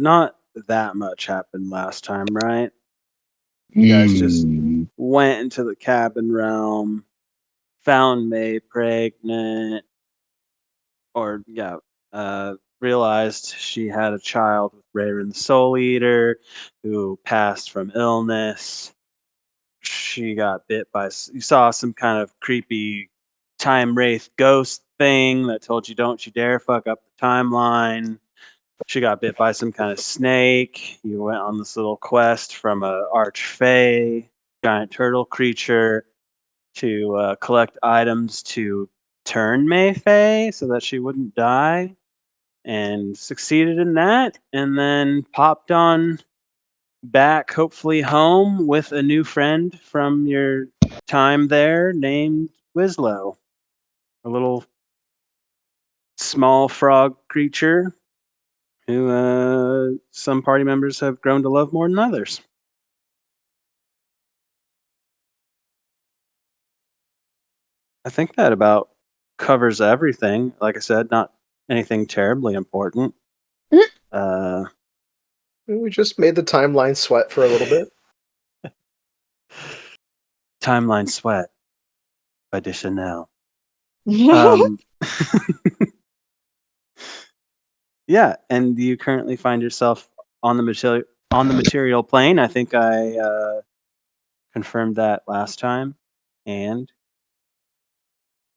not that much happened last time, right? You guys just went into the cabin realm, found May pregnant, or realized she had a child with Rayron the Soul Eater, who passed from illness. She got bit by. You saw some kind of creepy time wraith ghost thing that told you don't you dare fuck up the timeline. She got bit by some kind of snake. You went on this little quest from a archfey, giant turtle creature, to collect items to turn Mayfey so that she wouldn't die, and succeeded in that. And then popped on back, hopefully home, with a new friend from your time there named Wislow, a little small frog creature who some party members have grown to love more than others. I think that about covers everything. Like I said, not anything terribly important. Uh, We just made the timeline sweat for a little bit. Timeline Sweat by Deschanel. Yeah, and you currently find yourself on the material plane. I think I confirmed that last time, and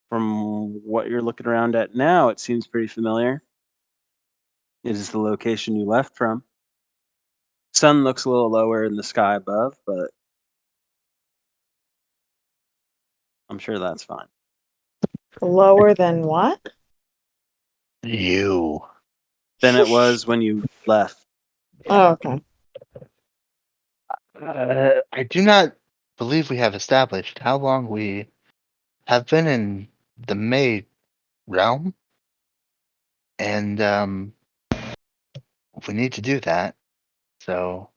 from what you're looking around at now, it seems pretty familiar. It is the location you left from. Sun looks a little lower in the sky above, but I'm sure that's fine. Lower than what? You. Than it was when you left. Oh, okay. I do not believe we have established how long we have been in the May realm, and we need to do that. So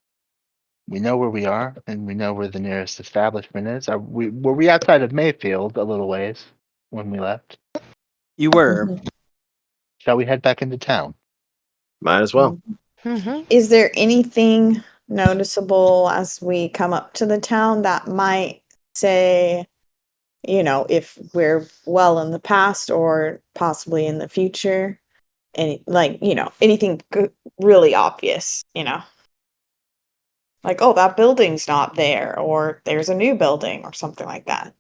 we know where we are, and we know where the nearest establishment is. Were we outside of Mayfield a little ways when we left? You were. Shall we head back into town? Might as well. Is there anything noticeable as we come up to the town that might say, if we're well in the past or possibly in the future? Anything really obvious, like, oh, that building's not there, or there's a new building or something like that.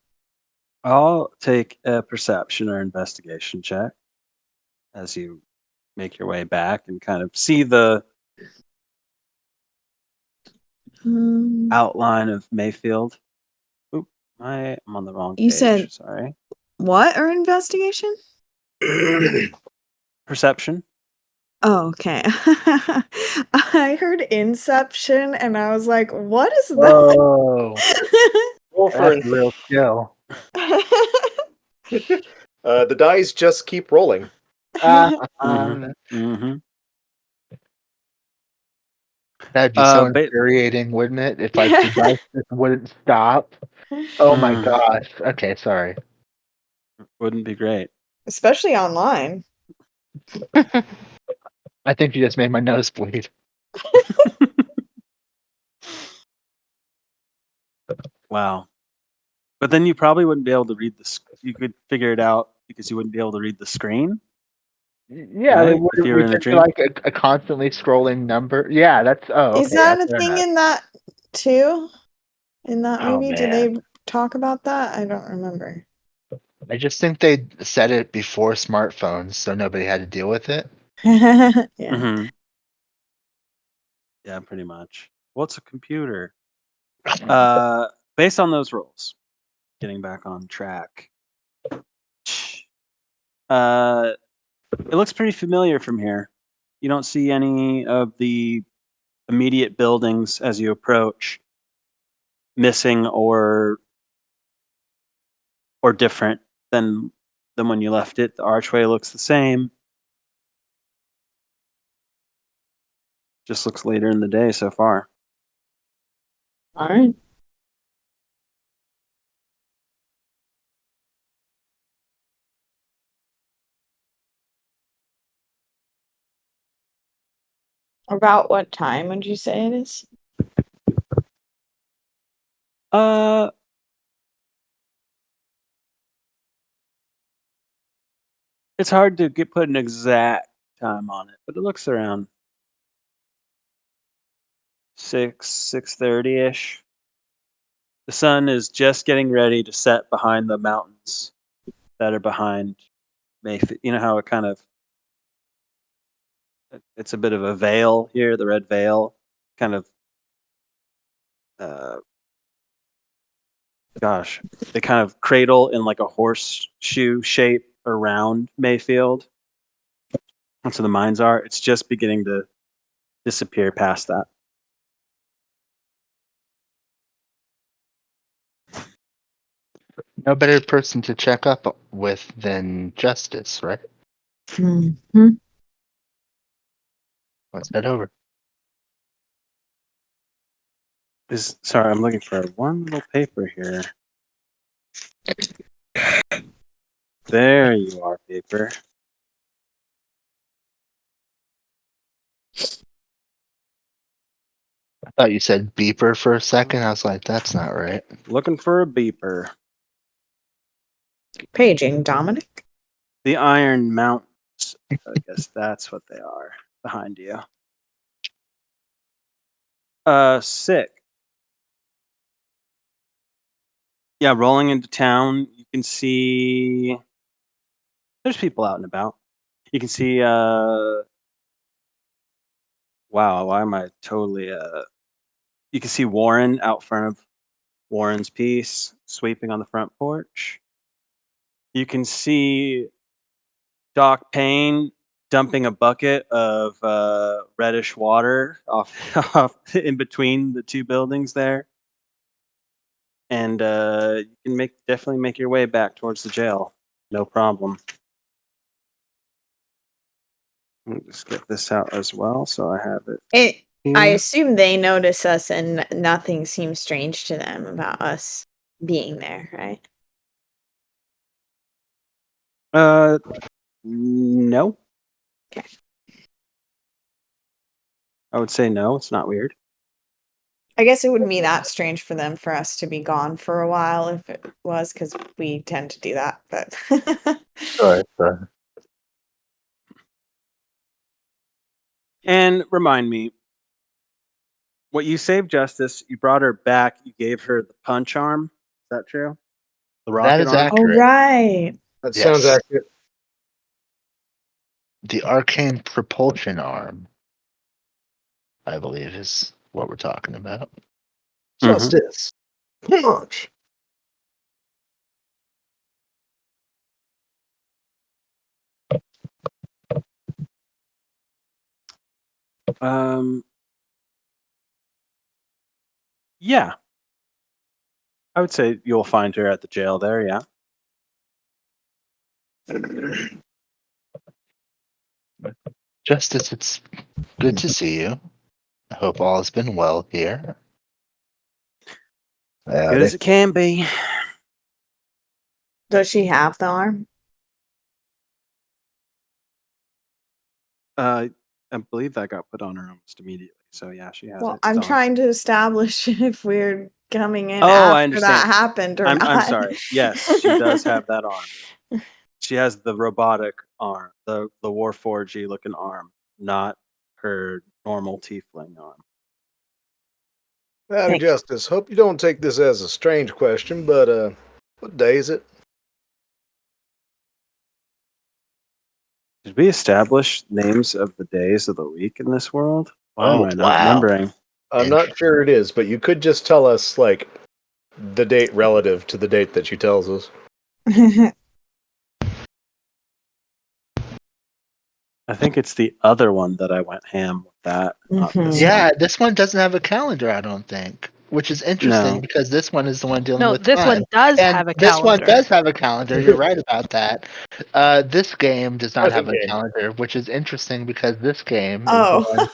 I'll take a perception or investigation check as you make your way back and kind of see the outline of Mayfield. Oop, I'm on the wrong page. You said sorry. What or investigation? Perception. Oh, okay. I heard Inception and I was like, what is that? Whoa. Wolfern. That's a real skill. The dice just keep rolling. Mm-hmm. That'd be so infuriating, wouldn't it? If like the dice just wouldn't stop. Oh my gosh. Okay, sorry. Wouldn't be great. Especially online. I think you just made my nose bleed. Wow. But then you probably wouldn't be able to read you could figure it out because you wouldn't be able to read the screen. Yeah, right? If you were in a dream. Like a constantly scrolling number. Yeah, that's Is that a thing in that too? In that movie? Did man. they talk about that? I don't remember. I just think they said it before smartphones, so nobody had to deal with it. Yeah. Mm-hmm. Yeah, pretty much. What's a computer? Based on those rolls, getting back on track. It looks pretty familiar from here. You don't see any of the immediate buildings as you approach missing or different than when you left it. The archway looks the same. Just looks later in the day so far. All right. About what time would you say it is? It's hard to put an exact time on it, but it looks around 6:30 ish. The sun is just getting ready to set behind the mountains that are behind Mayfield. You know how it kind of it's a bit of a veil here, the red veil, kind of. Uh, gosh, they kind of cradle in like a horseshoe shape around Mayfield. That's where the mines are. It's just beginning to disappear past that. No better person to check up with than Justice, right? Mm-hmm. Let's head over. Sorry, I'm looking for one little paper here. There you are, paper. I thought you said beeper for a second. I was like, that's not right. Looking for a beeper. Paging, Dominic. The Iron Mountains. I guess that's what they are behind you. Sick. Yeah, rolling into town, you can see there's people out and about. You can see wow, why am I totally you can see Warren out front of Warren's piece, sweeping on the front porch. You can see Doc Payne dumping a bucket of reddish water off in between the two buildings there. And you can definitely make your way back towards the jail. No problem. Let me just get this out as well, so I have it. I here. assume they notice us and nothing seems strange to them about us being there, right? No. Okay. I would say no. It's not weird. I guess it wouldn't be that strange for them for us to be gone for a while if it was, because we tend to do that. But Sure. And remind me, what you saved Justice, you brought her back, you gave her the punch arm. Is that true? The That rocket is arm? accurate. oh right, That Yes. sounds accurate. The arcane propulsion arm, I believe, is what we're talking about. Justice. Punch. Yeah. I would say you'll find her at the jail there, yeah. Justice, it's good to see you. I hope all has been well here. Good as it can be. does she have the arm? I believe that got put on her almost immediately. So yeah, she has Well, it. I'm It's on. trying to establish if we're coming in Oh, I after that understand. happened or not. I'm sorry. Yes, she does have that arm. She has the robotic arm, the Warforged looking arm, not her normal tiefling arm. Howdy, Thank you. Justice. Hope you don't take this as a strange question, but what day is it? Did we establish names of the days of the week in this world? Why am Oh, I not wow. remembering? I'm not sure it is, but you could just tell us, like, the date relative to the date that she tells us. I think it's the other one that I went ham with that. Not this Mhm. Yeah, one. this one doesn't have a calendar, I don't think. Which is interesting No. because this one is the one dealing No, with this time. one does And have a this one calendar. does have a calendar. You're right about that. This game does not Present have a game. calendar, which is interesting because this game is Oh, the one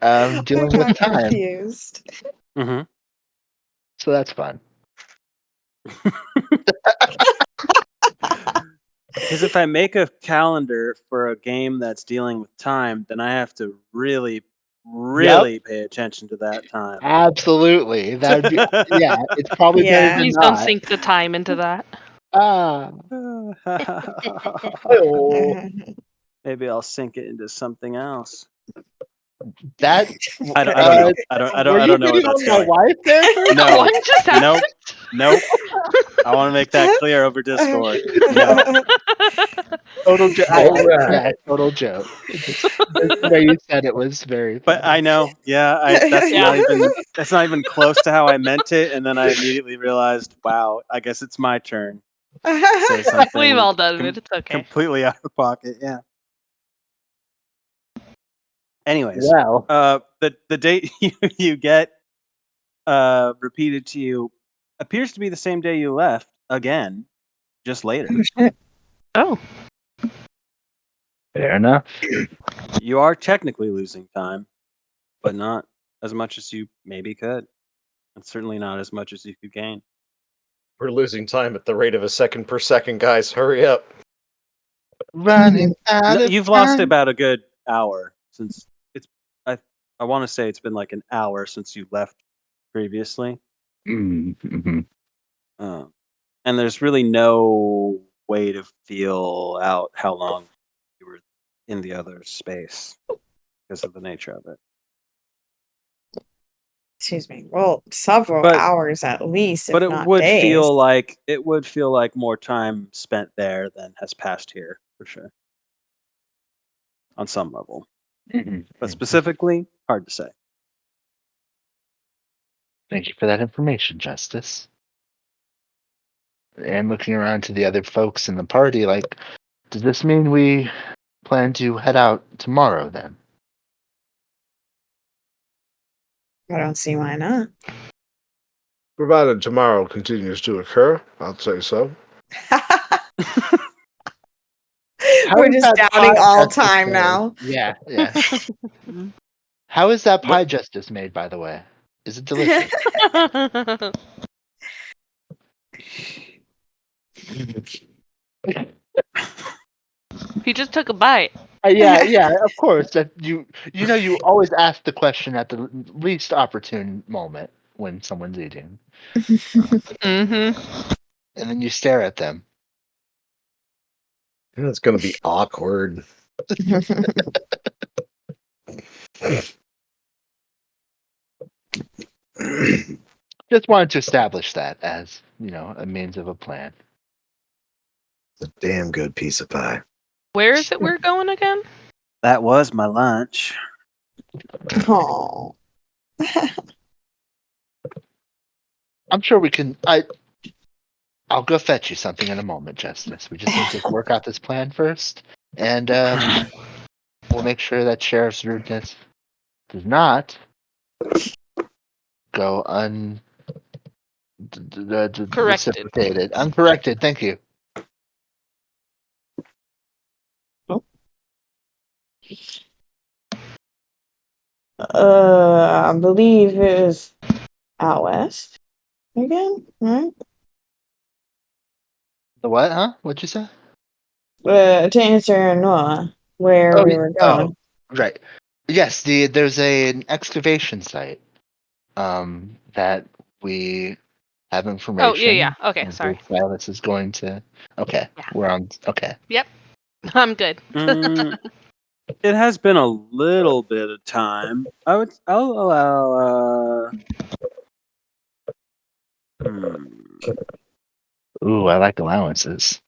I dealing got with time. confused. Mm-hmm. So that's fun. Because if I make a calendar for a game that's dealing with time, then I have to really really pay attention to that time. Absolutely. That would be it's probably better Yeah. than Please don't not. sink the time into that. Ah. Oh, Maybe I'll sink it into something else. that I don't know. were I you don't know where hitting that's on my going. wife there for a No. What just happened? Nope. I want to make that clear over Discord. No. total joke? Alright. Yeah, total joke. Just the way you said it was very funny. But I know. Yeah, that's Yeah. not even close to how I meant it, and then I immediately realized, wow, I guess it's my turn to say something. We've all done it. It's okay. Completely out of pocket. Yeah. Anyways, Well, the date you get repeated to you appears to be the same day you left again, just later. Oh. fair enough. You are technically losing time, but not as much as you maybe could, and certainly not as much as you could gain. We're losing time at the rate of a second per second, guys. Hurry up. Running out No, of you've lost time. about a good hour since it's. I want to say it's been like an hour since you left previously. Mm-hmm. And there's really no way to feel out how long you were in the other space because of the nature of it. Excuse me. Well, several But- hours at least, if But it not would days. feel like more time spent there than has passed here for sure. On some level, but specifically, hard to say. Thank you for that information, Justice. And looking around to the other folks in the party, like, does this mean we plan to head out tomorrow then? I don't see why not. Provided tomorrow continues to occur, I'd say so. We're is just that doubting pie all justice time made? now. Yeah, yeah. How is that pie justice made, by the way? Is it delicious? He just took a bite. Yeah, of course. That you always ask the question at the least opportune moment when someone's eating, Mm-hmm. and then you stare at them. It's going to be awkward. Just wanted to establish that as a means of a plan. It's a damn good piece of pie. Where is it we're going again? That was my lunch. Oh. I'm sure we can. I'll go fetch you something in a moment, Justice. We just need to work out this plan first, and we'll make sure that Sheriff's rudeness does not go Corrected. reciprocated. Uncorrected. Thank you. I believe it was out west again, right? The what? Huh? What'd you say? To answer Noah, where we were going. Right. Yes. There's an excavation site. That we have information. Oh, yeah. Okay, and sorry. Silas is going to. Okay. Yeah. We're on. Okay. I'm good. It has been a little bit of time. I'll allow. Ooh, I like allowances.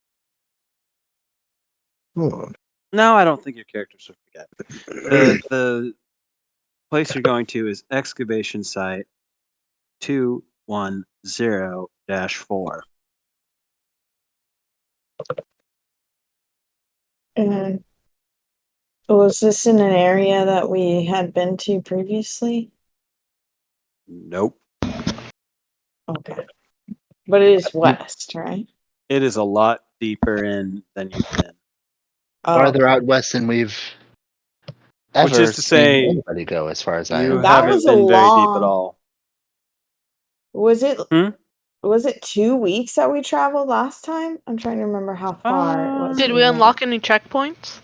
Hmm. No, I don't think your characters will forget. The place you're going to is excavation site 210-4. And was this in an area that we had been to previously? Nope. Okay. But it is west, right? It is a lot deeper in than you've been. Farther out west than we've ever Which is to say, seen anybody go, as far as I You know. That haven't was a been very deep at long- all. Was it Hmm? was it 2 weeks that we traveled last time? I'm trying to remember how far it was. Did we we went. unlock any checkpoints?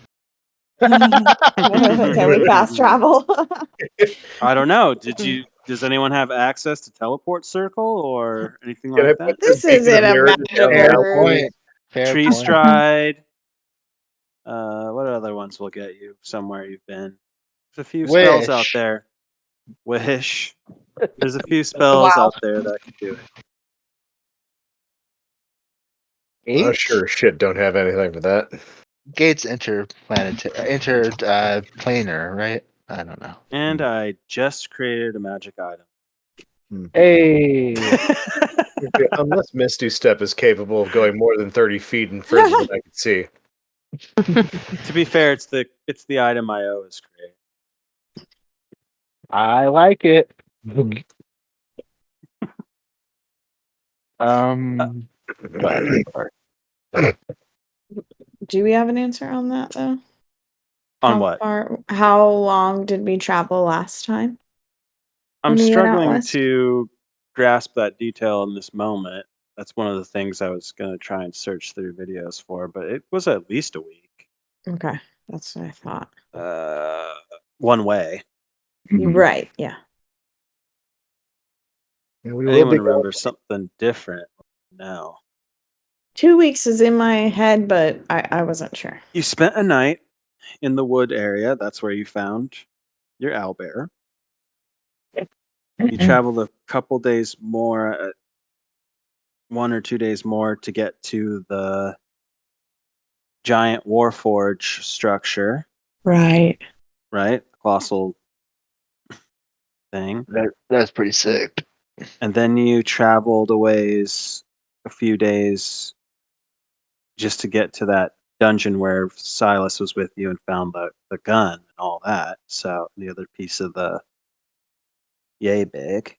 Can we fast travel? I don't know. Does anyone have access to teleport circle or anything Can I like put that? This beacon isn't of a mirrors down magical Fair now, room. point. Fair Tree point. stride. What other ones will get you somewhere you've been? There's a few spells out Wish. there. Wish. There's a few spells Wow. out there that can do it. I Gates? sure as shit don't have anything for that. Gates interplanar, right? I don't know. And I just created a magic item. Hey. Okay, unless Misty Step is capable of going more than 30 feet and further than I can see. To be fair, it's the item IO is created. I like it. Go ahead. Sorry. Do we have an answer on that though? On what? How long did we travel last time? I'm when we went out struggling west? to grasp that detail in this moment. That's one of the things I was going to try and search through videos for, but it was at least a week. Okay, that's what I thought. One way. Right, yeah. Yeah, we will Anyone be remember something different now? 2 weeks is in my head, but I wasn't sure. You spent a night in the wood area. That's where you found your owlbear. You traveled a couple days more, 1 or 2 days more to get to the giant warforge structure, Right. right? Colossal thing. That's pretty sick. And then you traveled a ways, a few days, just to get to that dungeon where Silas was with you and found the gun and all that. So the other piece of the yay big.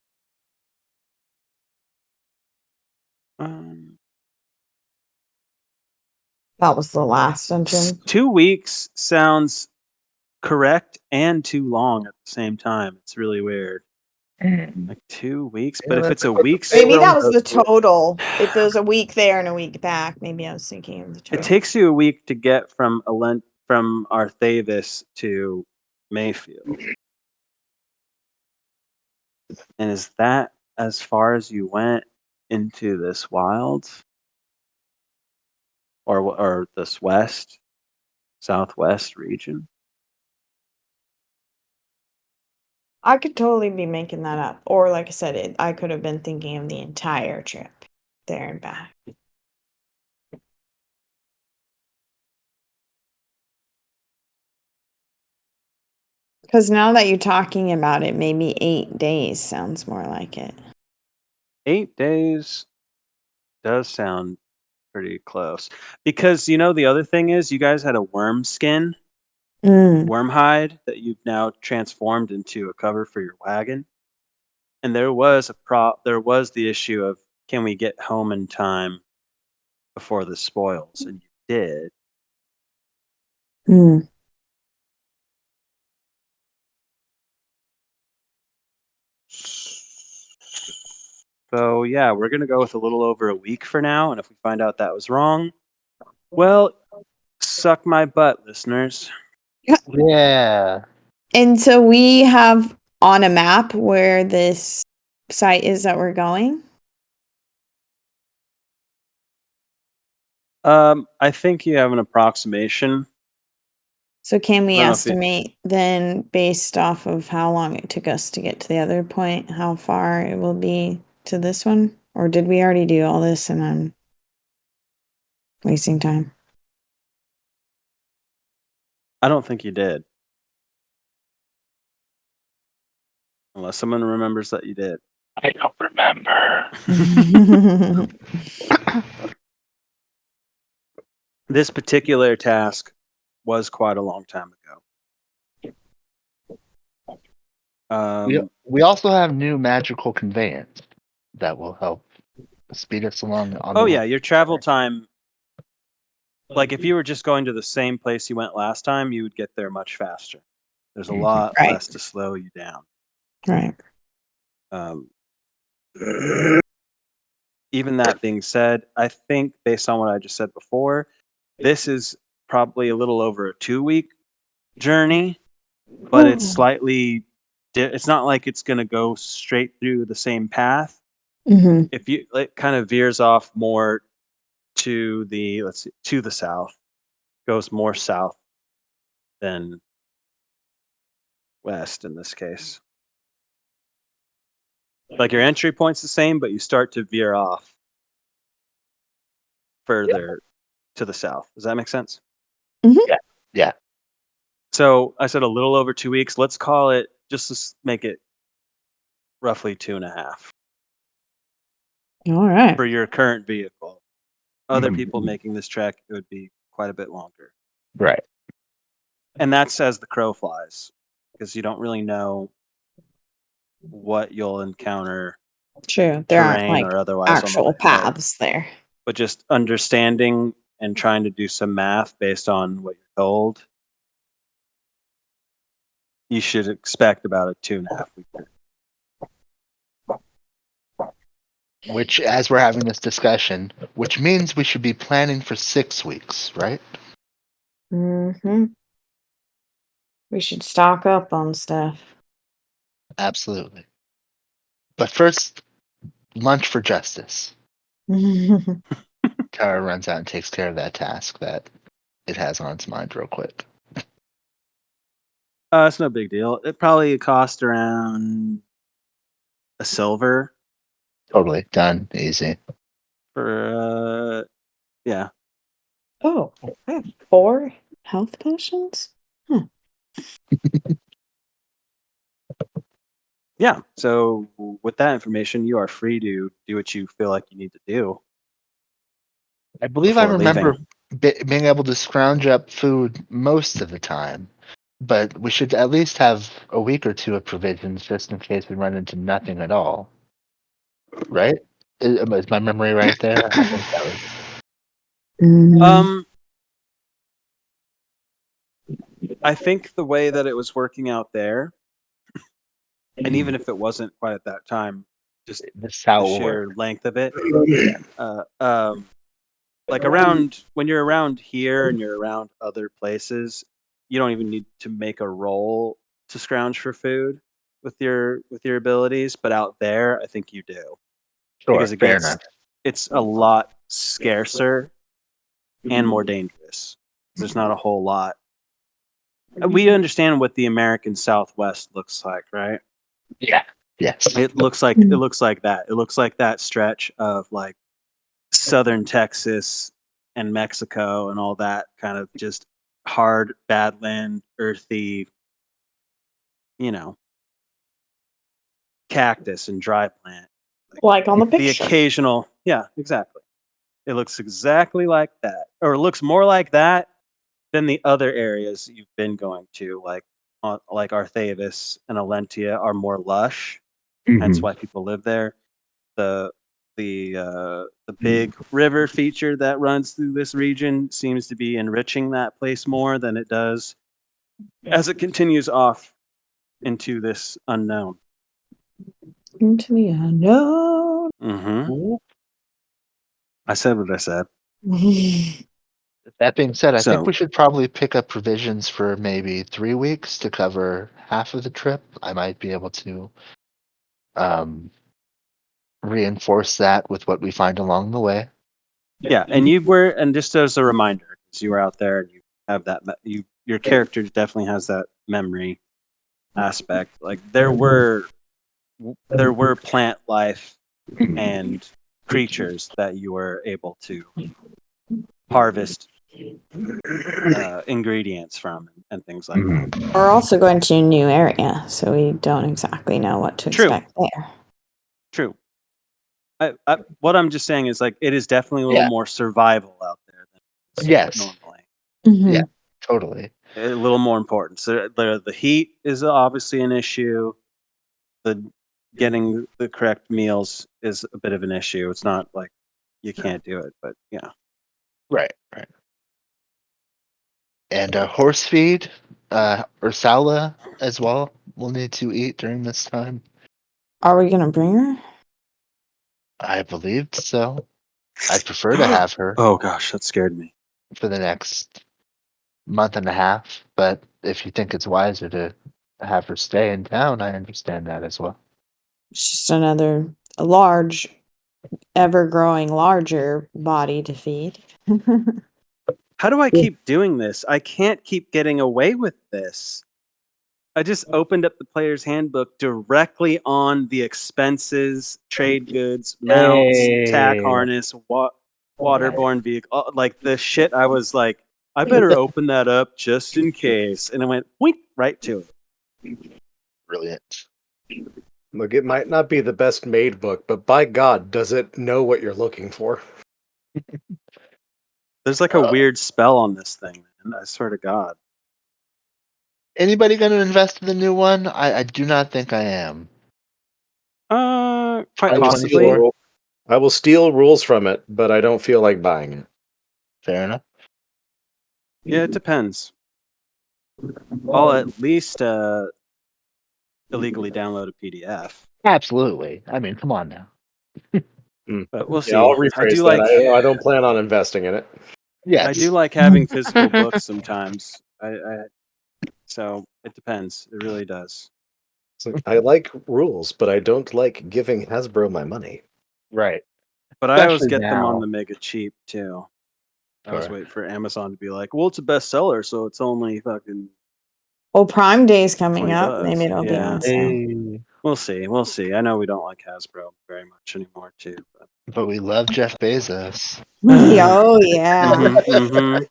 That was the last dungeon. 2 weeks sounds correct and too long at the same time. It's really weird. Like 2 weeks, but if it's a week, Maybe that was the total. If it was a week there and a week back, maybe I was thinking of the it total. takes you a week to get from Arthavis to Mayfield. And is that as far as you went into this wild? Or this southwest region? I could totally be making that up. Or like I said, I could have been thinking of the entire trip there and back. Because now that you're talking about it, maybe 8 days sounds more like it. 8 days does sound pretty close. Because the other thing is you guys had a worm skin, worm hide that you've now transformed into a cover for your wagon. And there was the issue of, can we get home in time before the spoils? And you did. So yeah, we're gonna go with a little over a week for now, and if we find out that was wrong, well, suck my butt, listeners. Yeah. And so we have on a map where this site is that we're going. I think you have an approximation. So can we I don't know if estimate then based off of how long it took us to get to the other point, how far it will be to this one? Or did we already do all this and I'm wasting time? I don't think you did. Unless someone remembers that you did. I don't remember. This particular task was quite a long time ago. We also have new magical conveyance that will help speed us along on Oh the yeah, way. your travel time. Like if you were just going to the same place you went last time, you would get there much faster. There's a lot Right. less to slow you down. Right. Even that being said, I think based on what I just said before, this is probably a little over a 2 week journey, but it's slightly. It's not like it's going to go straight through the same path. Mm-hmm. If you, it kind of veers off more to the to the south, goes more south than west in this case. Like your entry point's the same, but you start to veer off further to the south. Does that make sense? Yeah. So I said a little over 2 weeks. Let's call it, just to make it roughly 2.5 All right. for your current vehicle. Other Mhm. people making this trek, it would be quite a bit longer. Right. And that's as the crow flies, because you don't really know what you'll encounter, True. There aren't terrain like or otherwise, on the actual way. paths there. But just understanding and trying to do some math based on what you're told, you should expect about a 2.5 week trip. Which, as we're having this discussion, which means we should be planning for 6 weeks, right? Mm-hmm. We should stock up on stuff. Absolutely. But first, lunch for justice. Tara runs out and takes care of that task that it has on its mind real quick. It's no big deal. It probably cost around a silver Totally done. Easy. for yeah. Oh, I have 4 health potions? Yeah. So with that information, you are free to do what you feel like you need to do I believe I before remember leaving. being able to scrounge up food most of the time, but we should at least have a week or two of provisions just in case we run into nothing at all. Right? Is my memory right there? I think that was. Um, I think the way that it was working out there, and even if it wasn't quite at that time, just This is how the it will work. sheer length of it, like around when you're around here and you're around other places, you don't even need to make a roll to scrounge for food with your abilities, but out there, I think you do, Sure, because fair enough. it's a lot scarcer and more dangerous. There's not a whole lot. We understand what the American Southwest looks like, right? Yeah. Yes. It looks like that. It looks like that stretch of like southern Texas and Mexico and all that kind of just hard badland, earthy, you know, cactus and dry plant. Like on the The picture. occasional, yeah, exactly. It looks exactly like that, or it looks more like that than the other areas you've been going to, like Arthavis and Alentia are more lush, hence why people live there. The the big river feature that runs through this region seems to be enriching that place more than it does as it continues off into this unknown. Into the unknown. Mm-hmm. I said what I said. That being said, I think So we should probably pick up provisions for maybe 3 weeks to cover half of the trip. I might be able to reinforce that with what we find along the way. yeah, and just as a reminder, because you were out there and you have that, your character definitely has that memory aspect. Like there were plant life and creatures that you were able to harvest ingredients from and things like that. We're also going to a new area, so we don't exactly know what to True. expect there. True. What I'm just saying is like it is definitely a little Yeah. more survival out there than it's Yes. normally. Yeah. Totally. A little more important. So the heat is obviously an issue. The getting the correct meals is a bit of an issue. It's not like you can't do it, but yeah. Right. And horse feed, Ursula as well, will need to eat during this time. Are we gonna bring her? I believed so. I'd prefer to have her Oh gosh, that scared me. for the next month and a half, but if you think it's wiser to have her stay in town, I understand that as well. It's just another large, ever growing larger body to feed. How do I keep doing this? I can't keep getting away with this. I just opened up the player's handbook directly on the expenses, trade goods, mounts, tack Hey. harness, waterborne vehicle, like the shit. I was like, I better open that up just in case, and it went wink right to it. Brilliant. Look, it might not be the best made book, but by God, does it know what you're looking for? There's like a weird spell on this thing, man. I swear to God. Anybody going to invest in the new one? I do not think I am. Quite I will possibly. steal- I will steal rules from it, but I don't feel like buying it. Fair enough. Yeah, it depends. I'll at least illegally download a PDF, Absolutely. I mean, come on now. but we'll see. Yeah, I'll I rephrase do that. like I don't plan on investing in it. Yes. I do like having physical books sometimes. So it depends. It really does. It's like, I like rules, but I don't like giving Hasbro my money. Right. But I always Especially get them on now. the mega cheap too. I was Sure. waiting for Amazon to be like, well, it's a bestseller, so it's only fucking Well, Prime Day's coming $20. up. Maybe it'll be Yeah. on sale. Hey. We'll see. We'll see. I know we don't like Hasbro very much anymore too. But... But we love Jeff Bezos. Oh yeah. Mhm.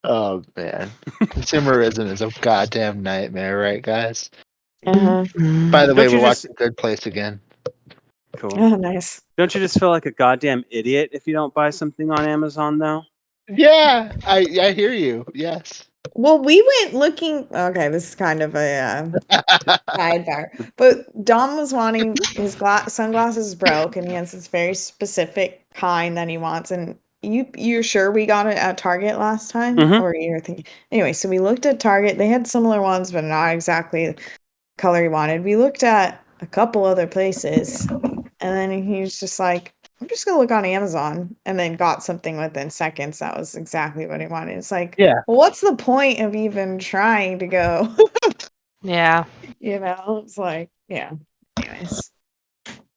Oh man. Consumerism is a goddamn nightmare, right, guys? Uh-huh. By the way, Don't you we're just watching Good Place again. cool? Oh, nice. Don't you just feel like a goddamn idiot if you don't buy something on Amazon though? Yeah, I hear you. Yes. Well, we went looking. Okay, this is kind of a sidebar. But Dom was wanting his sunglasses broke, and he has this very specific kind that he wants. And you're sure we got it at Target last time, Mhm. or you're thinking? Anyway, so we looked at Target. They had similar ones, but not exactly the color he wanted. We looked at a couple other places, and then he was just like, "I'm just gonna look on Amazon," and then got something within seconds. That was exactly what he wanted. It's like, Yeah. well, what's the point of even trying to go? Yeah. You know, it's like, yeah. Anyways,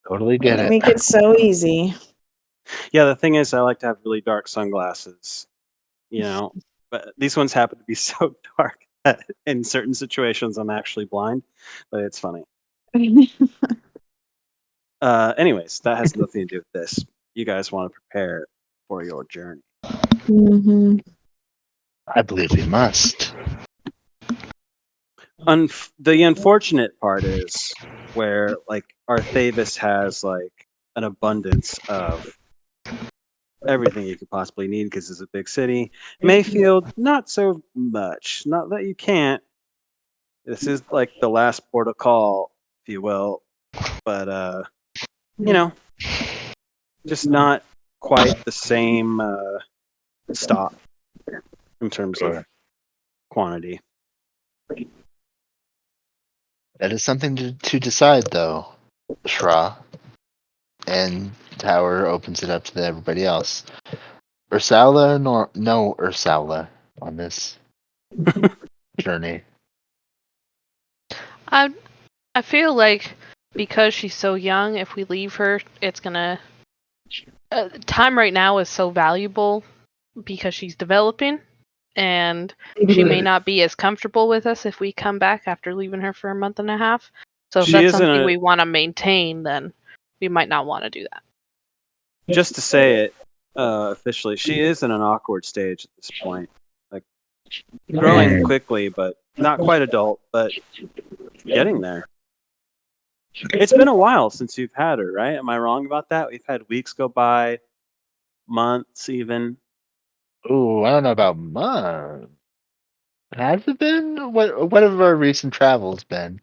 Totally get it. make it so easy. Yeah, the thing is, I like to have really dark sunglasses. You know, but these ones happen to be so dark that in certain situations I'm actually blind. But it's funny. Anyways, that has nothing to do with this. You guys want to prepare for your journey. Mm-hmm. I believe we must. The unfortunate part is where like Arthavis has like an abundance of everything you could possibly need because it's a big city. Mayfield, not so much. Not that you can't. This is like the last port of call, if you will. But you know, just not quite the same stop in terms of quantity. That is something to decide, though, Shra. And Tower opens it up to everybody else. Ursula, no Ursula on this journey. I feel like because she's so young, if we leave her, it's gonna. Time right now is so valuable because she's developing, and she may not be as comfortable with us if we come back after leaving her for a month and a half. So if She that's isn't something a- we want to maintain, then we might not want to do that. Just to say it officially, she is in an awkward stage at this point. Like growing quickly, but not quite adult, but getting there. It's been a while since you've had her, right? Am I wrong about that? We've had weeks go by, months even. Ooh, I don't know about months. Has it been? What have our recent travels been?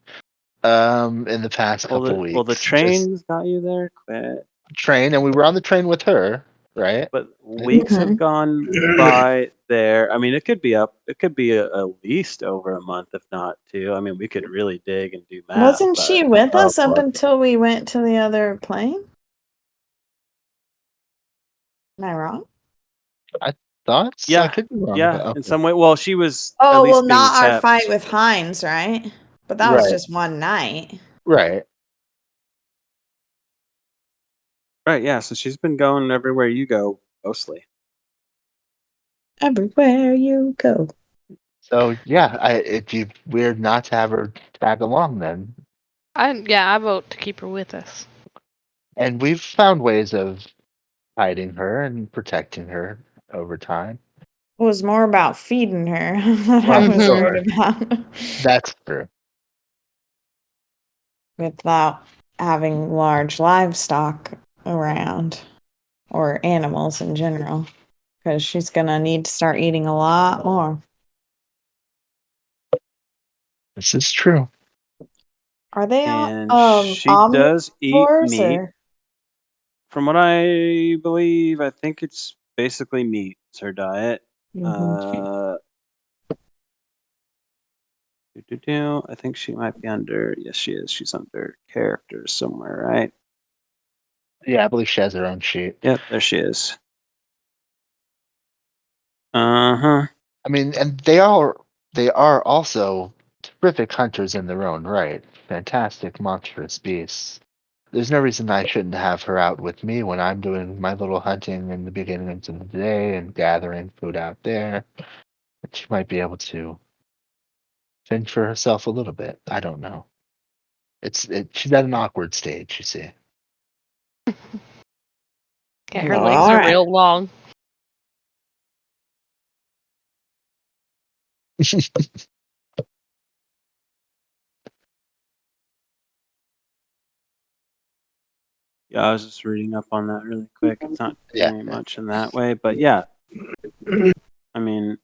In the past couple weeks. Well, the trains got you there quick, Train, and we were on the train with her, right? but weeks have gone by there. I mean, it could be up. It could be at least over a month, if not two. I mean, we could really dig and do math. Wasn't but- she with Oh, us up boy. until we went to the other plane? Am I wrong? Thoughts? I Yeah, could be wrong. yeah. But In okay. some way, well, she was at Oh, well, least being not our fight kept. with Heinz, right? But that was Right. just one night. Right. Right, yeah. So she's been going everywhere you go, mostly. Everywhere you go. So yeah, it'd be weird not to have her tag along then. I vote to keep her with us. And we've found ways of hiding her and protecting her over time. It was more about feeding her that I Well, was Mhm. worried about. That's true. Without having large livestock around or animals in general. Because she's going to need to start eating a lot more. This is true. Are they And she does eat omnivores meat. or? From what I believe, I think it's basically meat. It's her diet. Mhm. I think she might be under. Yes, she is. She's under characters somewhere, right? Yeah, I believe she has her own sheet. Yep, there she is. Uh-huh. I mean, and they are also terrific hunters in their own right. Fantastic, monstrous beasts. There's no reason I shouldn't have her out with me when I'm doing my little hunting in the beginnings of the day and gathering food out there. She might be able to fend for herself a little bit. I don't know. She's at an awkward stage, you see. Yeah, her legs are real long. Yeah, I was just reading up on that really quick. It's not Yeah. very much in that way, but yeah. I mean,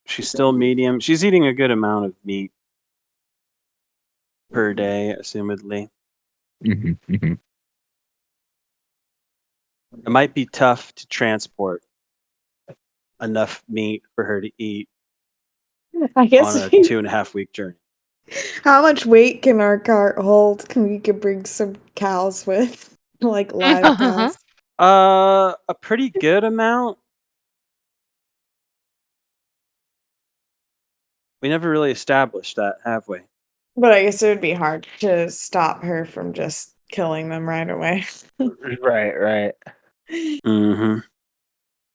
she's still medium. She's eating a good amount of meat per day, assumedly. Mhm, mhm. It might be tough to transport enough meat for her to eat I guess on a 2.5 week journey. how much weight can our cart hold? Can we could bring some cows with, like live cows? A pretty good amount. We never really established that, have we? But I guess it would be hard to stop her from just killing them right away. Right, right. Mm-hmm.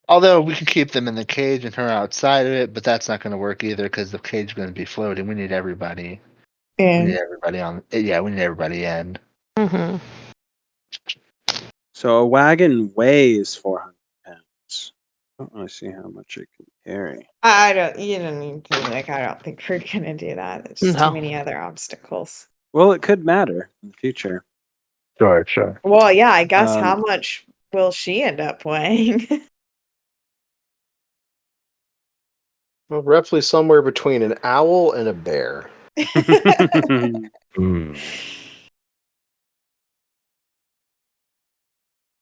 Although we can keep them in the cage and her outside of it, but that's not going to work either because the cage is going to be floating. We need everybody. We need And everybody on. Yeah, we need everybody in. Mhm. So a wagon weighs 400 pounds. I don't really see how much it can carry. I don't. You don't need to. Like, I don't think we're gonna do that. There's too No. many other obstacles. Well, it could matter in the future. Sure, sure. Well, yeah. I guess how Um, much will she end up weighing? Well, roughly somewhere between an owl and a bear.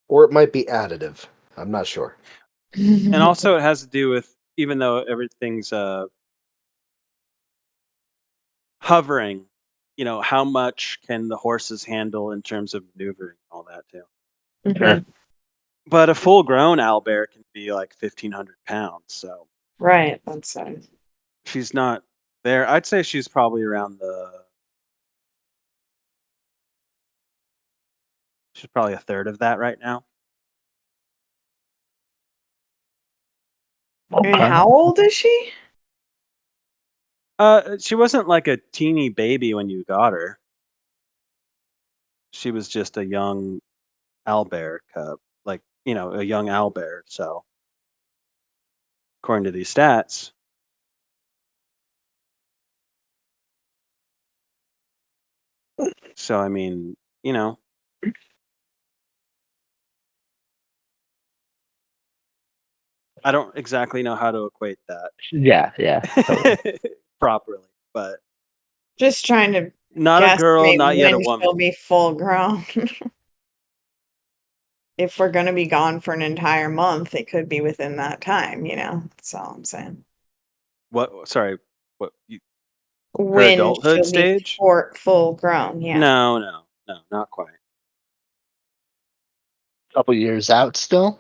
Or it might be additive. I'm not sure. and also, it has to do with, even though everything's hovering, how much can the horses handle in terms of maneuvering, all that too. Sure. But a full-grown owlbear can be like 1,500 pounds. So Right. That's she's not there. I'd say she's probably around she's probably a third of that right now. And how old is she? She wasn't like a teeny baby when you got her. She was just a young owlbear cub, like, a young owlbear. So according to these stats, so I mean, I don't exactly know how to equate that Yeah, yeah. Totally. properly, but Just trying to not a girl, guesstimate not yet a when woman. she'll be full grown. If we're gonna be gone for an entire month, it could be within that time. That's all I'm saying. What? Sorry, what? Her When adulthood she'll be stage? full grown, yeah. No, not quite. Couple years out still.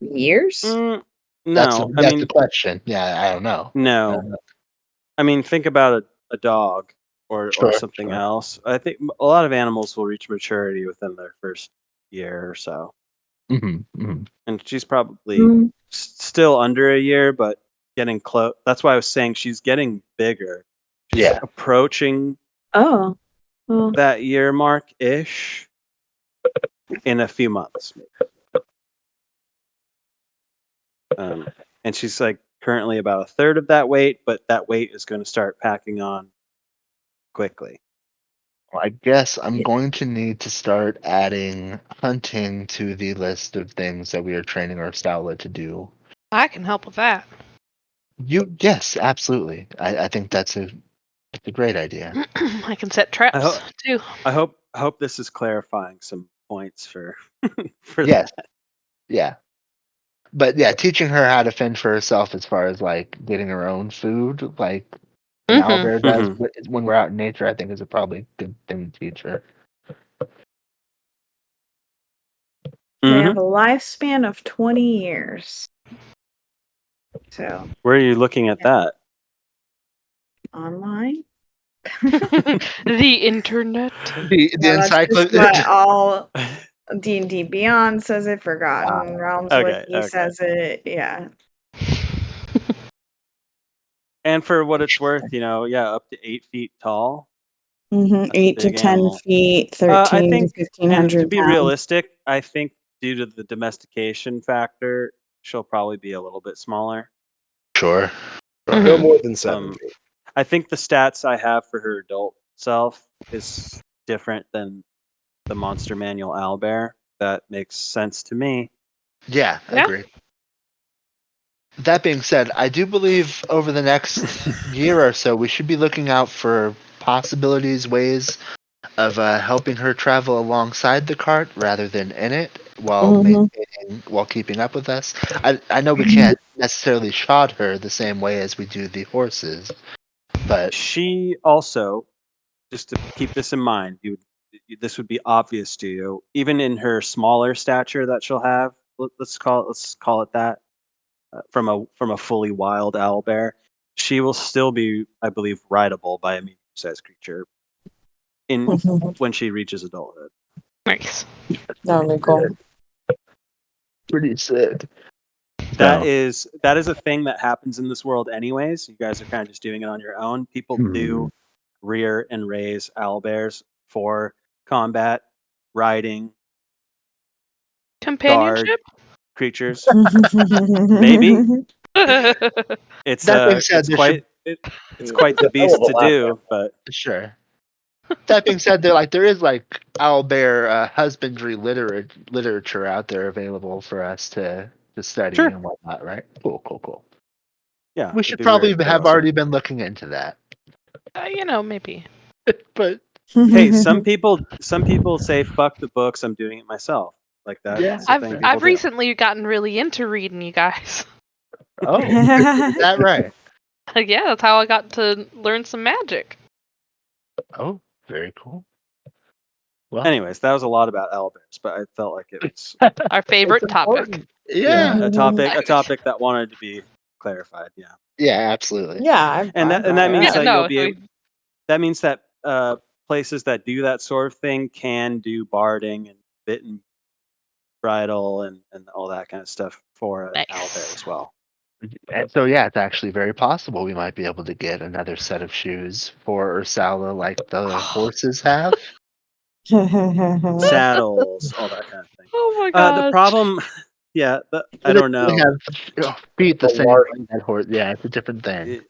Years? No, I That's mean the question. Yeah, I don't know. no. I mean, think about a dog or Sure, something sure. else. I think a lot of animals will reach maturity within their first year or so, and she's probably Mm. still under a year, but getting close. That's why I was saying she's getting bigger. She's Yeah. approaching Oh. Well, that year mark ish in a few months. And she's like currently about a third of that weight, but that weight is going to start packing on quickly. Well, I guess I'm going to need to start adding hunting to the list of things that we are training our Stowlet to do. I can help with that. Yes, absolutely. I think that's a great idea. I can set traps too. I hope this is clarifying some points for for Yes. that. Yeah. But yeah, teaching her how to fend for herself as far as like getting her own food, like an owlbear does when we're out in nature, I think is a probably good thing to teach her. they have Mhm. a lifespan of 20 years. So, Where are you looking at that? online? The internet. The That's just encyclopedia. what all D&D Beyond says it, Forgotten Realms Okay, Wiki says it, yeah. And for what it's worth, up to 8 feet tall. That's a 8 to big 10 animal. feet, I 13 to think, and to 1,500 be pounds. realistic, I think due to the domestication factor, she'll probably be a little bit smaller. Sure. No more than 7 Um, feet. I think the stats I have for her adult self is different than the Monster Manual owlbear. That makes sense to me. Yeah, I Yeah. agree. That being said, I do believe over the next year or so, we should be looking out for possibilities, ways of helping her travel alongside the cart rather than in it, while while keeping up with us. I know we can't necessarily shod her the same way as we do the horses, but She also, just to keep this in mind, this would be obvious to you, even in her smaller stature that she'll have. Let's call it that. From a fully wild owlbear, she will still be, I believe, rideable by a medium-sized creature when she reaches adulthood. Nice. That would be cool. pretty sick. That is a thing that happens in this world anyways. You guys are kind of just doing it on your own. People do rear and raise owlbears for combat, riding, Companionship? creatures. Maybe. It's That being said, it's there should it's quite the It's a hell of beast a to laugh. do, but sure. That being said, there is like owlbear husbandry literature out there available for us to study sure. and whatnot, right? Cool. Yeah, We it'd should be very, probably very have awesome. already been looking into that. Maybe. But Hey, some people say fuck the books, I'm doing it myself. Like that. Yeah. That's the thing people I've do. recently gotten really into reading, you guys. oh, is that right? Yeah, that's how I got to learn some magic. Oh, very cool. Well, Anyways, that was a lot about owlbears, but I felt like it was Our favorite topic. Yeah. a topic that wanted to be clarified. Yeah, Yeah, absolutely. Yeah, and that means Yeah, that no, that means that places that do that sort of thing can do barding and bit and bridle and all that kind of stuff for an owlbear as well. And so yeah, it's actually very possible we might be able to get another set of shoes for Ursula like the horses have. Saddles, all that kind of thing. Oh my god. The problem, I don't know. They have feet the The same large- way that horse. Yeah, it's a different thing.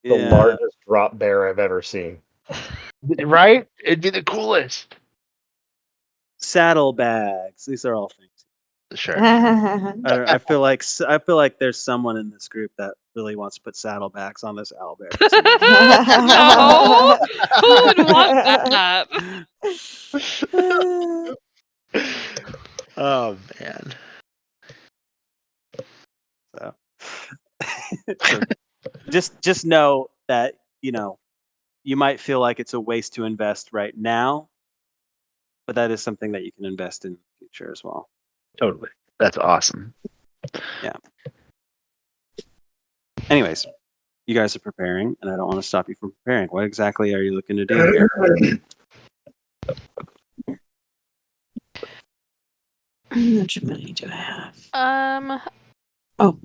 The Yeah, largest drop bear I've ever seen. Right? It'd be the coolest. saddlebags. These are all things. Sure. I feel like there's someone in this group that really wants to put saddlebags on this owlbear. No, who would want that? Oh man. So, so just know that you might feel like it's a waste to invest right now, but that is something that you can invest in the future as well. Totally. That's awesome. Anyways, you guys are preparing, and I don't want to stop you from preparing. What exactly are you looking to do here? How much money do I have? Oh.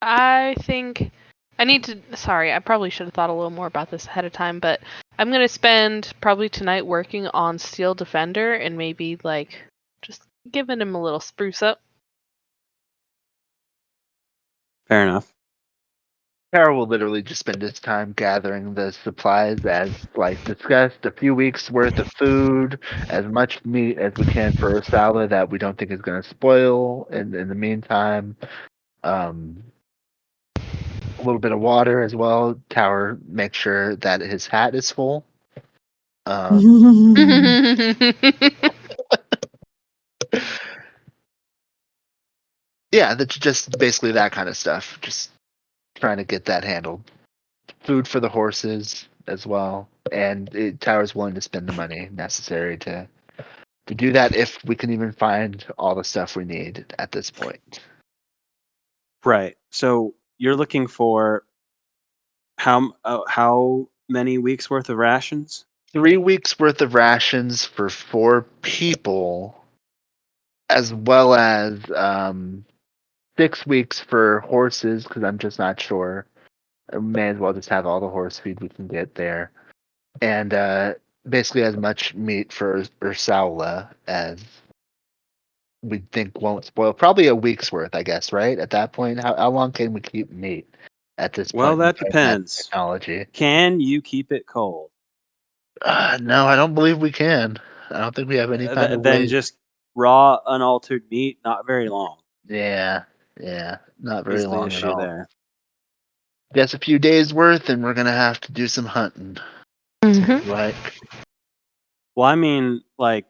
I think I need to. Sorry, I probably should have thought a little more about this ahead of time, but I'm gonna spend probably tonight working on Steel Defender and maybe like just giving him a little spruce up. Fair enough. Carol will literally just spend his time gathering the supplies as, like discussed, a few weeks worth of food, as much meat as we can for Ursala that we don't think is going to spoil. In the meantime, a little bit of water as well. Tower makes sure that his hat is full. Yeah, that's just basically that kind of stuff. Just trying to get that handled. Food for the horses as well, and Tower's willing to spend the money necessary to do that if we can even find all the stuff we need at this point. Right. So you're looking for how many weeks worth of rations? 3 weeks worth of rations for 4 people, as well as 6 weeks for horses, because I'm just not sure. I may as well just have all the horse feed we can get there. And basically as much meat for Ursula as we think won't spoil. Probably a week's worth, I guess, right? At that point, how long can we keep meat at this Well, point? that With that depends. technology. Can you keep it cold? No, I don't believe we can. I don't think we have any kind of Then way. just raw, unaltered meat, not very long. Yeah, not very Is the long at issue all. there? Guess a few days worth, and we're gonna have to do some hunting. Mhm. Like, Well, I mean, like,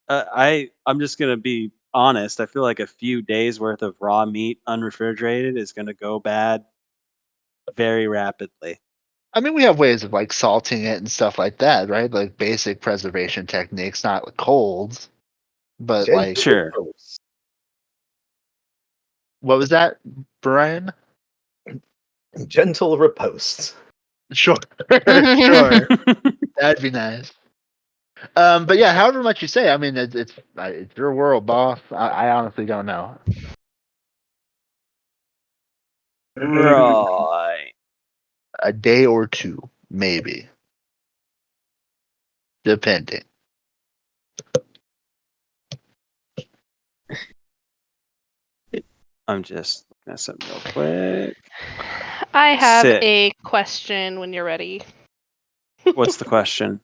I'm just gonna be honest. I feel like a few days worth of raw meat unrefrigerated is gonna go bad very rapidly. I mean, we have ways of like salting it and stuff like that, right? Like basic preservation techniques, not like colds, but like, Sure. what was that, Brian? Gentle riposte. Sure, sure, that'd be nice. But yeah, however much you say, I mean, it's your world, boss. I honestly don't know. Right. A day or two, maybe, depending. I'm just looking at something real quick. I have Sit. a question when you're ready. What's the question?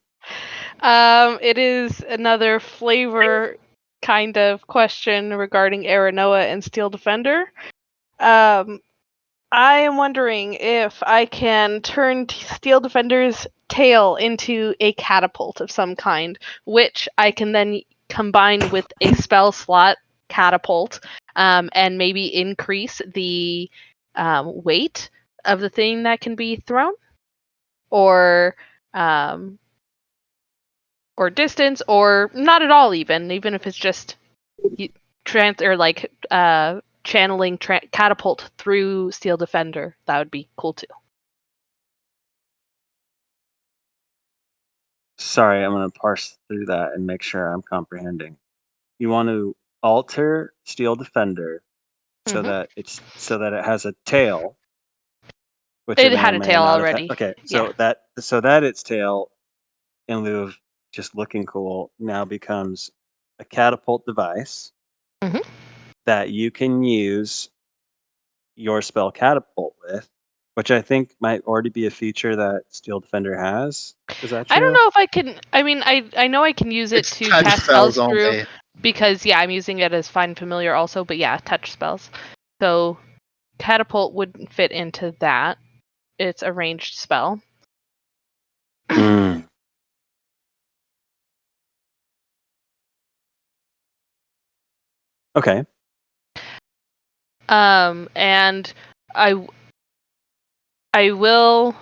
It is another flavor kind of question regarding Aranoa and Steel Defender. I am wondering if I can turn Steel Defender's tail into a catapult of some kind, which I can then combine with a spell slot catapult, and maybe increase the weight of the thing that can be thrown, or um, or distance, or not at all. Even if it's just channeling catapult through Steel Defender, that would be cool too. Sorry, I'm going to parse through that and make sure I'm comprehending. You want to alter Steel Defender so Mhm. that it has a tail, which It may had or a may tail not have had. already. Okay, Yeah. so that its tail, in lieu of just looking cool, now becomes a catapult device Mhm. that you can use your spell catapult with, which I think might already be a feature that Steel Defender has. Is that I don't true? know if I can. I mean, I know I can use it It's to touch cast spells spells through, only. because I'm using it as Find Familiar also. But yeah, touch spells. So catapult would fit into that. It's a ranged spell. Mm. Okay. And I will.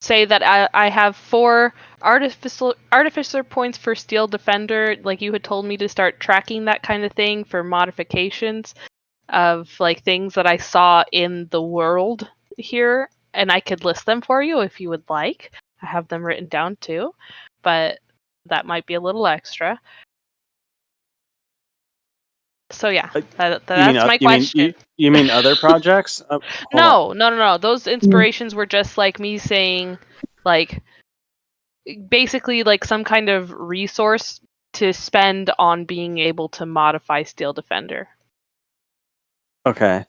say that I have 4 artificer points for Steel Defender. Like you had told me to start tracking that kind of thing for modifications of like things that I saw in the world here, and I could list them for you if you would like. I have them written down too, but that might be a little extra. So yeah, that's my question. You mean other projects? Hold on. No. Those inspirations were just like me saying, like, basically like some kind of resource to spend on being able to modify Steel Defender. Okay.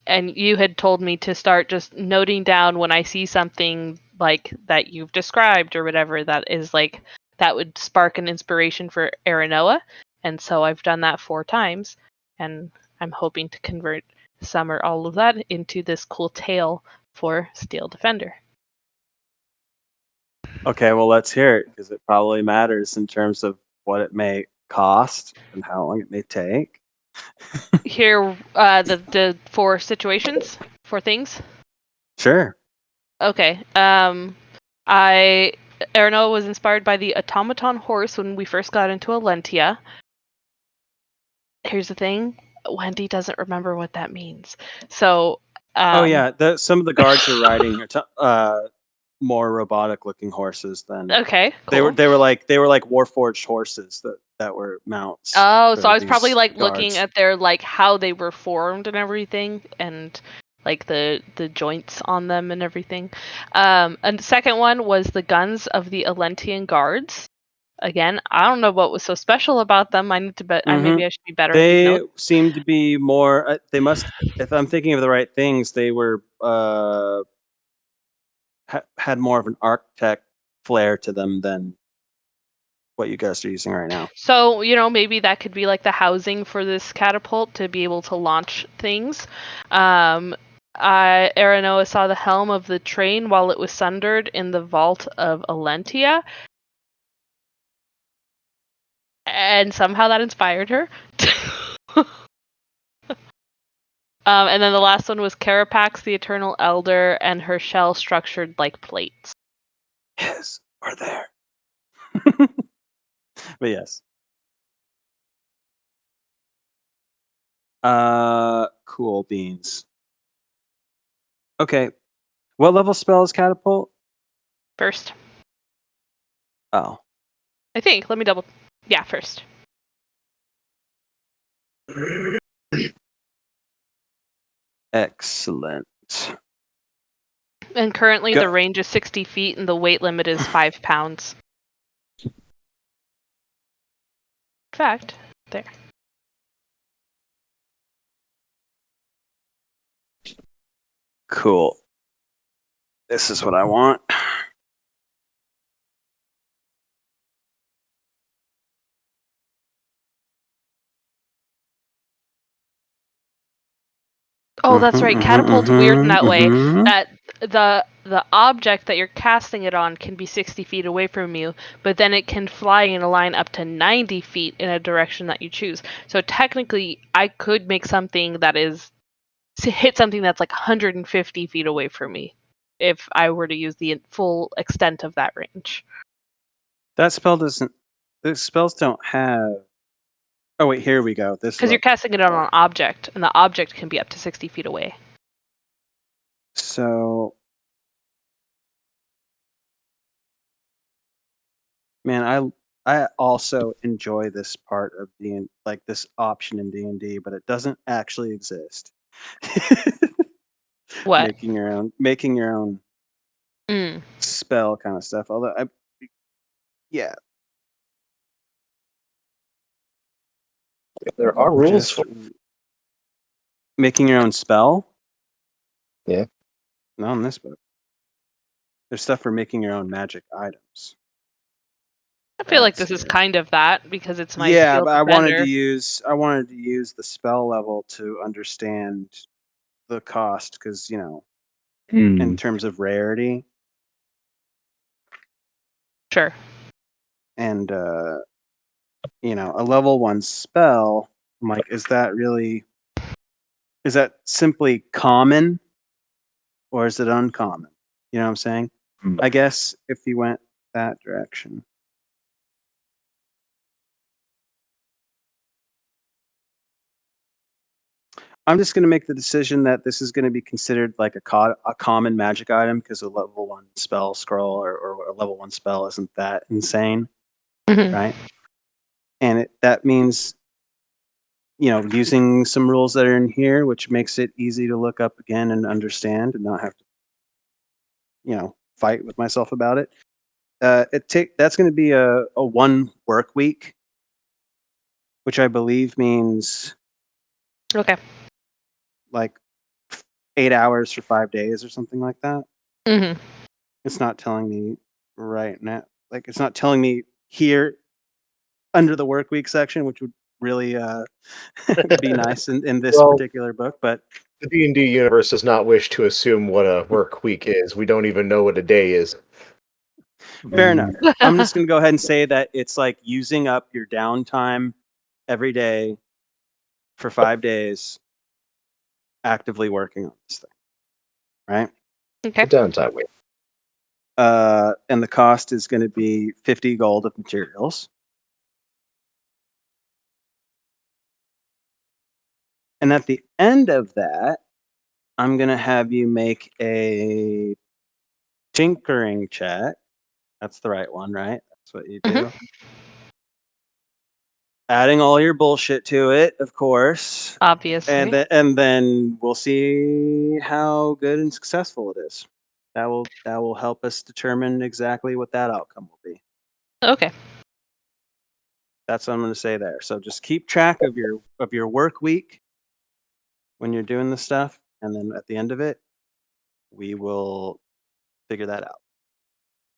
And you had told me to start just noting down when I see something like that you've described or whatever that is like that would spark an inspiration for Aranoa. And so I've done that 4 times, and I'm hoping to convert some or all of that into this cool tale for Steel Defender. Okay, well, let's hear it because it probably matters in terms of what it may cost and how long it may take. Here, the 4 situations, 4 things. Sure. Okay. Aranoa was inspired by the automaton horse when we first got into Elloria. Here's the thing: Wendy doesn't remember what that means. So. Oh yeah, some of the guards were riding more robotic-looking horses than Okay, they cool. were. They were like warforged horses that were mounts. Oh, so for I was probably these like guards. looking at their like how they were formed and everything, and like the joints on them and everything. And the second one was the guns of the Elentian guards. Again, I don't know what was so special about them. I need to bet. Maybe I should be better. And They seem to be more. They must. If I'm thinking of the right things, they were had more of an architect flair to them than what you guys are using right now. So, maybe that could be like the housing for this catapult to be able to launch things. Aranoa saw the helm of the train while it was sundered in the vault of Elloria. And somehow that inspired her. And then the last one was Carapax, the Eternal Elder, and her shell structured like plates. Yes, or there. But yes. Cool beans. Okay. What level spell is catapult? First. Oh. I think. Let me double. Yeah, first. Excellent. And currently Go- the range is 60 feet and the weight limit is 5 pounds. In fact, there. Cool. This is what I want. Oh, that's right. Catapult's weird in that way that the object that you're casting it on can be 60 feet away from you, but then it can fly in a line up to 90 feet in a direction that you choose. So technically, I could make something that is to hit something that's like 150 feet away from me if I were to use the full extent of that range. That spell doesn't. The spells don't have. Oh wait, here we go. This Because you're casting it on an object, and the object can be up to 60 feet away. So, man, I also enjoy this part of like this option in D&D, but it doesn't actually exist. What? Making your own spell kind of stuff. Although yeah, There are rules just for making your own spell. Yeah. Not in this book. There's stuff for making your own magic items. I feel like That's this is it. kind of that because it's my Yeah, Steel but I wanted Defender. to use the spell level to understand the cost because in terms of rarity Sure. and a level 1 spell. I'm like, is that simply common or is it uncommon? You know what I'm saying? I guess if you went that direction. I'm just going to make the decision that this is going to be considered like a common magic item because a level 1 spell scroll or a level 1 spell isn't that insane, Mhm. right? And that means, using some rules that are in here, which makes it easy to look up again and understand and not have to, fight with myself about it. That's going to be a 1 work week, which I believe means Okay. like 8 hours for 5 days or something like that. hmm It's not telling me right now. Like, it's not telling me here under the work week section, which would really be nice in this Well, particular book. But the D&D universe does not wish to assume what a work week is. We don't even know what a day is. fair enough. I'm just going to go ahead and say that it's like using up your downtime every day for 5 days, actively working on this thing, right? Okay. The downtime week. And the cost is going to be 50 gold of materials. And at the end of that, I'm going to have you make a tinkering check. That's the right one, right? That's what you do. Adding all your bullshit to it, of course. Obviously. And then we'll see how good and successful it is. That will help us determine exactly what that outcome will be. Okay. That's what I'm going to say there. So just keep track of your work week when you're doing this stuff, and then at the end of it, we will figure that out.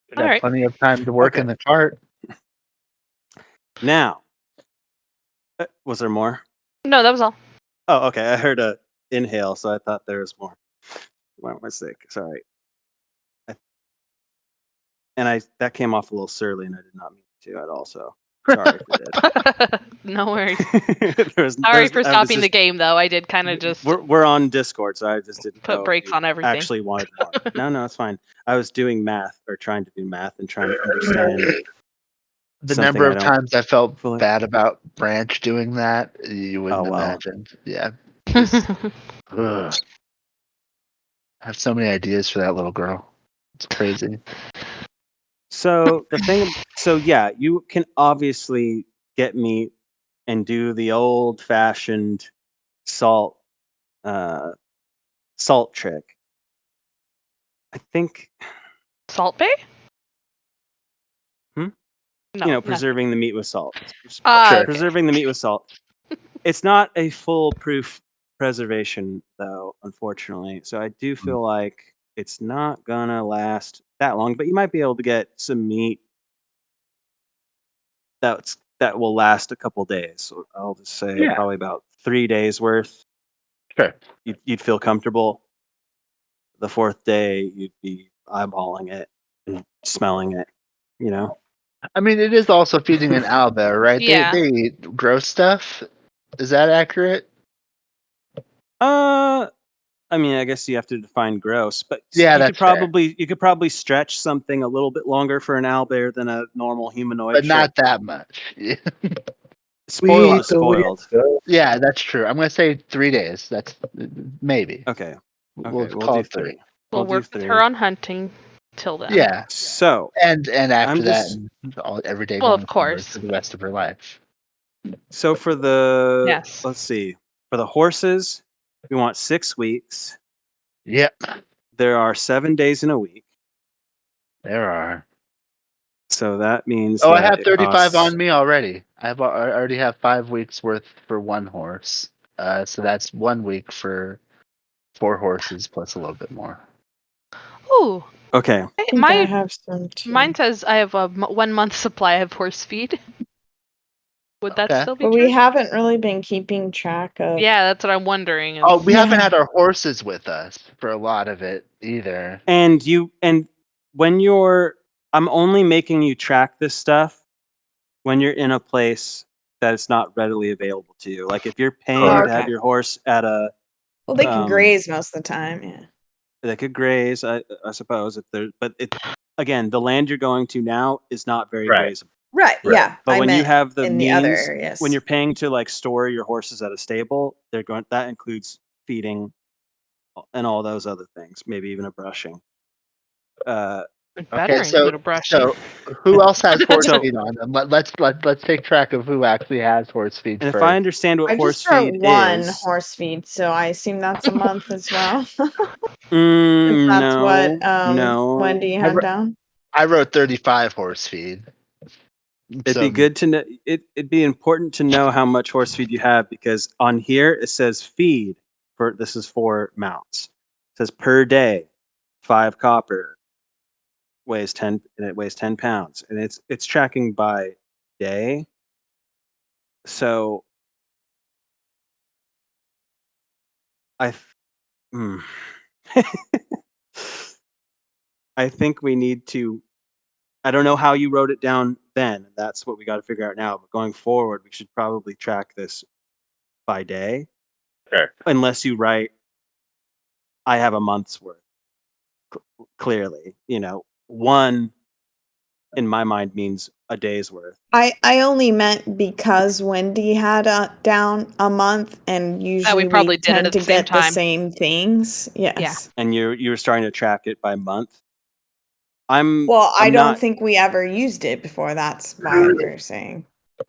Should All have right. plenty of time to work Okay. in the cart. Now, was there more? No, that was all. Oh, okay. I heard a inhale, so I thought there was more. My mistake. Sorry. That came off a little surly, and I did not mean to at all. So sorry if it did. No worries. I Sorry was for stopping the just- game, though. I did kind of just We're on Discord, so I just didn't put know if brakes you on everything. actually wanted more. No, it's fine. I was doing math or trying to do math and trying to understand. The Something number I of don't times I felt fully- bad about Branch doing that, you wouldn't Oh, well. imagine. Yeah. Just, ugh. I have so many ideas for that little girl. It's crazy. So yeah, you can obviously get meat and do the old-fashioned salt trick. I think, Salt Bay? Hmm? No. nothing. preserving the meat with salt. Ah, okay. Preserving the meat with salt. It's not a foolproof preservation, though, unfortunately. So I do feel like it's not gonna last that long, but you might be able to get some meat that will last a couple days. So I'll just say Yeah. probably about 3 days worth. Sure. You'd feel comfortable. The 4th day, you'd be eyeballing it and smelling it. I mean, it is also feeding an owlbear, right? Yeah. They eat gross stuff. Is that accurate? I mean, I guess you have to define gross, but Yeah, you could that's fair. probably stretch something a little bit longer for an owlbear than a normal humanoid. But Sure. not that much. Spoiled is Sweet the weird spoiled. stuff. Yeah, that's true. I'm gonna say 3 days. That's maybe. Okay. We'll We'll call do it 3. 3. We'll do work with 3. her on hunting till then. Yeah, So, and after I'm that, just every day Well, going of forward course. for the rest of her life. so for the Yes. let's see. For the horses, we want 6 weeks. Yep, There are 7 days in a week. there are. So that means Oh, I that have it 35 costs on me already. I already have 5 weeks worth for one horse. So that's 1 week for 4 horses plus a little bit more. Ooh. Okay. I think I have some too. Mine says I have a 1 month supply of horse feed. Would that Okay. still be But true? we haven't really been keeping track of. Yeah, that's what I'm wondering. Oh, we haven't Yeah. had our horses with us for a lot of it either. And I'm only making you track this stuff when you're in a place that it's not readily available to you. Like if you're paying Oh, to have okay. your horse at a Well, they can um, graze most of the time. Yeah. They could graze, I suppose, if they're. But again, the land you're going to now is not very Right. grazable. Right. Right. Yeah. But I when you meant have the in the other means, areas. when you're paying to like store your horses at a stable, they're going. That includes feeding and all those other things. Maybe even a brushing. It better Okay, so include a brushing. who else has horse So- feed on them? Let's take track of who actually has horse feed And if first. I understand what I horse just wrote feed one is, horse feed, so I assume that's a month as well. That's no, what no. Wendy I had wr- down. I wrote 35 horse feed. It'd be good to know. It'd be important to know how much horse feed you have, because on here it says feed for this is for mounts. It says per day, 5 copper weighs 10 and it weighs 10 pounds, and it's tracking by day. So I, hmm. I think we need to. I don't know how you wrote it down then. That's what we got to figure out now. But going forward, we should probably track this by day, Sure. unless you write, I have a month's worth. Clearly, one in my mind means a day's worth, I only meant because Wendy had down a month, and usually we probably did it tend at to the same get the time. same things. Yes. and you were starting to track it by month. I'm Well, I I'm don't not. think we ever used it before. That's why we're saying.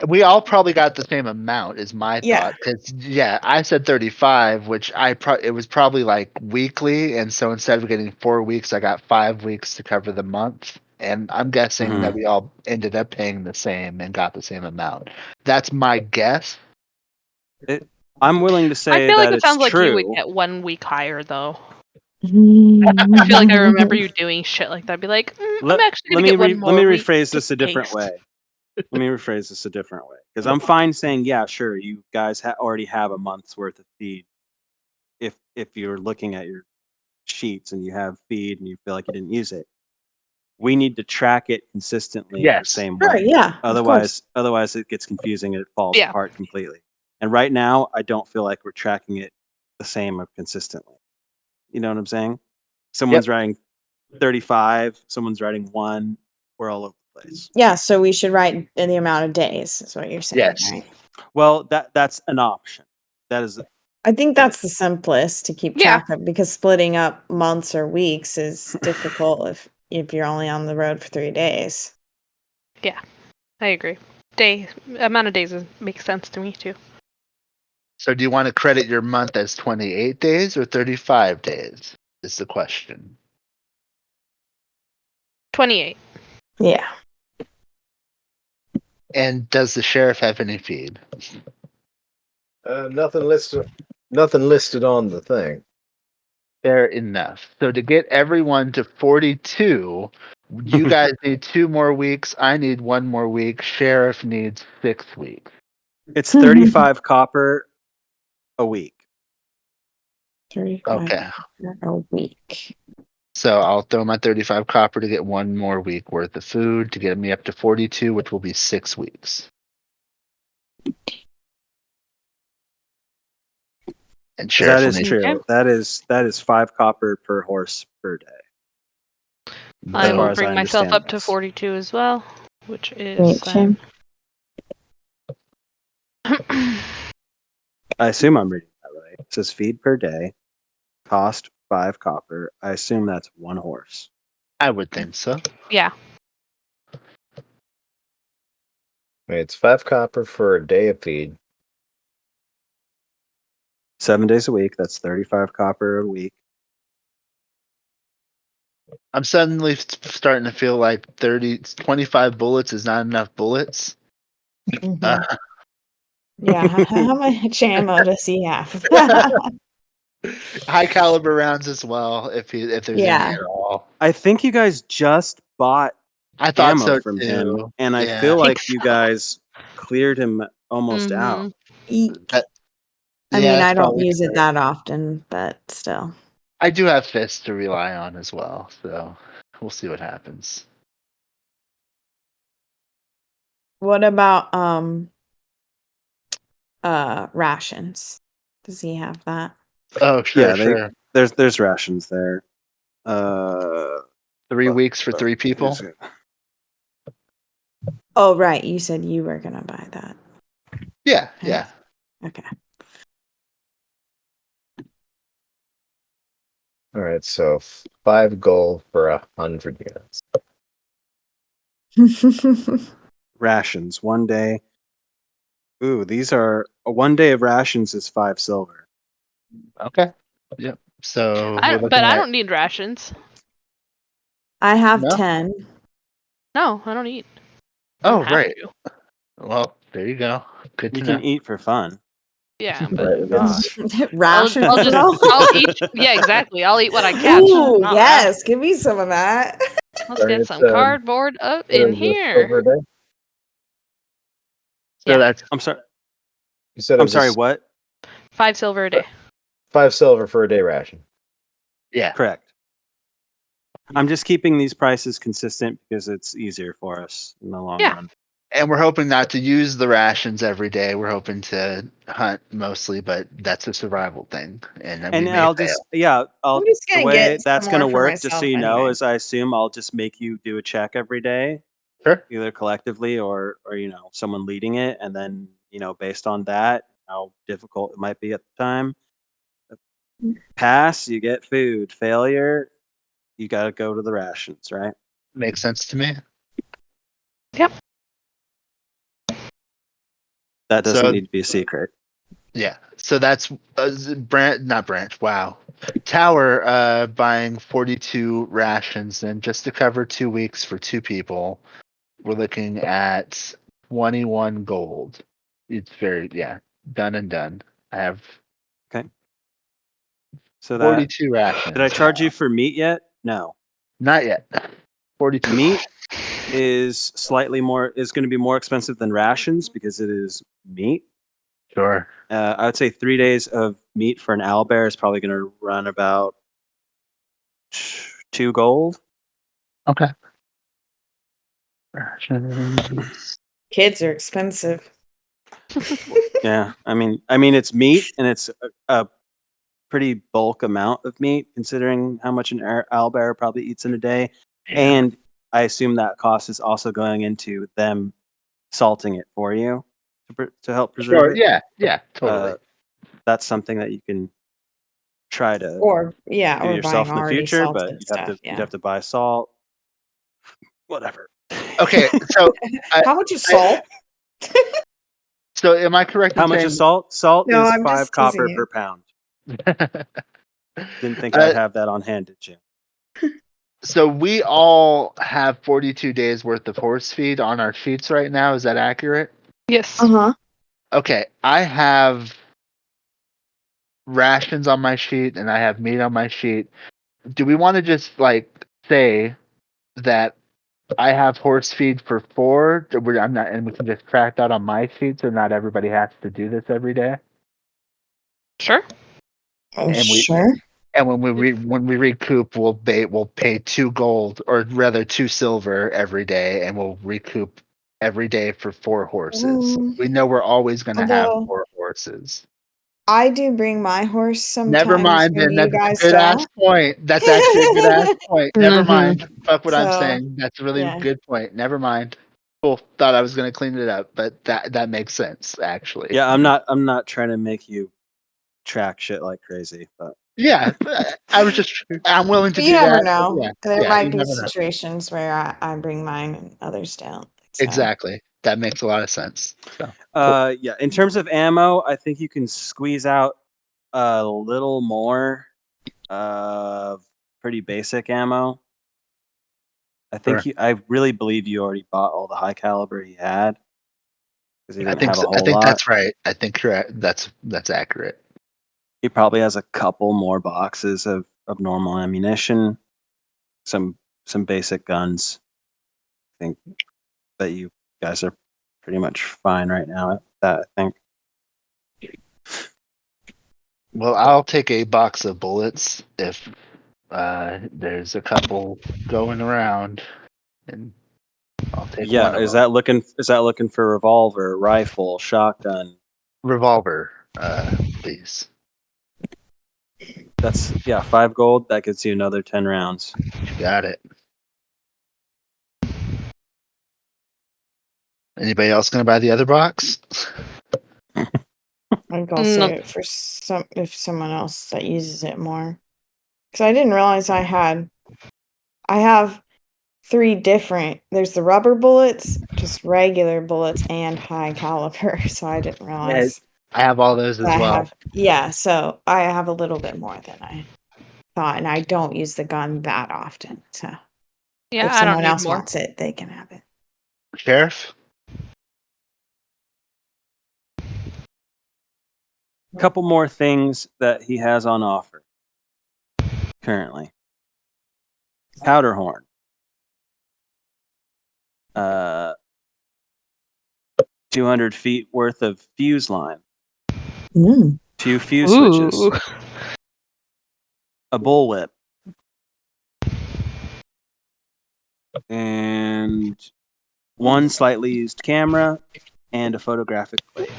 We all probably got the same amount, is my Yeah. thought. Because I said 35, which it was probably like weekly, and so instead of getting 4 weeks, I got 5 weeks to cover the month. And I'm guessing that we all ended up paying the same and got the same amount. That's my guess. I'm willing to I say feel like that it it's sounds like you would true. get 1 week higher though. I feel like I remember you doing shit like that. Be like, I'm actually gonna get one more Let me week rephrase to this a different taste. way. Let me rephrase this a different way, because I'm fine saying, yeah, sure, you guys already have a month's worth of feed. If you're looking at your sheets and you have feed and you feel like you didn't use it, we need to track it consistently the Yes. same Sure, way. yeah. Of course. Otherwise it gets confusing and it falls Yeah. apart completely. And right now, I don't feel like we're tracking it the same or consistently. You know what I'm saying? Someone's writing 35, someone's writing 1. We're all over the place. Yeah, so we should write in the amount of days, is what you're saying, Yes. right? Well, that's an option. That is I think that's the simplest to keep Yeah. track of, because splitting up months or weeks is difficult if you're only on the road for 3 days. I agree. Amount of days makes sense to me too. So do you want to credit your month as 28 days or 35 days? Is the question. 28. Yeah. And does the sheriff have any feed? Nothing listed on the thing. Fair enough. So to get everyone to 42, you guys need 2 more weeks. I need 1 more week. Sheriff needs 6 weeks. It's 35 copper a week. 35 Okay. a week. So I'll throw my 35 copper to get 1 more week worth of food to get me up to 42, which will be 6 weeks. And sheriff That will is need true. That is 5 copper per horse per day. I As far will as I bring myself understand up to this. 42 as well, which is Great, Shane. I assume I'm reading that right. It says feed per day, cost 5 copper. I assume that's 1 horse. I would think so. yeah. It's 5 copper for a day of feed. 7 days a week. That's 35 copper a week. I'm suddenly starting to feel like 25 bullets is not enough bullets. Mhm. Yeah, how much ammo does he have? High caliber rounds as well, if there's Yeah. any at all. I think you guys just bought I thought ammo so from too. him, and I Yeah. feel like you guys cleared him almost out. Eek. That- I yeah, mean, that's I don't probably use it true. that often, but still. I do have fists to rely on as well, so we'll see what happens. What about rations? Does he have that? Oh, sure, Yeah, sure. there's rations there. 3 weeks for 3 people. Oh, right. You said you were gonna buy that. Yeah, Right. yeah. Okay. All right, so 5 gold for 100 units. Rations, 1 day. Ooh, these are 1 day of rations is 5 silver. Okay. Yep. So we're But looking I at don't need rations. I have No? 10. No, I don't eat. I don't Oh, have right. to. Well, there you go. Good You to can know. eat for fun. Yeah, Right, but it's- Gosh. Rations, I'll just though? I'll eat. Yeah, exactly. I'll eat what I catch. Ooh, not yes. Give me some of that. Let's Sorry, get it's, some cardboard up what in is this, here. silver a day? So Yeah. that's I'm sorry. You said it I'm was sorry. just What? 5 silver a day. 5 silver for a day ration. yeah. Correct. I'm just keeping these prices consistent because it's easier for us in the long Yeah. run. And we're hoping not to use the rations every day. We're hoping to hunt mostly, but that's a survival thing, and then we And may I'll fail. just yeah, I'm just the gonna way get that's some going to more for work, just so myself you know, anyway. is I assume I'll just make you do a check every day, Sure. either collectively or someone leading it, and then based on that, how difficult it might be at the time. Pass, you get food. Failure, you got to go to the rations, right? Makes sense to me. Yep. That doesn't So need to be a secret. yeah. So that's not branch. Wow. Tower buying 42 rations, and just to cover 2 weeks for 2 people, we're looking at 21 gold. It's very done and done. I have So that 42 rations. did I charge you for meat yet? No. Not yet. 42 Meat is going to be more expensive than rations because it is meat. Sure. I would say 3 days of meat for an owlbear is probably going to run about 2 gold. Okay. Rations. Kids are expensive. Yeah, I mean it's meat and it's a pretty bulk amount of meat considering how much an owlbear probably eats in a day, Yeah. and I assume that cost is also going into them salting it for you to help preserve Sure. it. Yeah. Totally. That's something that you can try to Or do or yourself buying in the already future, but salted stuff. you'd Yeah. have to buy salt. Whatever. Okay. So, How much is salt? so am I correct in How much is saying? salt? Salt No, is I'm 5 just teasing copper you. per pound. Didn't think Uh, I'd have that on hand, did you? So we all have 42 days worth of horse feed on our sheets right now. Is that accurate? Yes. Uh-huh. Okay. I have rations on my sheet and I have meat on my sheet. Do we want to just say that I have horse feed for 4? I'm not, and we can just track that on my sheet, so not everybody has to do this every day. Sure. Oh, And sure. and when we recoup, we'll pay 2 gold, or rather 2 silver every day, and we'll recoup every day for 4 horses. We know we're always going to have Although 4 horses. I do bring my horse Never sometimes mind, when then you that's a guys good ass don't. point. That's actually a good ass point. Never Mhm. mind. Fuck what I'm So, saying. That's a really yeah. good point. Never mind. Cool. Thought I was going to clean it up, but that makes sense actually. Yeah, I'm not trying to make you track shit like crazy, but Yeah, I was just. I'm willing to But you do never that. But know. There yeah, might you be never know. situations where I bring mine and others don't. So. Exactly. That makes a lot of sense. So. Cool. yeah, in terms of ammo, I think you can squeeze out a little more of pretty basic ammo. Sure. I really believe you already bought all the high caliber he had because he I didn't think have so. a I whole think lot. that's right. I think correct. That's accurate. He probably has a couple more boxes of normal ammunition, some basic guns. I think that you guys are pretty much fine right now at that, I think. Well, I'll take a box of bullets if there's a couple going around, and I'll take one Yeah, of them. is that looking for revolver, rifle, shotgun? Revolver, please. That's 5 gold. That gets you another 10 rounds. Got it. Anybody else gonna buy the other box? I'd go No. save it for someone else that uses it more. Because I didn't realize I have 3 different. There's the rubber bullets, just regular bullets, and high caliber. So I didn't realize I have all those as that I well. have. Yeah, so I have a little bit more than I thought, and I don't use the gun that often. So Yeah, if I don't someone need else more. wants it, they can have it. Sheriff? Couple more things that he has on offer currently. Powder horn. 200 feet worth of fuse line. 2 fuse switches. Ooh. A bullwhip. And 1 slightly used camera and a photographic plate.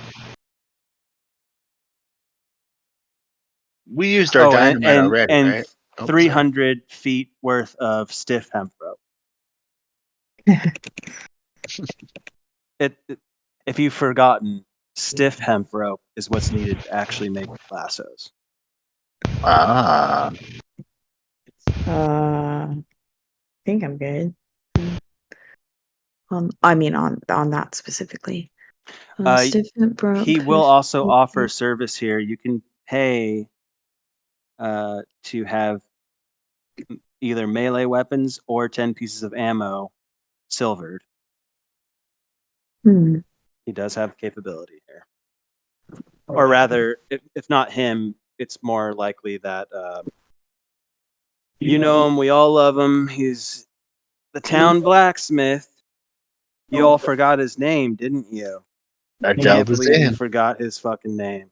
We used our dynamite already, and right? Oh, 300 feet worth of stiff hemp rope. If you've forgotten, stiff hemp rope is what's needed to actually make lassos. Ah. I think I'm good. I mean on that specifically. Stiff hemp rope. He will also offer service here. You can pay to have either melee weapons or 10 pieces of ammo silvered. Hmm. He does have capability here. Or rather, if not him, it's more likely that you know him, we all love him. He's the town blacksmith. You all forgot his name, didn't you? I Can't delved believe you in. forgot his fucking name.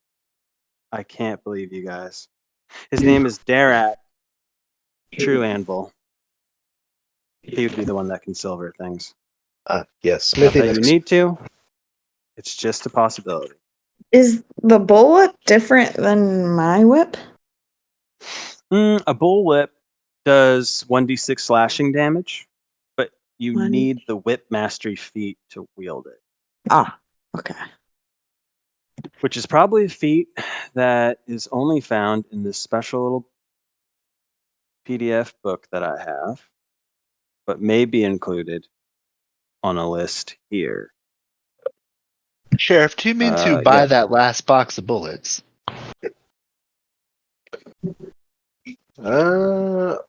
I can't believe you guys. His name is Darat True Anvil. He would be the one that can silver things. Yes, Not smithing that you need to. It's just a possibility. Is the bullwhip different than my whip? A bullwhip does 1d6 slashing damage, but you need the whip mastery feat to wield it. Ah, okay. Which is probably a feat that is only found in this special little PDF book that I have, but may be included on a list here. Sheriff, do you mean to buy yeah. that last box of bullets? Let's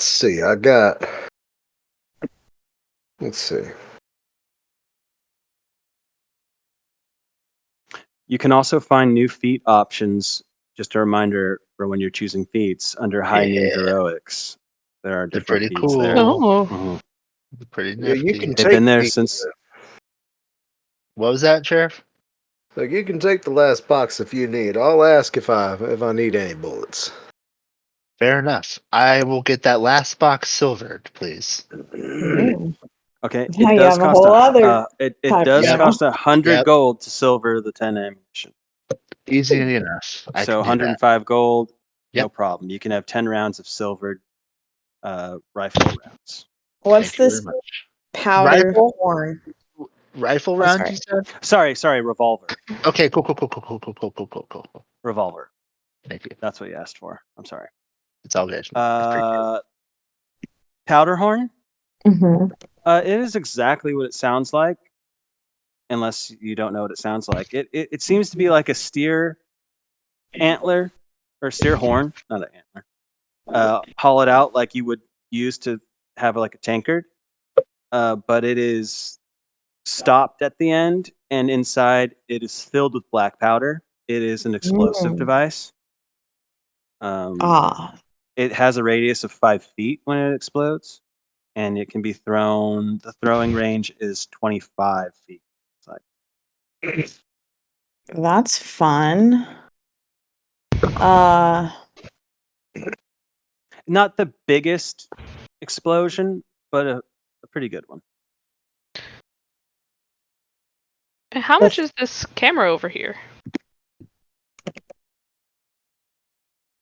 see. Let's see. You can also find new feat options. Just a reminder for when you're choosing feats under high noon heroics. There are They're different pretty feats there. cool. Oh. Mhm. They're pretty Yeah, nifty. you can They've been take there the, since. What was that, Sheriff? like you can take the last box if you need. I'll ask if I need any bullets. Fair enough. I will get that last box silvered, please. Okay, Now it you does have a cost whole other it type does of cost 100 Yep. gold to silver the 10 ammunition. Easy enough. I So can do that. 105 gold, no Yep. problem. You can have 10 rounds of silvered rifle rounds. What's Thank you very this much. powder Rifle? horn? Rifle Oh, round, sorry. you said? Sorry, revolver. Okay, cool. Revolver. Thank you. That's what you asked for. I'm sorry. It's all good. I Powder horn? Mm-hmm. It is exactly what it sounds like, unless you don't know what it sounds like. It seems to be like a steer antler or steer horn, not an antler. Hollowed out like you would use to have like a tankard, but it is stopped at the end, and inside it is filled with black powder. It is an explosive device. It has a radius of 5 feet when it explodes, and it can be thrown. The throwing range is 25 feet. It's like, That's fun. Uh, not the biggest explosion, but a pretty good one. How much is this camera over here?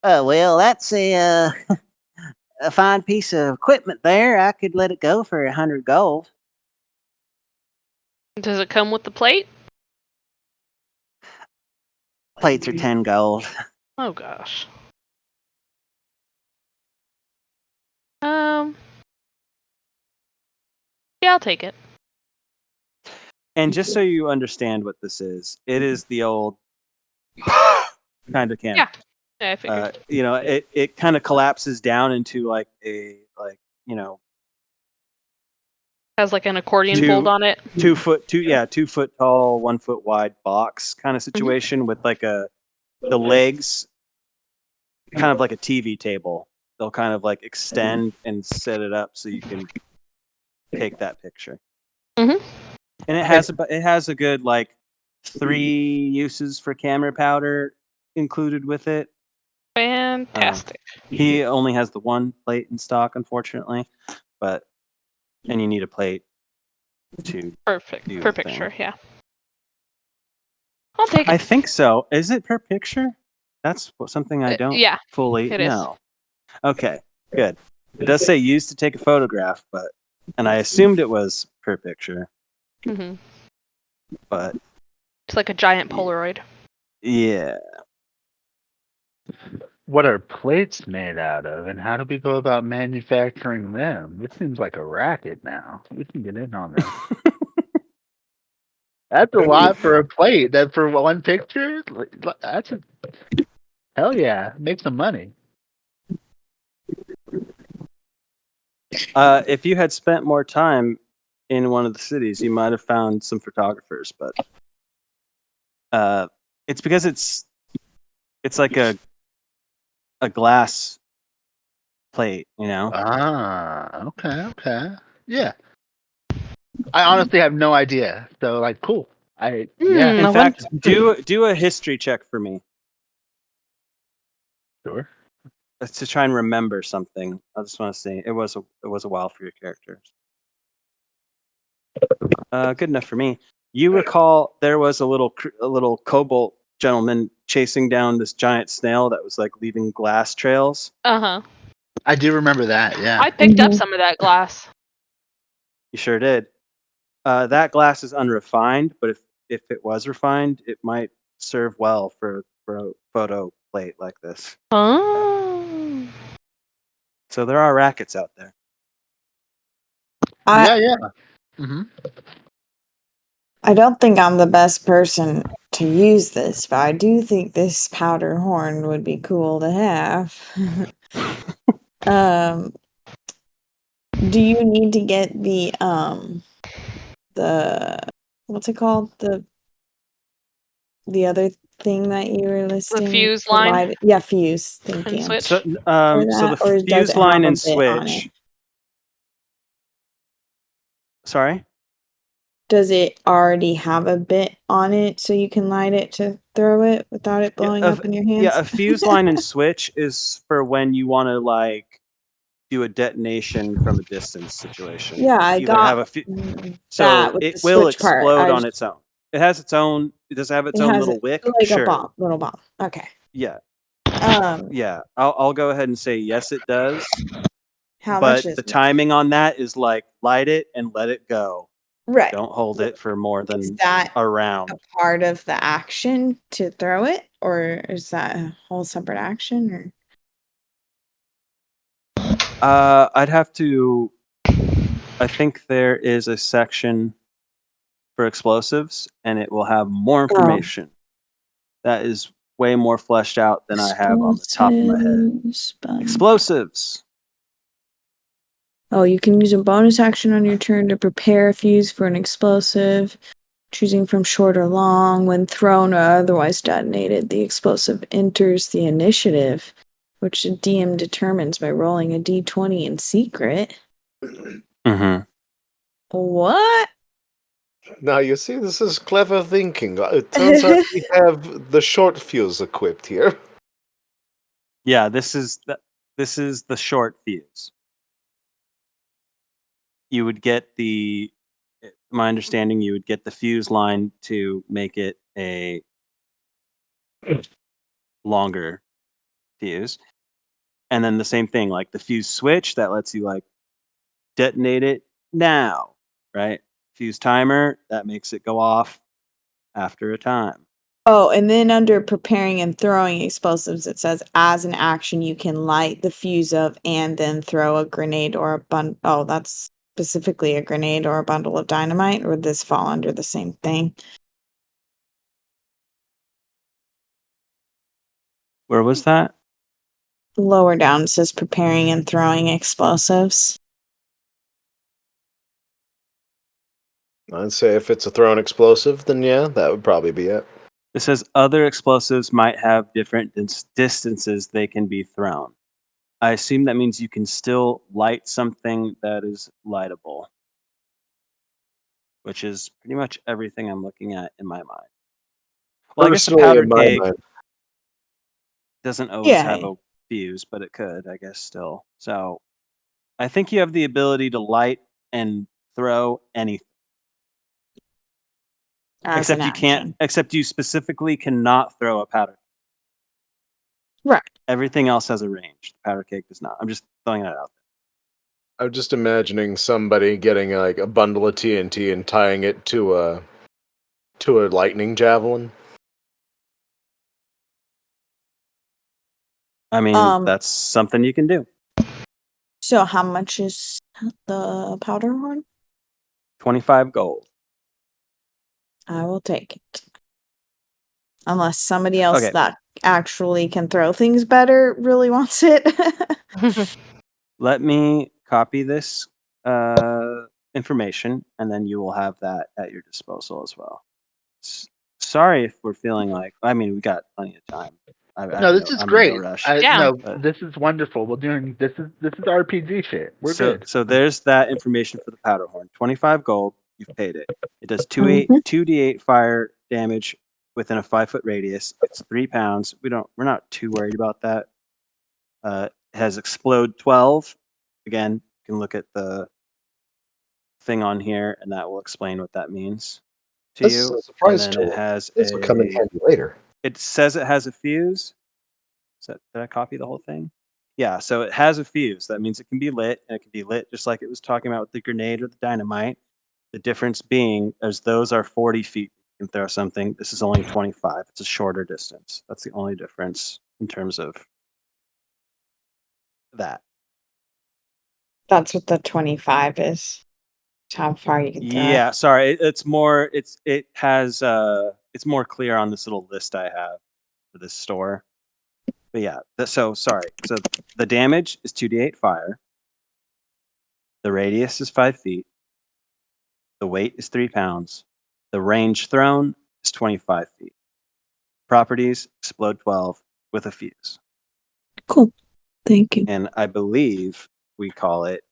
Well, that's a a fine piece of equipment there. I could let it go for 100 gold. Does it come with the plate? Plates are 10 gold. Oh gosh. Um. Yeah, I'll take it. And just so you understand what this is, it is the old kind of camera. Yeah, I figured. It kind of collapses down into like a you know Has like an accordion two fold on it. 2 foot tall, 1 foot wide box kind of situation with like the legs kind of like a TV table. They'll kind of like extend and set it up so you can take that picture. Mhm. And it has a good like 3 uses for camera powder included with it. Fantastic. He only has the one plate in stock, unfortunately, and you need a plate to Perfect. do Per the thing. picture, yeah. I'll take I it. think so. Is it per picture? That's something I don't Yeah, fully it is. know. Okay, good. It does say used to take a photograph, and I assumed it was per picture, Mhm. but It's like a giant Polaroid. yeah. What are plates made out of, and how do we go about manufacturing them? This seems like a racket now. We can get in on this. That's a lot for a plate. That for one picture? That's a hell yeah. Make some money. If you had spent more time in one of the cities, you might have found some photographers, but it's because it's like a glass plate, you know. Okay. Yeah. I honestly have no idea. So like cool. Yeah, In I fact, do a history check for me. sure. That's to try and remember something. I just want to say it was a while for your characters. Good enough for me. You recall there was a little kobold gentleman chasing down this giant snail that was like leaving glass trails. Uh-huh. I do remember that, yeah. I picked up some of that glass. You sure did. That glass is unrefined, but if it was refined, it might serve well for a photo plate like this. Oh. So there are rackets out there. Yeah. Mm-hmm. I don't think I'm the best person to use this, but I do think this powder horn would be cool to have. um, do you need to get the what's it called? The other thing that you were listing fuse to line light it? Yeah, fuse. Thank and you. switch. So For the that, or does fuse it line have a and bit on switch. it? Sorry. Does it already have a bit on it so you can light it to throw it without it blowing up in your hands? Yeah, a fuse line and switch is for when you want to like do a detonation from a distance situation. Yeah, I Either have got a that so with the it will switch part. explode on its own. It has its own. It does have its It own has little it wick. like a Sure. bomb, little bomb. Okay. Yeah. Um, Yeah. I'll go ahead and say yes, it does. how much But is the it? timing on that is like light it and let it go. Right. Don't hold it for more Is than that a a round. part of the action to throw it, or is that a whole separate action? Or I'd have to. I think there is a section for explosives, and it will have more information. That is way more fleshed out than I have on the top of my head. Explosives. Oh, you can use a bonus action on your turn to prepare a fuse for an explosive, choosing from short or long. When thrown or otherwise detonated, the explosive enters the initiative, which the DM determines by rolling a d20 in secret. Mm-hmm. What? Now you see, this is clever thinking. It turns out we have the short fuse equipped here. Yeah, this is the short fuse. You would get my understanding, you would get the fuse line to make it a longer fuse. And then the same thing, like the fuse switch that lets you like detonate it now, right? Fuse timer that makes it go off after a time. Oh, and then under preparing and throwing explosives, it says as an action, you can light the fuse of and then throw a grenade or a bun. Oh, that's specifically a grenade or a bundle of dynamite, or would this fall under the same thing? Where was that? Lower down it says preparing and throwing explosives. I'd say if it's a thrown explosive, then yeah, that would probably be it. It says other explosives might have different distances they can be thrown. I assume that means you can still light something that is lightable, which is pretty much everything I'm looking at in my mind. Well, I guess the Personally, powder in my keg mind, doesn't always Yeah. have a fuse, but it could, I guess, still. So I think you have the ability to light and throw anything. As an Except you can't. action. Except you specifically cannot throw a powder. Right. Everything else has a range. The powder keg does not. I'm just throwing that out I'm just imagining somebody getting like a bundle of TNT and tying it to a lightning javelin. there. I mean, that's something you can do. So how much is the powder horn? 25 gold. I will take it. Unless somebody else Okay. that actually can throw things better really wants it. Let me copy this information, and then you will have that at your disposal as well. Sorry if we're feeling like. I mean, we got plenty of time. No, this is I'm great. in no rush. Yeah. No, But- this is wonderful. We're doing this is RPG shit. We're so, good. So there's that information for the powder horn. 25 gold. You've paid it. It does Mhm. 2d8 fire damage within a 5-foot radius. It's 3 pounds. We're not too worried about that. It has explode 12. Again, you can look at the thing on here, and that will explain what that means to This you. is a And surprise then to it me. has This will come in handy later. It says it has a fuse. Did I copy the whole thing? Yeah, so it has a fuse. That means it can be lit, and it can be lit just like it was talking about with the grenade or the dynamite. The difference being, as those are 40 feet, you can throw something. This is only 25. It's a shorter distance. That's the only difference in terms of that. That's what the 25 is. It's how far you can throw it. Yeah, sorry. It's more. It has. It's more clear on this little list I have for this store. But yeah. So sorry. So the damage is 2d8 fire. The radius is 5 feet. The weight is 3 pounds. The range thrown is 25 feet. Properties explode 12 with a fuse. Cool. Thank you. And I believe we call it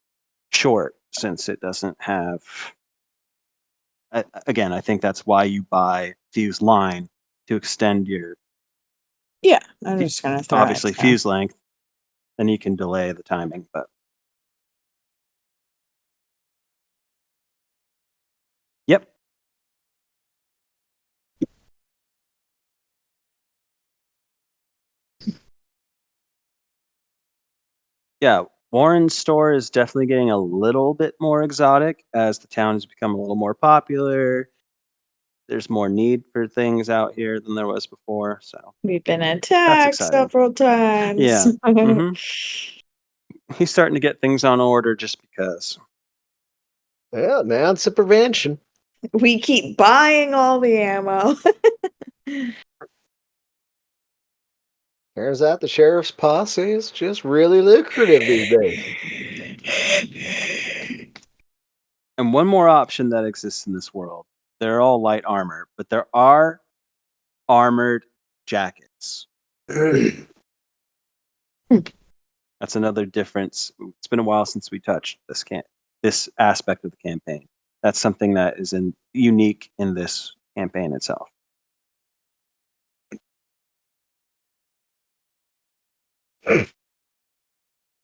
short since it doesn't have. Again, I think that's why you buy fuse line to extend your Yeah, I'm just gonna throw obviously it. So. fuse length. Then you can delay the timing. But yep. Yeah, Warren's store is definitely getting a little bit more exotic as the town has become a little more popular. There's more need for things out here than there was before, so We've been attacked exciting. several times. Yeah. Mhm. He's starting to get things on order just because. Yeah, now it's a prevention. We keep buying all the ammo. Turns out the sheriff's posse is just really lucrative these days. And one more option that exists in this world. They're all light armor, but there are armored jackets. That's another difference. It's been a while since we touched this aspect of the campaign. That's something that is unique in this campaign itself.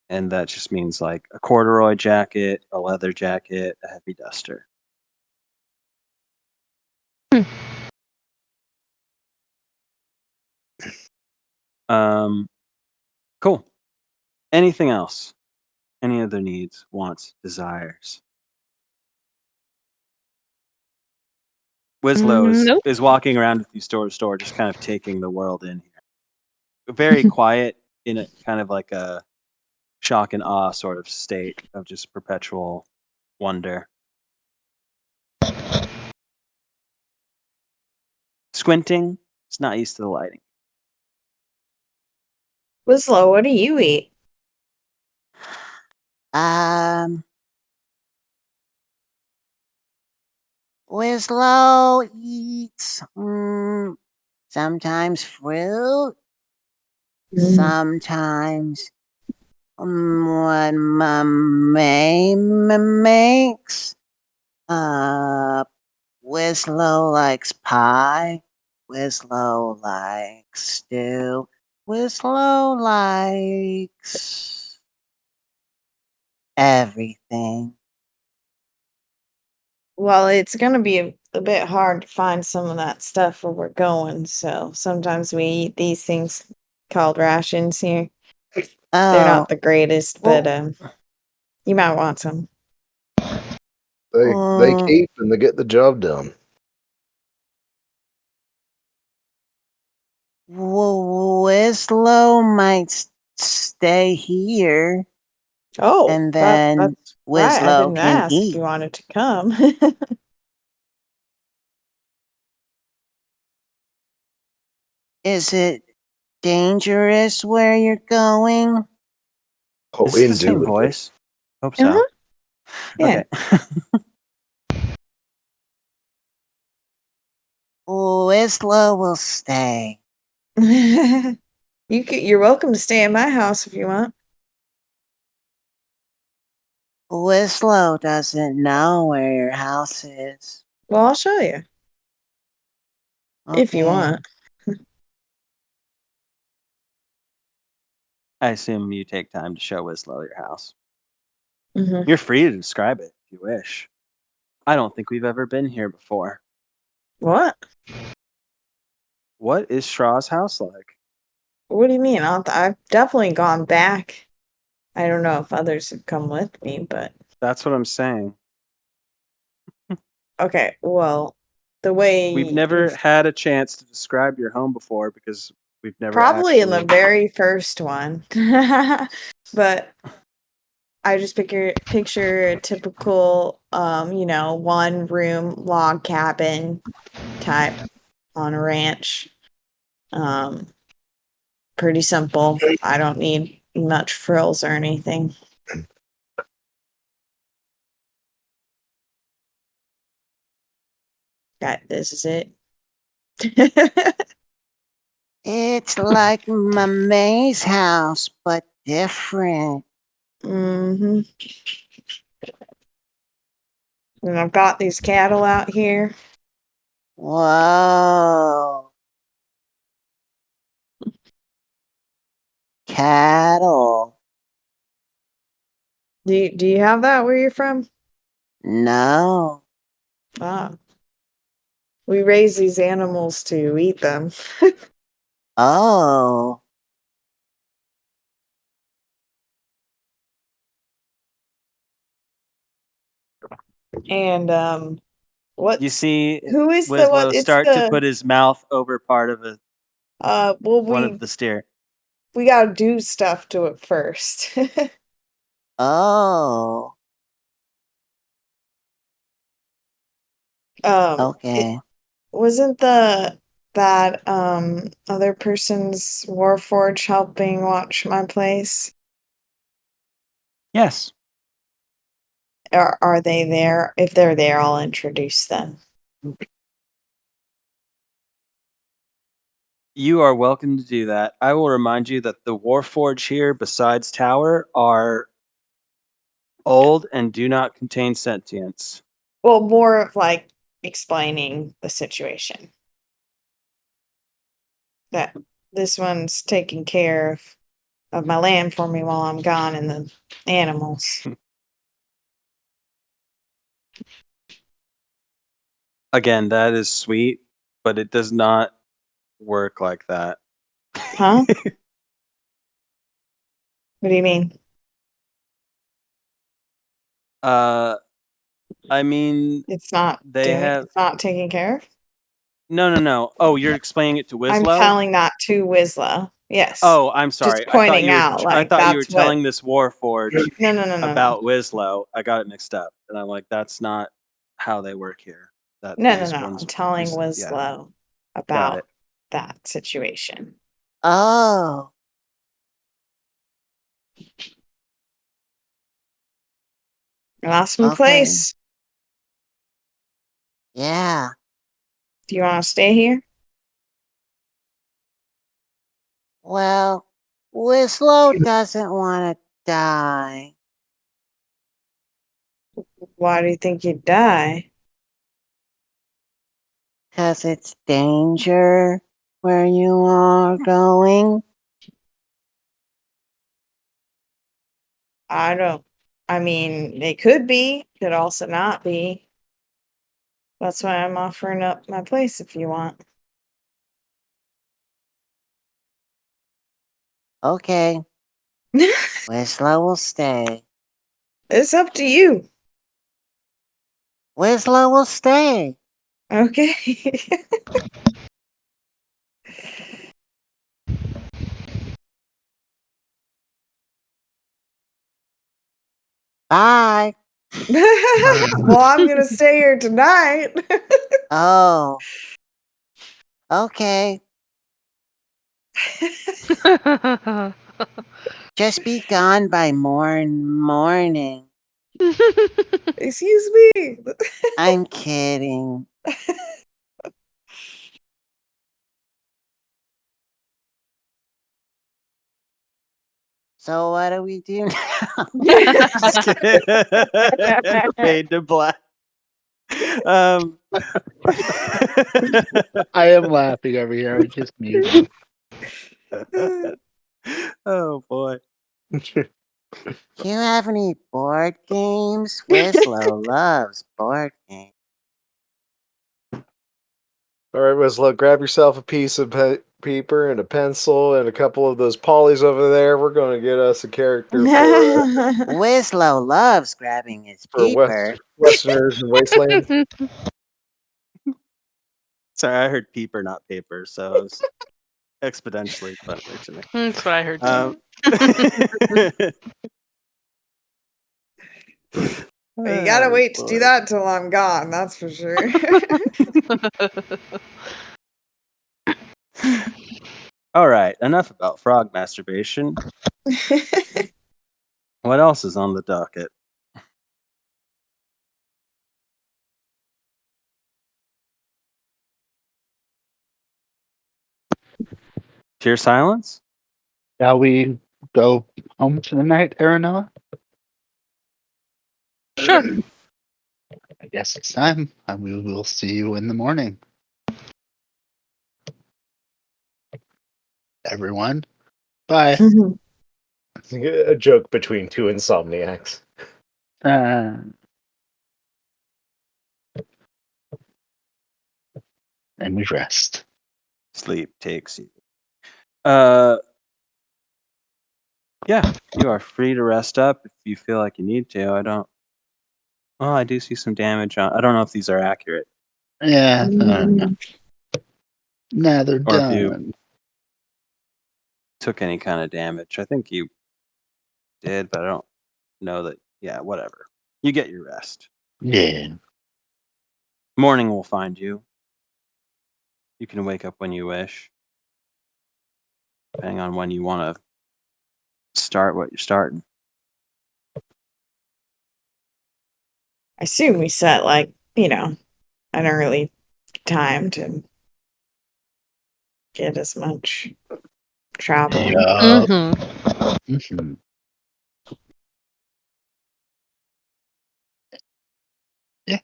And that just means like a corduroy jacket, a leather jacket, a heavy duster. Cool. Anything else? Any other needs, wants, desires? Wislow Nope. is walking around with you store to store, just kind of taking the world in here. Very quiet, in a kind of like a shock and awe sort of state of just perpetual wonder. Squinting, it's not used to the lighting. Wislow, what do you eat? Winslow eats sometimes fruit, sometimes what Mama makes. Winslow likes pie. Winslow likes stew. Winslow likes everything. Well, it's gonna be a bit hard to find some of that stuff where we're going, so sometimes we eat these things called rations here. They're Oh, not the greatest, but well, you might want some. They keep and they get the job done. Winslow might stay here, Oh, and then that's right. I Winslow didn't can ask if eat. you wanted to come. Is it dangerous where you're going? Oh, Is this the same indubitably. voice? Hope so. Uh-huh. Yeah. Okay. Winslow will stay. You're welcome to stay at my house if you want. Winslow doesn't know where your house is. Well, I'll show you if you Okay. want. I assume you take time to show Wislow your house. Mhm. You're free to describe it if you wish. I don't think we've ever been here before. What? What is Straw's house like? What do you mean? I've definitely gone back. I don't know if others have come with me, but That's what I'm saying. okay. Well, the way We've never had a chance to describe your home before because we've never probably in the actually. very first one, but I just picture a typical, one room log cabin type on a ranch. Um, Pretty simple. I don't need much frills or anything. That this is it. It's like my May's house, but different. hmm And I've got these cattle out here. Whoa. Cattle. Do you have that where you're from? No. Ah, we raise these animals to eat them. Oh. And You what's see who is the what? Wislow It's start to the put his mouth over part of well one of the steer. we gotta do stuff to it first. Oh. Okay. Wasn't that other person's Warforge helping watch my place? Yes. Are they there? If they're there, I'll introduce them. You are welcome to do that. I will remind you that the Warforge here, besides Tower, are old and do not contain sentience. Well, more of like explaining the situation. That this one's taking care of my land for me while I'm gone and the animals. Again, that is sweet, but it does not work like that. Huh? What do you mean? I mean, It's not they have. it's not taken care of? No. Oh, you're explaining it to I'm Wislow? telling that to Wislow. Yes. Oh, I'm Just sorry. pointing out, I like, thought you were that's what. telling this Warforge No. about Wislow. I got it mixed up, and I'm like, that's not how they work here. That No. these I'm ones, telling yeah, Wislow got about it. that situation. Oh, Last in okay. place. Yeah. Do you want to stay here? Well, Wislow doesn't want to die. Why do you think you'd die? 'Cause it's danger where you are going. I mean, it could be, could also not be. That's why I'm offering up my place if you want. Okay, Wislow will stay. It's up to you. Wislow will stay. Okay. Bye. Well, I'm gonna stay here tonight. Oh, okay. Just be gone by morning. Excuse me. I'm kidding. So what do we do now? Just kidding. Fade to black. I am laughing over here. I was just mute. Oh boy. Do you have any board games? Wislow loves board games. All right, Wislow, grab yourself a piece of paper and a pencil and a couple of those polys over there. We're going to get us a character Wislow loves grabbing his for paper. Westerners and Wasteland. Sorry, I heard peeper, not paper, so it was exponentially funnier to me. That's what I heard. You gotta Oh, wait to do boy. that till I'm gone, that's for sure. All right, enough about frog masturbation. What else is on the docket? Pure silence? Shall we go home for the night, Aranella? Sure. I guess it's time, and we will see you in the morning. Everyone, bye. A joke between two insomniacs. And we rest. Sleep takes you. Yeah, you are free to rest up if you feel like you need to. I don't. Well, I do see some damage on. I don't know if these are accurate Yeah, no. Now they're or if you done. took any kind of damage. I think you did, but I don't know that. Yeah, whatever. You get your rest. Yeah. Morning will find you. You can wake up when you wish, depending on when you want to start what you're starting. I assume we set, like, an early time to get as much travel. Yeah. Mm-hmm. Mhm. Yeah.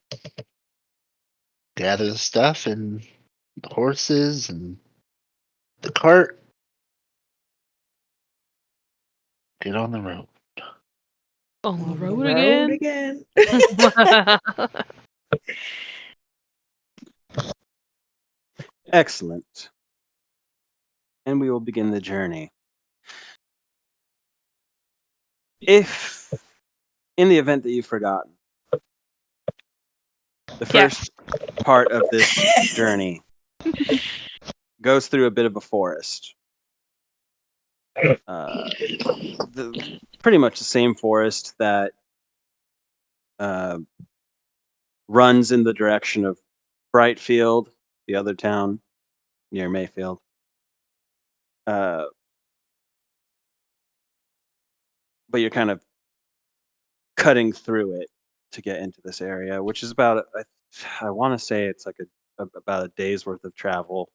Gather the stuff and the horses and the cart. Get on the road. On the On road road again. Excellent. And we will begin the journey. If, in the event that you've forgotten, the first part of this journey goes through a bit of a forest. Pretty much the same forest that runs in the direction of Brightfield, the other town near Mayfield. But you're kind of cutting through it to get into this area, which is about, I want to say it's like about a day's worth of travel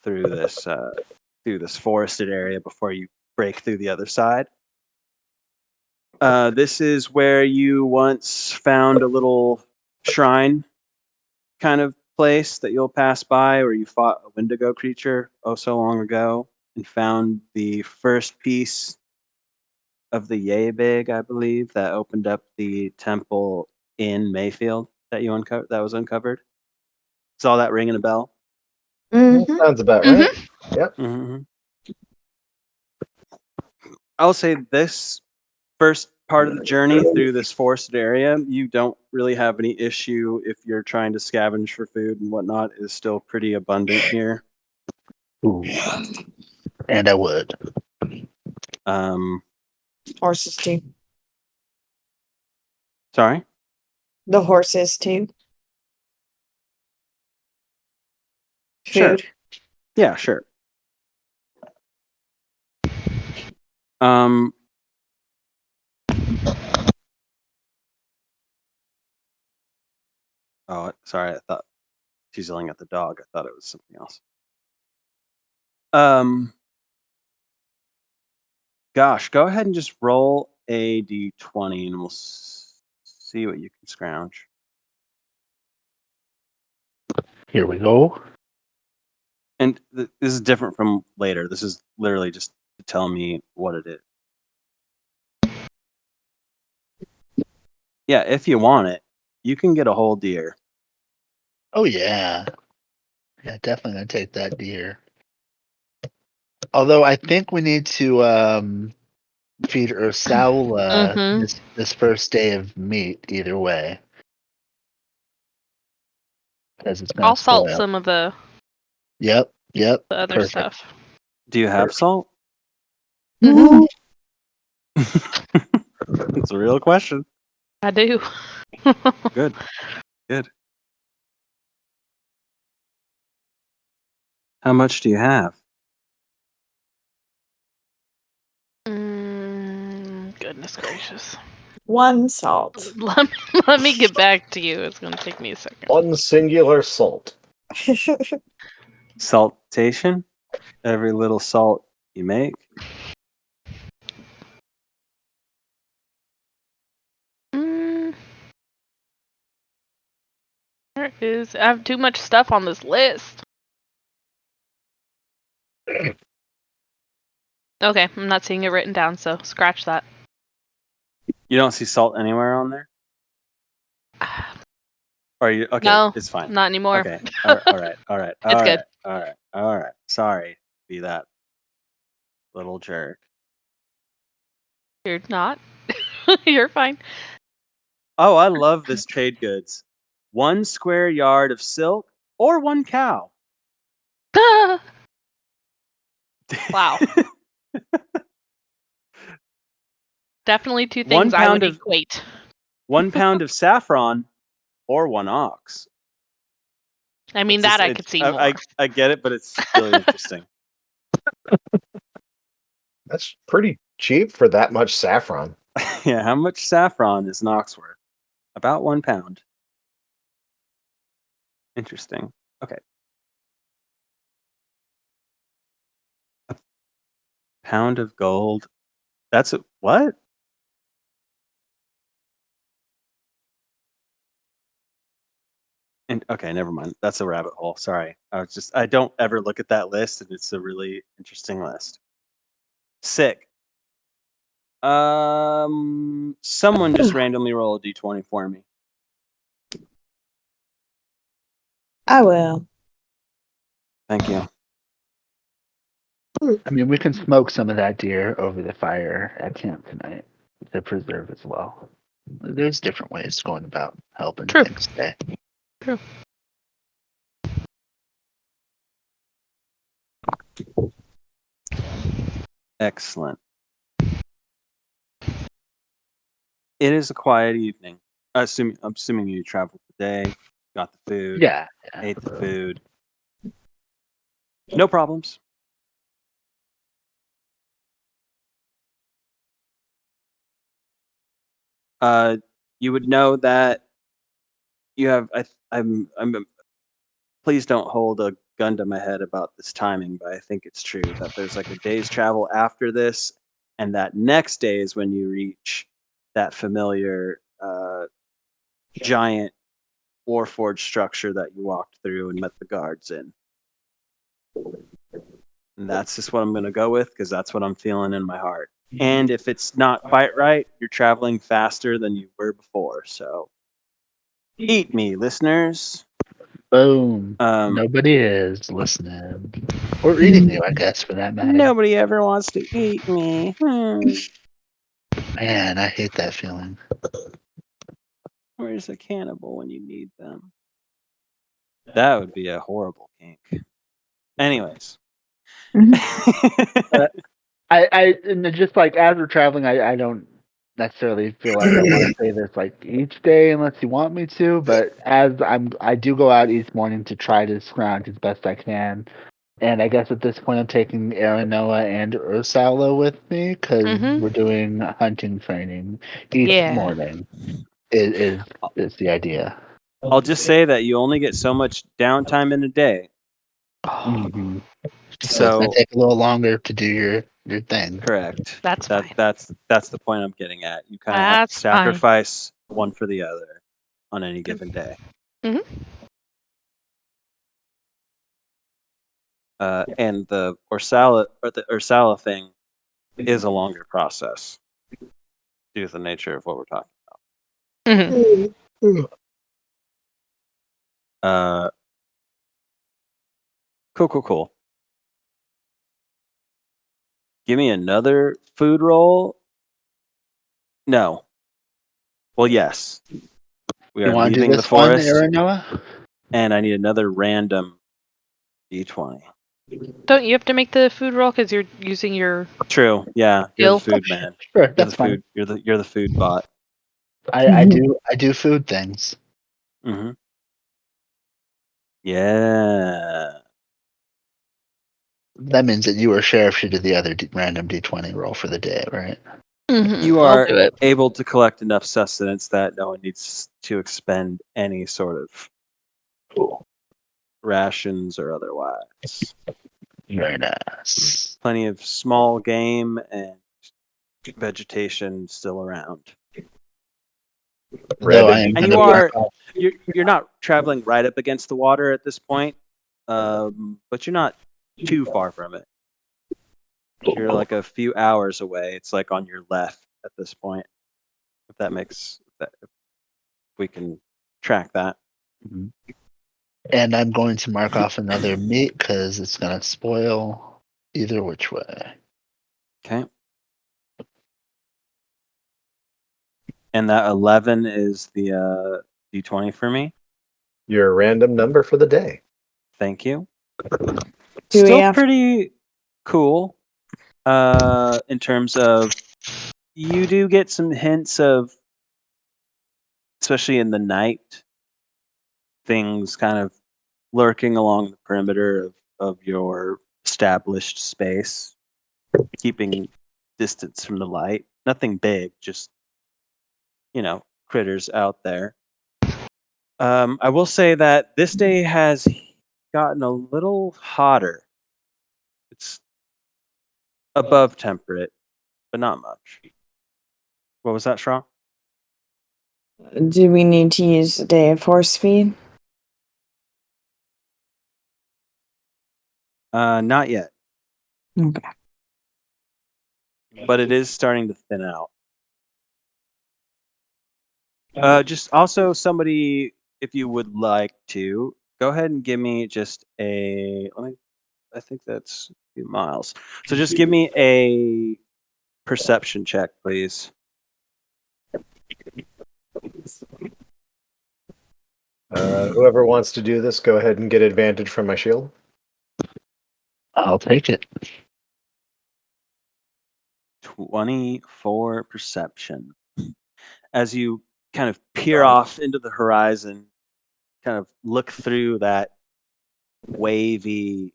through this forested area before you break through the other side. This is where you once found a little shrine kind of place that you'll pass by, where you fought a Wendigo creature oh so long ago and found the first piece of the Yabig, I believe, that opened up the temple in Mayfield that you uncovered. That was uncovered. Is all that ringing a bell? Mhm. Sounds about right. Yep. Mm-hmm. I'll say this first part of the journey through this forested area, you don't really have any issue if you're trying to scavenge for food and whatnot. Is still pretty abundant here. Ooh. And I would. Horses too. Sorry. The horses too. Sure. Food. Yeah, sure. Oh, sorry. I thought she's yelling at the dog. I thought it was something else. Gosh, go ahead and just roll a d20 and we'll see what you can scrounge. Here we go. And this is different from later. This is literally just to tell me what it is. Yeah, if you want it, you can get a whole deer. Oh yeah. Yeah, definitely gonna take that deer. Although I think we need to feed Ursula Mhm. this first day of meat either way. Because it's gonna I'll salt spoil. some of the Yep. other Perfect. stuff. Do you have salt? Mhm. It's a real question. I do. Good. How much do you have? Goodness gracious. One salt. Let me get back to you. It's gonna take me a second. One singular salt. Saltation? Every little salt you make. There it is. I have too much stuff on this list. Okay, I'm not seeing it written down, so scratch that. You don't see salt anywhere on there? Or you okay, No, it's fine. not anymore. Okay. All right. It's good. All right. Sorry. Be that little jerk. You're not. You're fine. Oh, I love this trade goods. 1 square yard of silk or 1 cow. Wow. Definitely two 1 things I would pound of equate. 1 pound of saffron or 1 ox. I mean, It's that just, I could see more. I get it, but it's really interesting. That's pretty cheap for that much saffron. Yeah, how much saffron is an ox worth? About 1 pound. Interesting. Okay. A pound of gold. That's what? And okay, never mind. That's a rabbit hole. Sorry. I don't ever look at that list, and it's a really interesting list. Sick. Someone just randomly roll a d20 for me. I will. Thank you. I mean, we can smoke some of that deer over the fire at camp tonight. to preserve as well. There's different ways going about helping True. things stay. True. Excellent. It is a quiet evening. I'm assuming you traveled today, got the food, Yeah. ate the food. No problems. You would know that you have. I'm. Please don't hold a gun to my head about this timing, but I think it's true that there's like a day's travel after this, and that next day is when you reach that familiar giant warforged structure that you walked through and met the guards in. And that's just what I'm going to go with because that's what I'm feeling in my heart. And if it's not quite right, you're traveling faster than you were before. So eat me, listeners. Boom. Um, Nobody is listening. Or eating you, I guess, for that matter. Nobody ever wants to eat me. Man, I hate that feeling. Where's a cannibal when you need them? That would be a horrible kink. Anyways. And just like as we're traveling, I don't necessarily feel like I want to say this like each day unless you want me to, but I do go out each morning to try to scrounge as best I can. And I guess at this point I'm taking Aranoa and Ursala with me because we're doing hunting training each morning. Is the idea. I'll just say that you only get so much downtime in a day. Mm-hmm. So it's gonna So take a little longer to do your thing. correct. That's fine. That's the point I'm getting at. You kind of have to That's fine. sacrifice one for the other on any given day. And the Ursala thing is a longer process due to the nature of what we're talking about. Cool. Give me another food roll. No. Well, yes. We You are want to do leaving the this one, forest, Aranoa? and I need another random D20. Don't you have to make the food roll because you're using your True. Yeah, you're the skill? food man. Sure, You're that's the fine. food. You're the food bot. I do food things. Mm-hmm. Yeah. That means that you or Sheriff should do the other random D20 roll for the day, right? You I'll are do it. able to collect enough sustenance that no one needs to expend any sort of Cool. rations or otherwise. Very nice. Plenty of small game and vegetation still around. Though I am And going to mark off. you're not traveling right up against the water at this point, but you're not too far from it. You're like a few hours away. It's like on your left at this point. If we can track that. Mhm. And I'm going to mark off another meat because it's going to spoil either which way. Okay. And that 11 is the D20 for me. Your random number for the day. Thank you. Do we Still have- pretty cool in terms of you do get some hints of, especially in the night, things kind of lurking along the perimeter of your established space, keeping distance from the light. Nothing big, just, critters out there. I will say that this day has gotten a little hotter. It's above temperate, but not much. What was that, Straw? Do we need to use a day of horse feed? Not yet, Okay. but it is starting to thin out. Just also somebody, if you would like to, go ahead and give me just I think that's a few miles. So just give me a perception check, please. Whoever wants to do this, go ahead and get advantage from my shield. I'll take it. 24 perception. As you kind of peer off into the horizon, kind of look through that wavy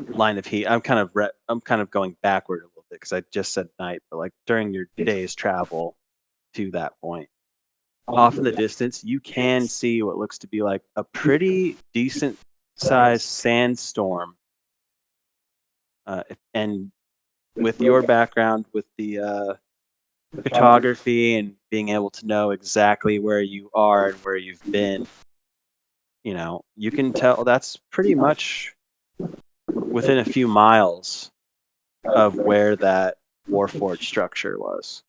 line of heat. I'm kind of going backward a little bit because I just said night, but like during your day's travel to that point, off in the distance, you can see what looks to be like a pretty decent sized sandstorm. And with your background, with the photography and being able to know exactly where you are and where you've been, you can tell that's pretty much within a few miles of where that Warforged structure was.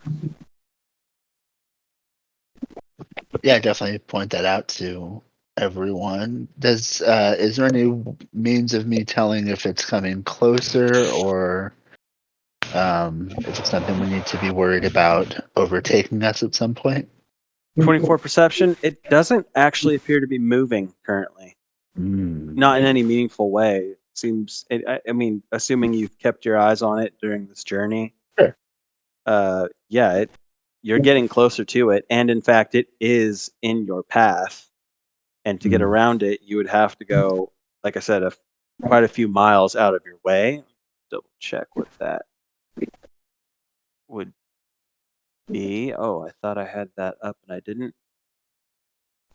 Yeah, definitely point that out to everyone. Is there any means of me telling if it's coming closer or if it's something we need to be worried about overtaking us at some point? 24 perception, it doesn't actually appear to be moving currently. Not in any meaningful way. Seems, I mean, assuming you've kept your eyes on it during this journey. Sure. Yeah, you're getting closer to it, and in fact, it is in your path. And to get around it, you would have to go, like I said, quite a few miles out of your way. Double check what that would be. Oh, I thought I had that up and I didn't.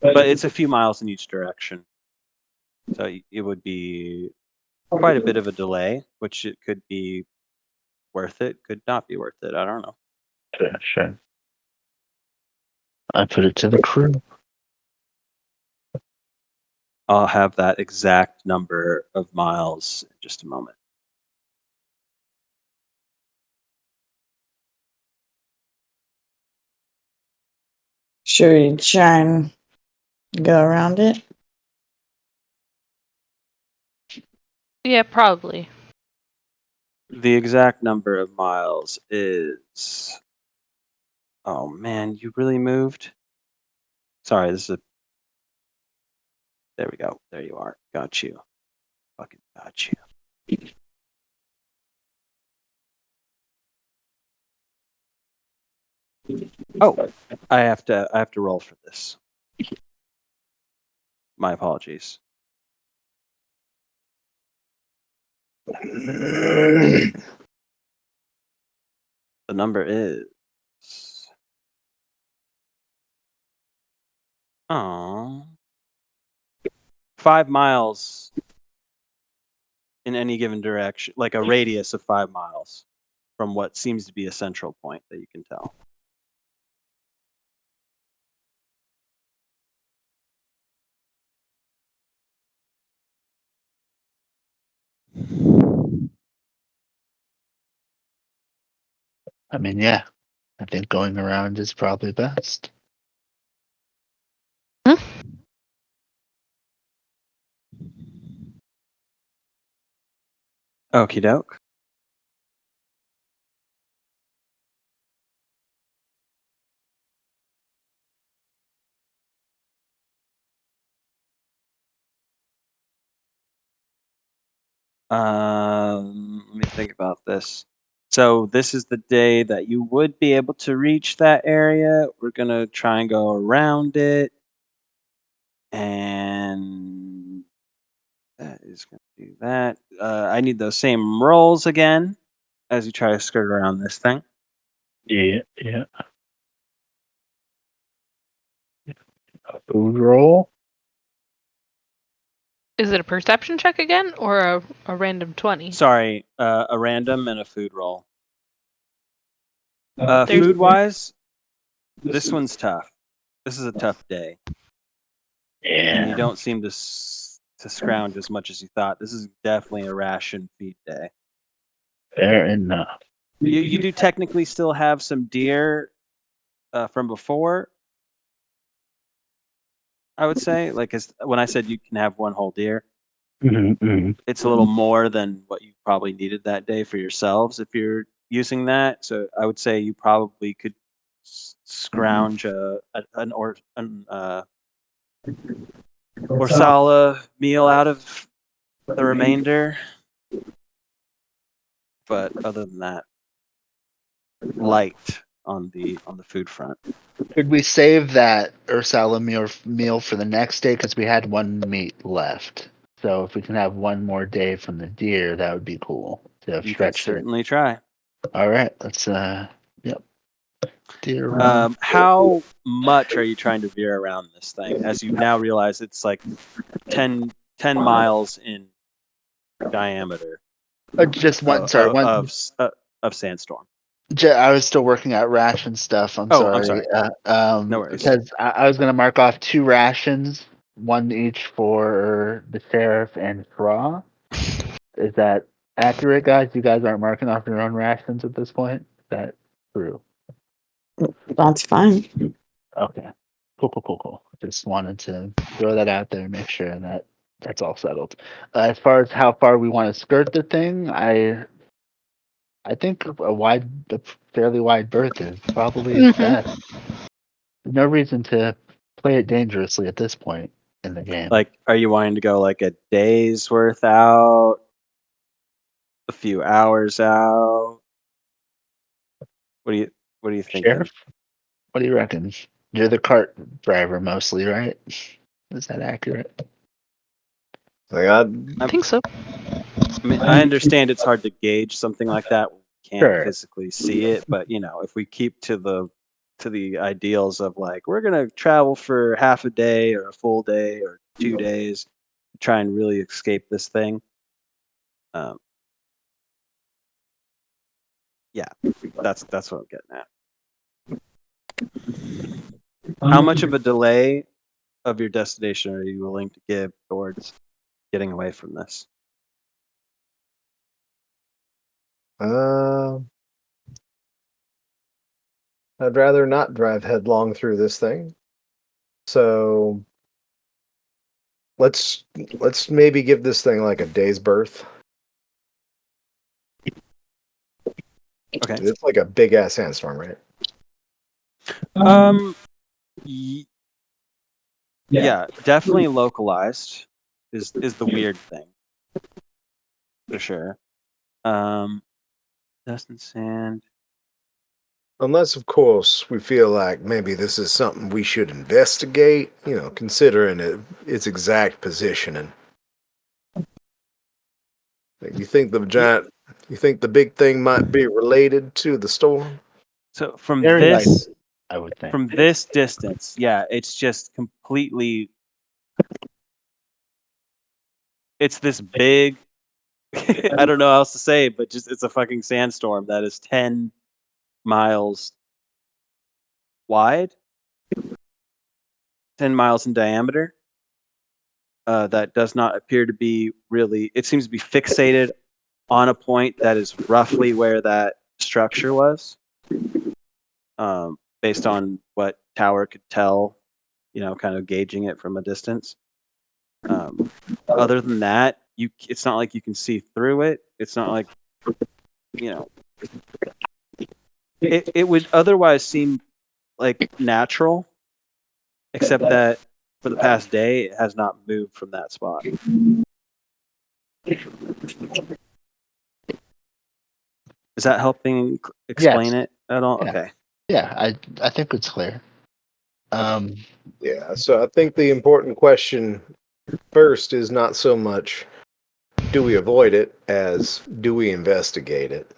But it's a few miles in each direction. So it would be quite a bit of a delay, which it could be worth it, could not be worth it. I don't know. Sure. I put it to the crew. I'll have that exact number of miles in just a moment. Should we try and go around it? Yeah, probably. The exact number of miles is... Oh man, you really moved? Sorry, this is a... There we go. There you are. Got you. Fucking got you. Oh, I have to roll for this. My apologies. The number is... Oh, 5 miles in any given direction, like a radius of 5 miles from what seems to be a central point that you can tell. I mean, yeah, I think going around is probably best. Okie doke. Let me think about this. So this is the day that you would be able to reach that area. We're gonna try and go around it, and that is gonna do that. I need those same rolls again as you try to skirt around this thing. Yeah. A food roll. Is it a perception check again or a random 20? Sorry, a random and a food roll. There's- Food wise, this one's tough. This is a tough day. And you Yeah. don't seem to scrounge as much as you thought. This is definitely a ration feed day. Fair enough. You do technically still have some deer from before, I would say. Like, when I said you can have one whole deer, it's a little more than what you probably needed that day for yourselves if you're using that. So I would say you probably could scrounge an Orsala meal out of the remainder. But other than that, light on the food front. Could we save that Ursala meal for the next day? Because we had one meat left. So if we can have one more day from the deer, that would be cool. To have You could stretched it. certainly try. All right, let's yep. Deer run. How much are you trying to veer around this thing? As you now realize it's like 10 miles in diameter Just one. Sorry, one. of sandstorm. I was still working out ration stuff. I'm Oh, sorry. I'm sorry. No worries. Because I was going to mark off 2 rations, one each for the sheriff and Fra. Is that accurate, guys? You guys aren't marking off your own rations at this point? Is that true? That's fine. Okay. Cool. Just wanted to throw that out there and make sure that that's all settled. As far as how far we want to skirt the thing, I think a fairly wide berth is probably best. No reason to play it dangerously at this point in the game. Like, are you wanting to go like a day's worth out, a few hours out? What do you think? Sheriff, what do you reckon? You're the cart driver mostly, right? Is that accurate? Like I think so. I mean, I understand it's hard to gauge something like that. We can't Sure. physically see it, but if we keep to the ideals of like we're gonna travel for half a day or a full day or 2 days, try and really escape this thing. Yeah, that's what I'm getting at. How much of a delay of your destination are you willing to give towards getting away from this? I'd rather not drive headlong through this thing. So let's maybe give this thing like a day's birth. Okay. It's like a big ass sandstorm, right? Yeah, definitely localized is the weird thing. For sure. Dust and sand. Unless, of course, we feel like maybe this is something we should investigate, considering its exact positioning. You think the big thing might be related to the storm? So from Very this likely, I would think. from this distance, yeah, it's just completely. It's this big. I don't know how else to say, but just it's a fucking sandstorm that is 10 miles wide, 10 miles in diameter. That does not appear to be really. It seems to be fixated on a point that is roughly where that structure was, based on what Tower could tell, kind of gauging it from a distance. Other than that, it's not like you can see through it. It's not like, it would otherwise seem like natural, except that for the past day, it has not moved from that spot. Is that helping explain it at all? Yeah. Okay. Yeah, I think it's clear. Yeah, so I think the important question first is not so much do we avoid it as do we investigate it?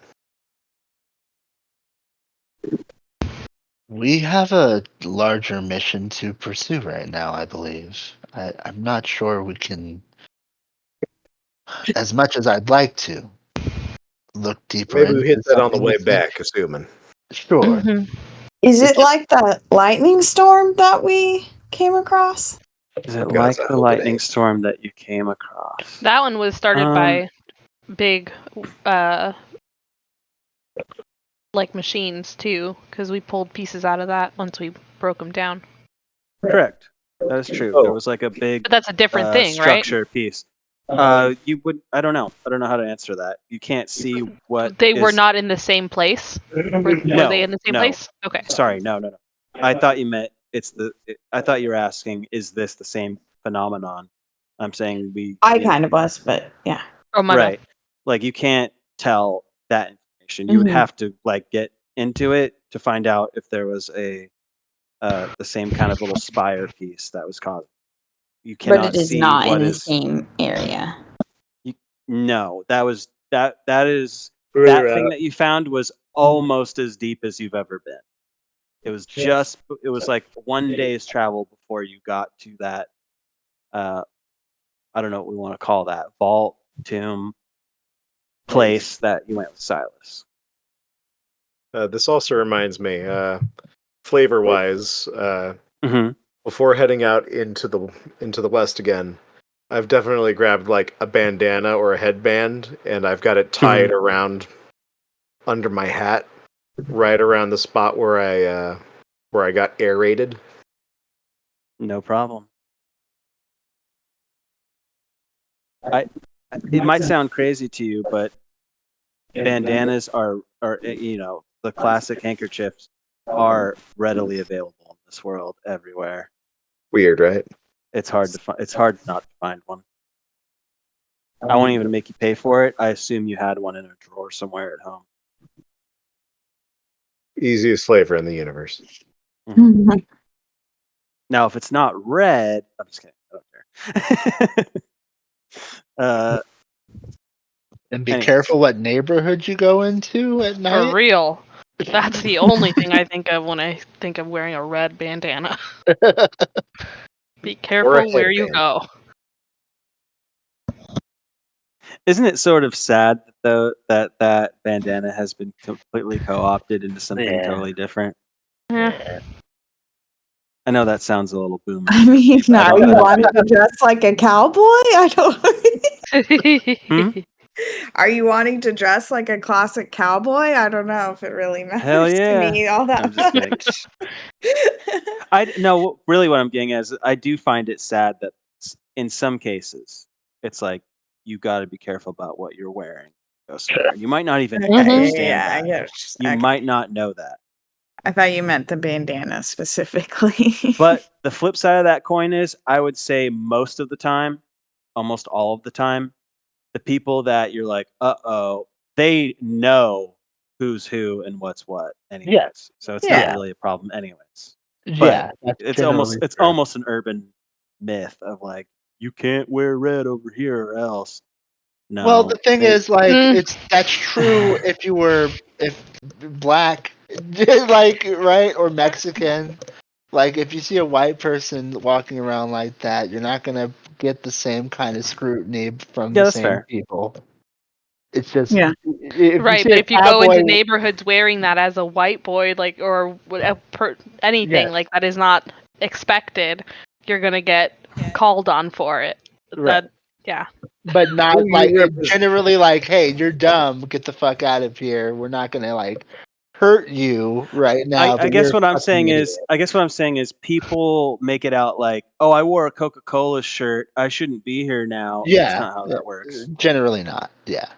We have a larger mission to pursue right now, I believe. I'm not sure we can, as much as I'd like to, look deeper Maybe into we hit that on the something way this week. back, assuming. Sure. Is it like the lightning storm that we came across? Is it Guys, like I the hope it lightning ain't. storm that you came across? That one was started by big, like machines too, because we pulled pieces out of that once we broke them down. Correct. That is true. Oh. There was like a big But that's a different thing, right? structure piece. You would. I don't know. I don't know how to answer that. You can't see what They were is- not in the same place. Were No, they in the same no. place? Okay. Sorry, no. I thought you meant I thought you were asking, is this the same phenomenon? I'm saying I kind of was, but yeah. Oh my right. Like you can't tell that information. You would Mhm. have to like get into it to find out if there was the same kind of little spire piece that was caused. You But cannot it is see not what in the is. same area. No, that is Further that out. thing that you found was almost as deep as you've ever been. It was like 1 day's travel before you got to that. I don't know what we want to call that, vault, tomb, place that you went with Silas. This also reminds me, flavor-wise, Mm-hmm. before heading out into the west again, I've definitely grabbed like a bandana or a headband, and I've got it tied around under my hat, right around the spot where I got aerated. No problem. It might sound crazy to you, but bandanas are the classic handkerchiefs are readily available in this world everywhere. Weird, right? It's hard to find. It's hard not to find one. I won't even make you pay for it. I assume you had one in a drawer somewhere at home. Easiest flavor in the universe. Now, if it's not red, I'm just kidding. I don't care. And be Anyways. careful what neighborhood you go into at For night. real. That's the only thing I think of when I think of wearing a red bandana. Be careful where you headband. go. Isn't it sort of sad though that bandana has been completely co-opted into something totally different? Yeah. I know that sounds a little boomer. I mean, I are don't- you I don't wanting feel- to dress like a cowboy? I don't. Are you wanting to dress like a classic cowboy? I don't know if it really matters yeah. to me all that I'm just kidding. much. No, really, what I'm getting at is I do find it sad that in some cases it's like you got to be careful about what you're wearing. Go somewhere. You might not even Okay, understand I that. get it. You Okay. might not know that. I thought you meant the bandana specifically. But the flip side of that coin is, I would say most of the time, almost all of the time, the people that you're like, uh-oh, they know who's who and what's what anyways. Yeah. So it's Yeah. not really a problem anyways. Yeah, But that's it's almost generally true. almost an urban myth of like, you can't wear red over here or else. No. Well, the thing is, like, Mm. that's true if black, like, right, or Mexican. Like, if you see a white person walking around like that, you're not gonna get the same kind of scrutiny from Yeah, the that's same fair. people. It's just Yeah. if Right, you see but a if you go into cowboy- neighborhoods wearing that as a white boy, like, or anything, Yeah. like, that is not expected, you're gonna get called on for it. Right. Yeah. but not Who you like represent- generally like, hey, you're dumb, get the fuck out of here. We're not gonna like hurt you right now. I but guess you're what a I'm fucking saying idiot. is people make it out like, oh, I wore a Coca-Cola shirt, I shouldn't be here now. That's Yeah, not how that works. generally not. Yeah.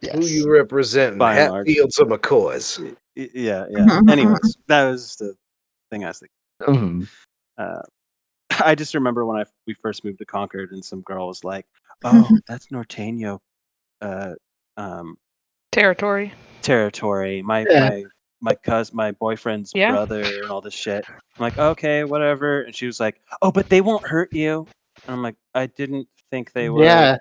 Yes. Who you representing? By and large. Hatfields or McCoys? Yeah. Mhm. Anyways, that was the thing I was thinking. Mhm. I just remember when we first moved to Concord, and some girl was like, "Oh, that's Norteño Territory. territory. Yeah. My boyfriend's Yeah. brother, and all this shit." I'm like, "Okay, whatever." And she was like, "Oh, but they won't hurt you." And I'm like, "I didn't think they would." Yeah.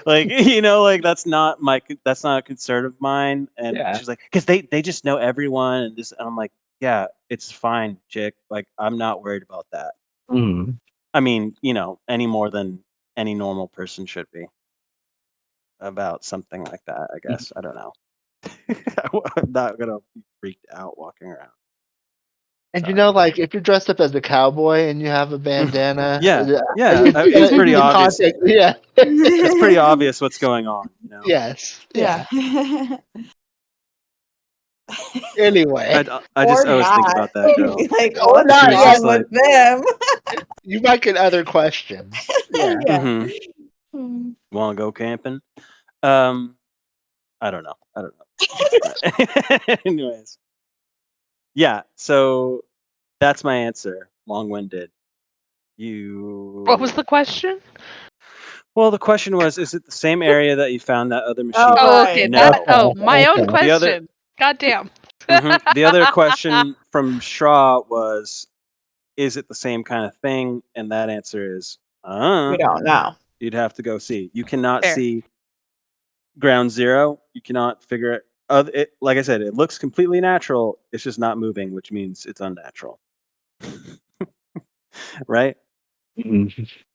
Like, like that's not a concern of mine. And Yeah. she's like, because they just know everyone and this. And I'm like, yeah, it's fine, chick. Like, I'm not worried about that. Mhm. I mean, any more than any normal person should be about something like that, I guess. I don't know. I'm not gonna be freaked out walking around. And Sorry. like if you're dressed up as a cowboy and you have a bandana, Yeah, it's it's pretty the obvious. context- Yeah. It's pretty obvious what's going on. Yes. Yeah. Yeah. Anyway, I just Or always think not. about that girl. Like, Or what's not, wrong yeah. Just like- with them? you might get other questions. Yeah. Yeah. Mhm. Hmm. Want to go camping? I don't know. Anyways, yeah. So that's my answer. Long-winded. What was You. the question? Well, the question was: is it the same area that you found that other machine? Oh, Oh, right. okay. That. No. Oh, my own The other. question. God damn. The other question from Shaw was: is it the same kind of thing? And that answer is, We don't know. you'd have to go see. You cannot Fair. see ground zero. You cannot figure it. Like I said, it looks completely natural. It's just not moving, which means it's unnatural. Right?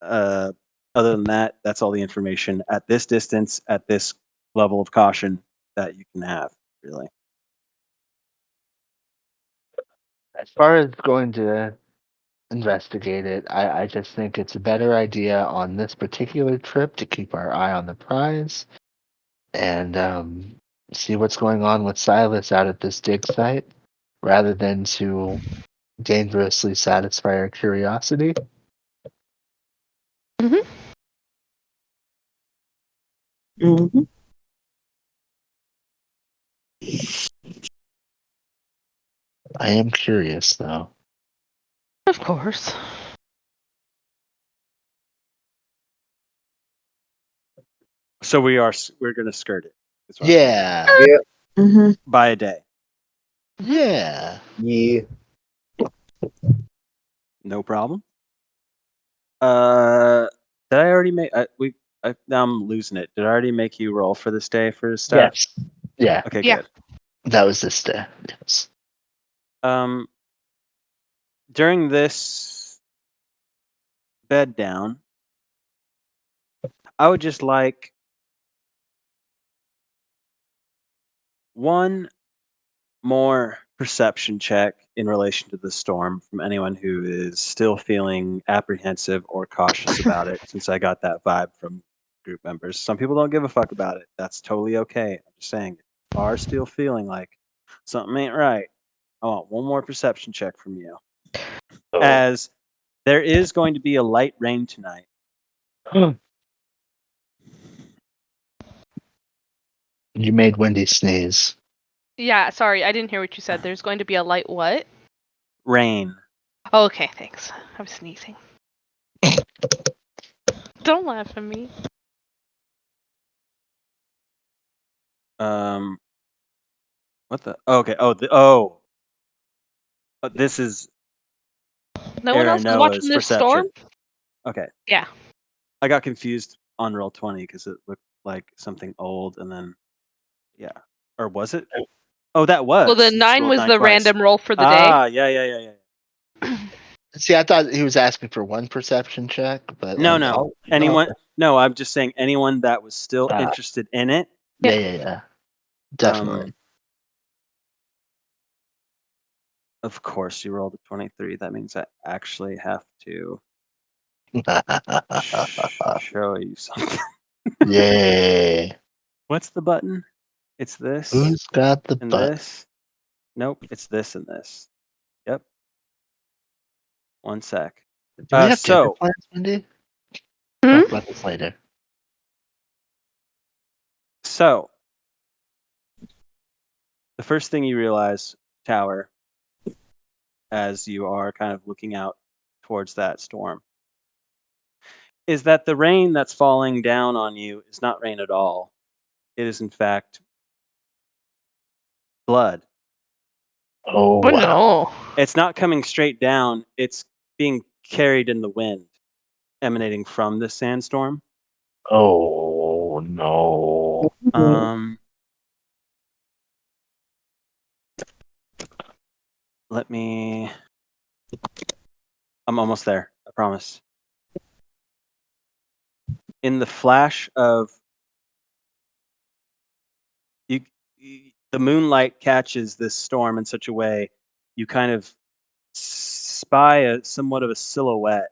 Uh, other than that, that's all the information at this distance, at this level of caution that you can have, really. As far as going to investigate it, I just think it's a better idea on this particular trip to keep our eye on the prize and see what's going on with Silas out at this dig site rather than to dangerously satisfy our curiosity. Mm-hmm. I am curious, though. Of course. So we're going to skirt it. Is what I'm hearing. Yeah. Yeah. Mm-hmm. By a day. Yeah. Yeah. No problem. Did I already make? Now I'm losing it. Did I already make you roll for this day for stuff? Yes. Yeah. Okay, Yeah. good. That was this day. Yes. During this bed down, I would just like one more perception check in relation to the storm from anyone who is still feeling apprehensive or cautious about it, since I got that vibe from group members. Some people don't give a fuck about it. That's totally okay. I'm just saying, if you are still feeling like something ain't right, I want one more perception check from you. As there is going to be a light rain tonight. You made Wendy sneeze. Yeah, sorry, I didn't hear what you said. There's going to be a light what? Rain. Oh, okay, thanks. I was sneezing. Don't laugh at me. What the? Okay. This is No one else is watching Noah's this storm? perception. Okay. Yeah. I got confused on roll 20 because it looked like something old, and then or was it? Oh, that was. Well, the You just 9 rolled was 9 the twice. random roll for the day. Yeah. See, I thought he was asking for one perception check, but No, like, no. Anyone? No, I'm just saying anyone that was still Ah. interested in it. Yeah. Definitely. Of course, you rolled a 23. That means I actually have to show you something. Yay. What's the button? It's this Who's got the and butt? this. Nope, it's this and this. Yep. One sec. Do we have dinner So plans, Wendy? Hmm? Talk about this later. So the first thing you realize, Tower, as you are kind of looking out towards that storm, is that the rain that's falling down on you is not rain at all. It is, in fact, blood. Oh, But no. It's not coming straight down, it's being carried in the wind, emanating from the sandstorm. oh no. Let me. I'm almost there, I promise. In the flash of you, the moonlight catches this storm in such a way you kind of spy somewhat of a silhouette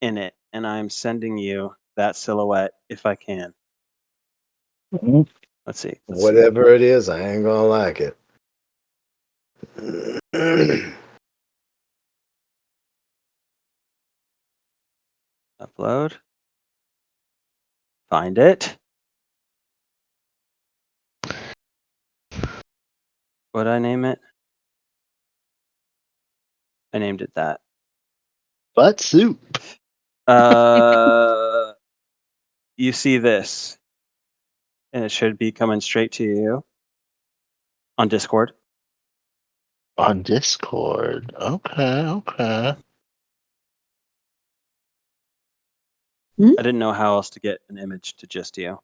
in it, and I'm sending you that silhouette if I can. Let's see. Whatever it is, I ain't gonna like it. Upload. Find it. What'd I name it? I named it that. Butt soup. You see this, and it should be coming straight to you on Discord. On Discord. Okay. I didn't know how else to get an image to just you.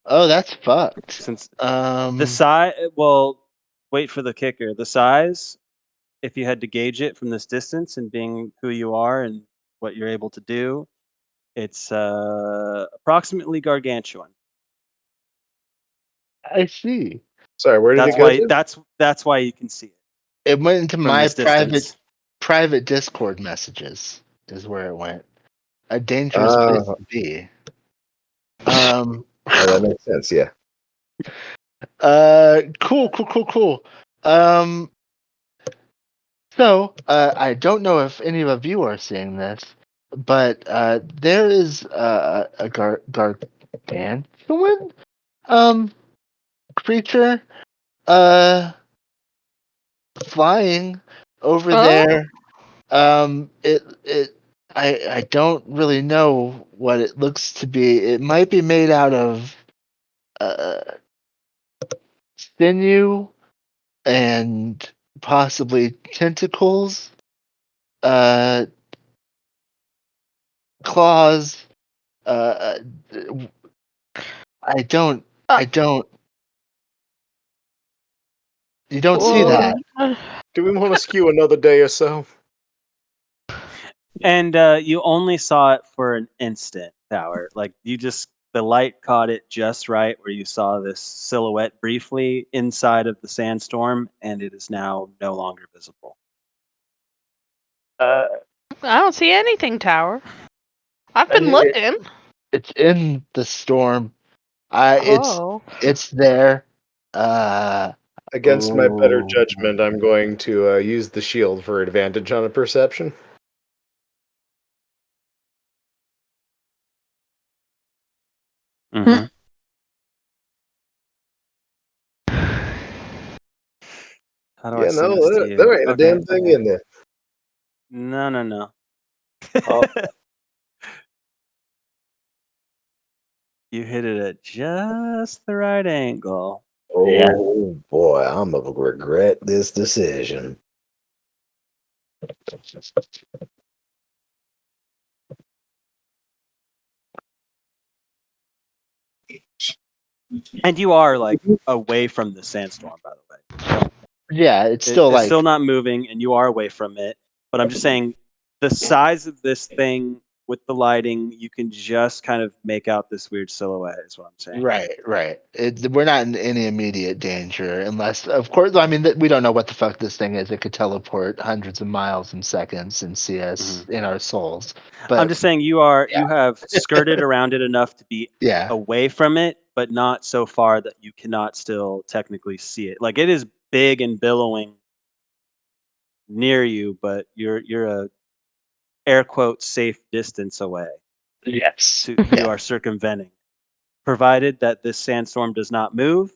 Oh, that's fucked. Since The the size, well, wait for the kicker. The size, if you had to gauge it from this distance and being who you are and what you're able to do, it's approximately gargantuan. I see. Sorry, where did That's it go why to? that's why you can see it It went into from my this distance. private Discord messages. Is where it went. A dangerous place to be. Oh, that makes sense. Yeah. Cool. So, I don't know if any of you are seeing this, but there is a gargantuan creature flying over Oh? there. I don't really know what it looks to be. It might be made out of sinew and possibly tentacles, claws. Uh, I don't. I don't. You don't see that. Do we want to skew another day or so? And you only saw it for an instant, Tower. Like the light caught it just right where you saw this silhouette briefly inside of the sandstorm, and it is now no longer visible. I don't see anything, Tower. I've been It- looking. It's in the storm. Oh. It's there. Against my better judgment, I'm going to use the shield for advantage on a perception. Mm-hmm. How do I Yeah, send no, this to you? there ain't a Okay. damn thing in there. No. Oh. You hit it at just the right angle. Yeah. Oh boy, I'm gonna regret this decision. And you are like away from the sandstorm, by the way. Yeah, it's It's still like still not moving, and you are away from it. But I'm just saying, the size of this thing with the lighting, you can just kind of make out this weird silhouette. Is what I'm saying. right. We're not in any immediate danger, unless, of course. I mean, we don't know what the fuck this thing is. It could teleport hundreds of miles in seconds and see us in our souls. But I'm just saying, you have skirted around it enough to be yeah, away from it, but not so far that you cannot still technically see it. Like, it is big and billowing near you, but you're a air quote safe distance away. yes, You are circumventing. Provided that this sandstorm does not move,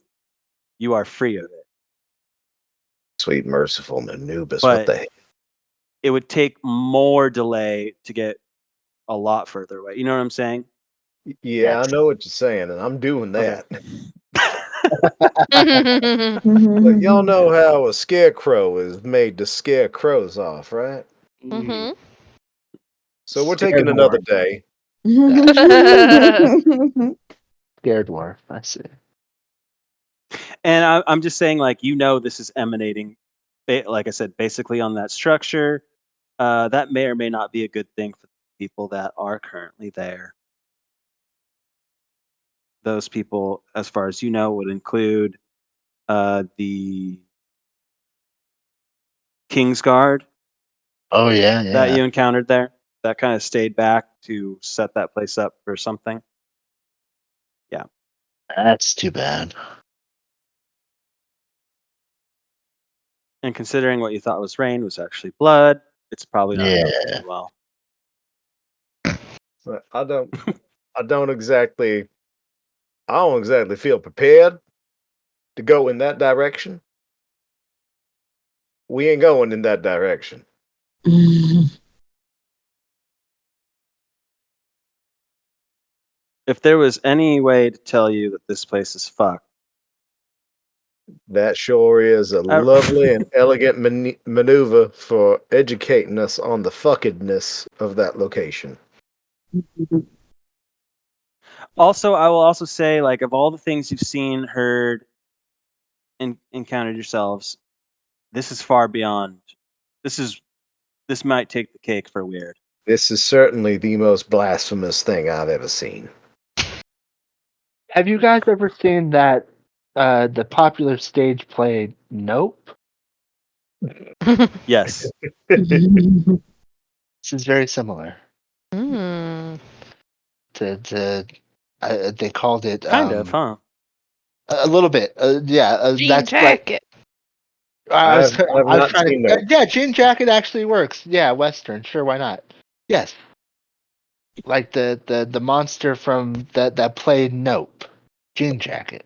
you are free of it. Sweet merciful Anubis, But what the heck? it would take more delay to get a lot further away. You know what I'm saying? Yeah, I know what you're saying, and I'm doing that. But y'all know how a scarecrow is made to scare crows off, right? Mm-hmm. So we're Scared taking another dwarf. day. Scared dwarf. I see. And I'm just saying, like, this is emanating, like I said, basically on that structure. That may or may not be a good thing for the people that are currently there. Those people, as far as you know, would include the King's Guard Oh yeah, that yeah. you encountered there. That kind of stayed back to set that place up for something. Yeah. That's too bad. And considering what you thought was rain was actually blood, it's probably not going Yeah. too well. But I don't. I don't exactly feel prepared to go in that direction. We ain't going in that direction. If there was any way to tell you that this place is fucked, That sure is a I- lovely and elegant maneuver for educating us on the fuckedness of that location. also, I will also say, like, of all the things you've seen, heard, and encountered yourselves, this is far beyond. This might take the cake for weird. This is certainly the most blasphemous thing I've ever seen. Have you guys ever seen that the popular stage play Nope? Yes. This is very similar Mm. to they called it Kind of, huh? a little bit. Yeah, Jean that's like jacket. I was I've I was not trying seen to Nope. yeah, jean jacket actually works. Yeah, Western, sure, why not? Yes, like the monster from that played Nope, jean jacket.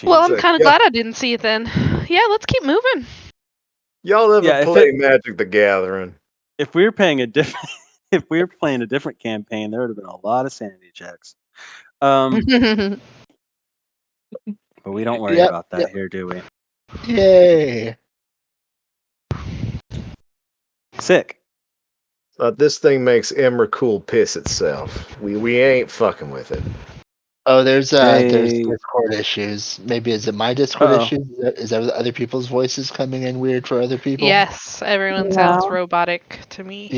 Well, Jeans. I'm So, kind of glad I didn't see it then. Yeah, let's keep moving. y'all ever Yeah, play Magic the Gathering? if we were paying a different, if we were playing a different campaign, there would have been a lot of sanity checks. But we don't worry Yep, about that yep. here, do we? Yay! Sick. This thing makes Emrakul piss itself. We ain't fucking with it. Oh, there's Hey. Discord issues. Maybe is it my Discord Uh-oh. issues? Is that other people's voices coming in weird for other people? Yes, everyone sounds No. robotic to me.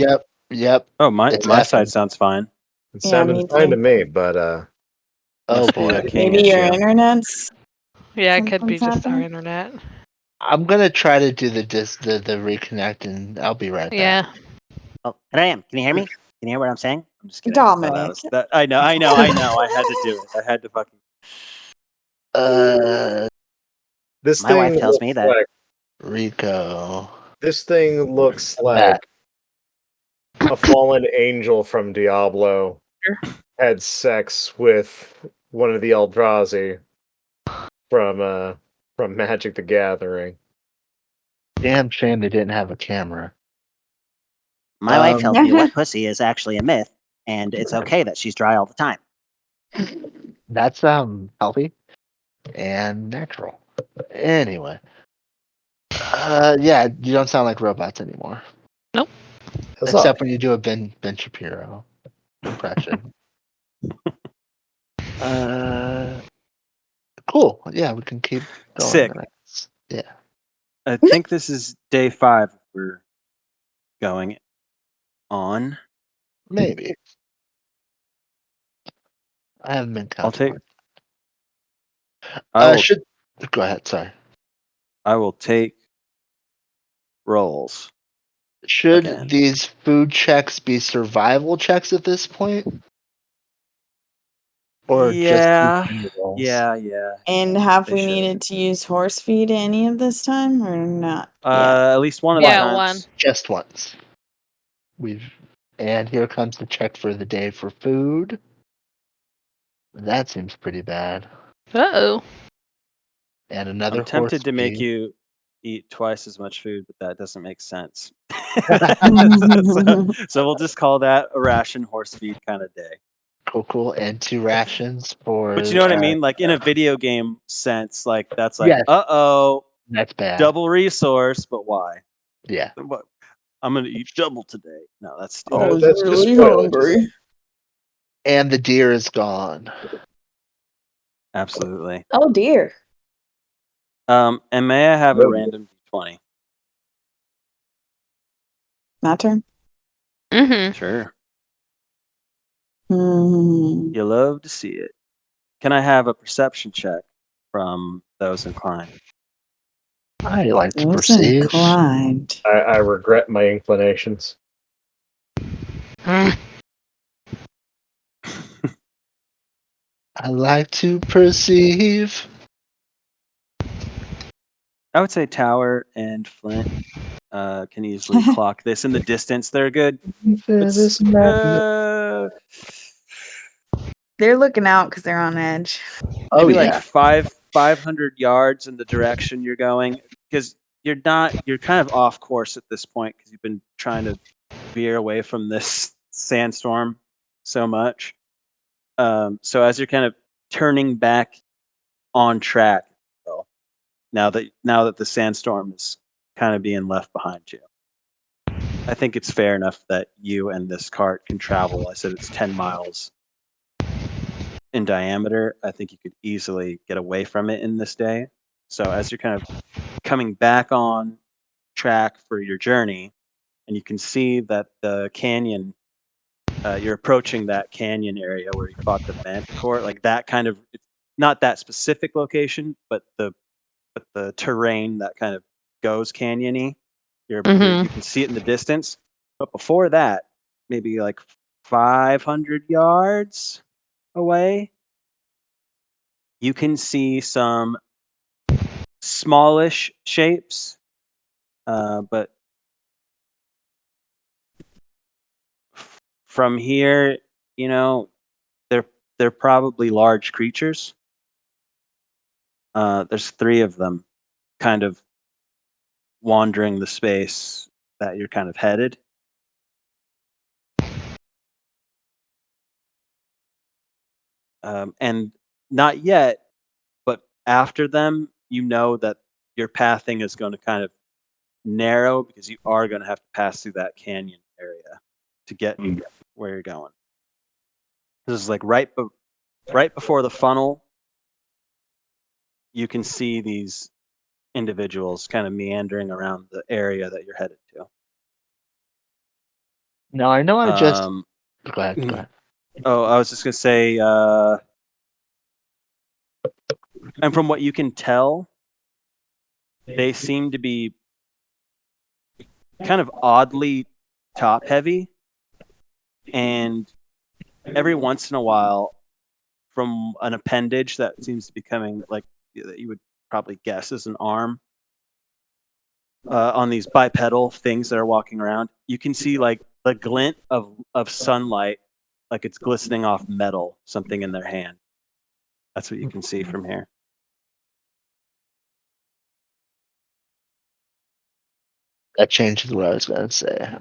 Yep. Oh, my It's side effing. sounds fine. It Yeah, sounded me fine too. to me, but Oh Must be a boy. king Maybe your issue. internet's Yeah, it could be something's just our happening. internet. I'm gonna try to do the reconnect, and I'll be right back. Yeah. Oh, here I am. Can you hear me? Can you hear what I'm saying? I'm just kidding. No, that Dominic. was that. I know. I had to do it. I had to fucking. this My thing wife tells looks me that- like Rico. this thing looks That. like a fallen angel from Diablo had sex with one of the Eldrazi from Magic the Gathering. Damn shame they didn't have a camera. My wife tells me Um, wet pussy is actually a myth, and it's okay that she's dry all the time. That's healthy and natural. Anyway. Yeah, you don't sound like robots anymore. Huzzah. Except when you do a Ben Shapiro impression. Cool. Yeah, we can keep going. Sick. Yeah. I think this is day 5 we're going on. Maybe. I haven't been I'll counting. take. I will, Go ahead, sorry. I will take rolls. Should Again. these food checks be survival checks at this point? Or Yeah. just CPU rolls? Yeah. and have They we should. needed to use horse feed any of this time or not? At least one of the Yeah, times. one. Just once. And here comes the check for the day for food. That seems pretty bad. Uh-oh. And another I'm tempted horse to make feed. you eat twice as much food, but that doesn't make sense. So we'll just call that a ration horse feed kind of day. Cool. And 2 rations for. But you know what I mean? Like in a video game sense, like that's like, Yes. uh-oh, That's bad. double resource, but why? Yeah. What? I'm gonna eat double today. No, that's I stupid. was That's just really spoilage. hungry. And the deer is gone. Absolutely. Oh dear. And may I have a random d20? My turn. Mm-hmm. Sure. Hmm. You love to see it. Can I have a perception check from those inclined? I like to Was perceive. inclined. I regret my inclinations. I like to perceive. I would say Tower and Flint. can easily clock this in the distance. They're good. They're looking out because they're on edge. Oh Maybe like yeah. 500 yards in the direction you're going, because you're kind of off course at this point because you've been trying to veer away from this sandstorm so much. So as you're kind of turning back on track, well, now that the sandstorm is kind of being left behind you, I think it's fair enough that you and this cart can travel. I said it's 10 miles in diameter. I think you could easily get away from it in this day. So as you're kind of coming back on track for your journey, and you can see that the canyon, you're approaching that canyon area where you fought the manticore, like that kind of, not that specific location, but the terrain that kind of goes canyony. Mhm. You can see it in the distance, but before that, maybe like 500 yards away, you can see some smallish shapes, but from here, you know, they're they're probably large creatures. There's 3 of them, kind of wandering the space that you're kind of headed. And not yet, but after them, you know that your pathing is going to kind of narrow because you are going to have to pass through that canyon area to get where you're going. This is like right before the funnel. You can see these individuals kind of meandering around the area that you're headed to. Now I know I just. Um, Go ahead. Go ahead. oh, I was just gonna say, and from what you can tell, they seem to be kind of oddly top heavy, and every once in a while, from an appendage that seems to be coming, like that you would probably guess is an arm, on these bipedal things that are walking around, you can see like the glint of sunlight, like it's glistening off metal, something in their hand. That's what you can see from here. That changes what I was gonna say.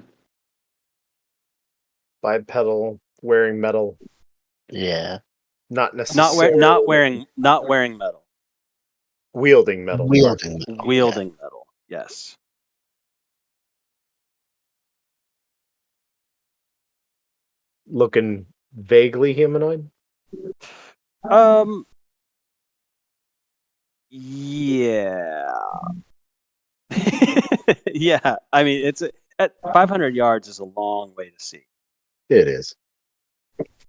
Bipedal, wearing metal, Yeah. not necessarily Not wearing metal, wielding metal. Wielding metal. wielding metal. Yes. Looking vaguely humanoid. Um. Yeah. Yeah. I mean, at 500 yards is a long way to see. It is.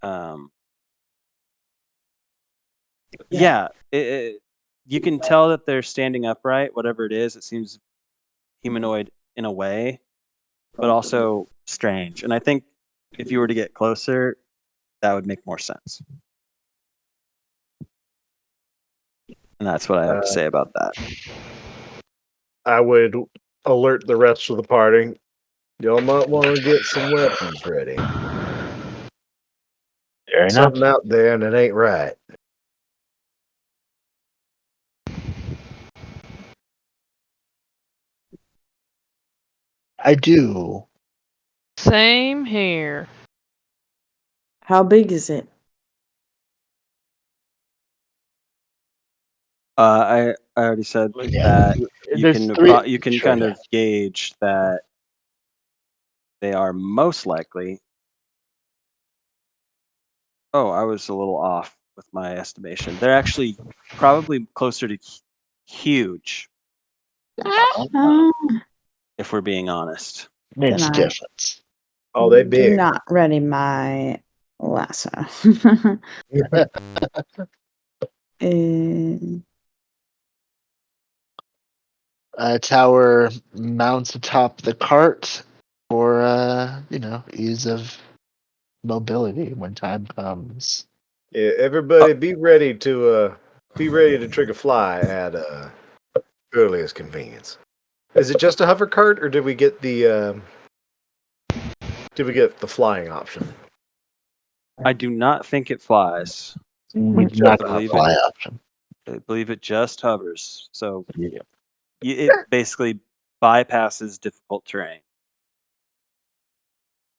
Um. Yeah. You can tell that they're standing upright. Whatever it is, it seems humanoid in a way, but also strange. And I think if you were to get closer, that would make more sense. And that's what I have to say about that. I would alert the rest of the party. Y'all might want to get some weapons ready. Fair enough. Something out there and it ain't right. I do. Same here. How big is it? I already said Yeah. that you There's can 3. you can Sure, kind yeah. of gauge that they are most likely. Oh, I was a little off with my estimation. They're actually probably closer to huge, Oh, if we're being honest. Makes Then I- difference. Oh, they do big. not ready my lasso. Uh, Tower mounts atop the cart for ease of mobility when time comes. Yeah, everybody be ready to trigger fly at earliest convenience. Is it just a hover cart, or did we get the flying option? I do not think it flies. We do not have a believe it. fly option. I believe it just hovers. So Yeah. it basically bypasses difficult terrain,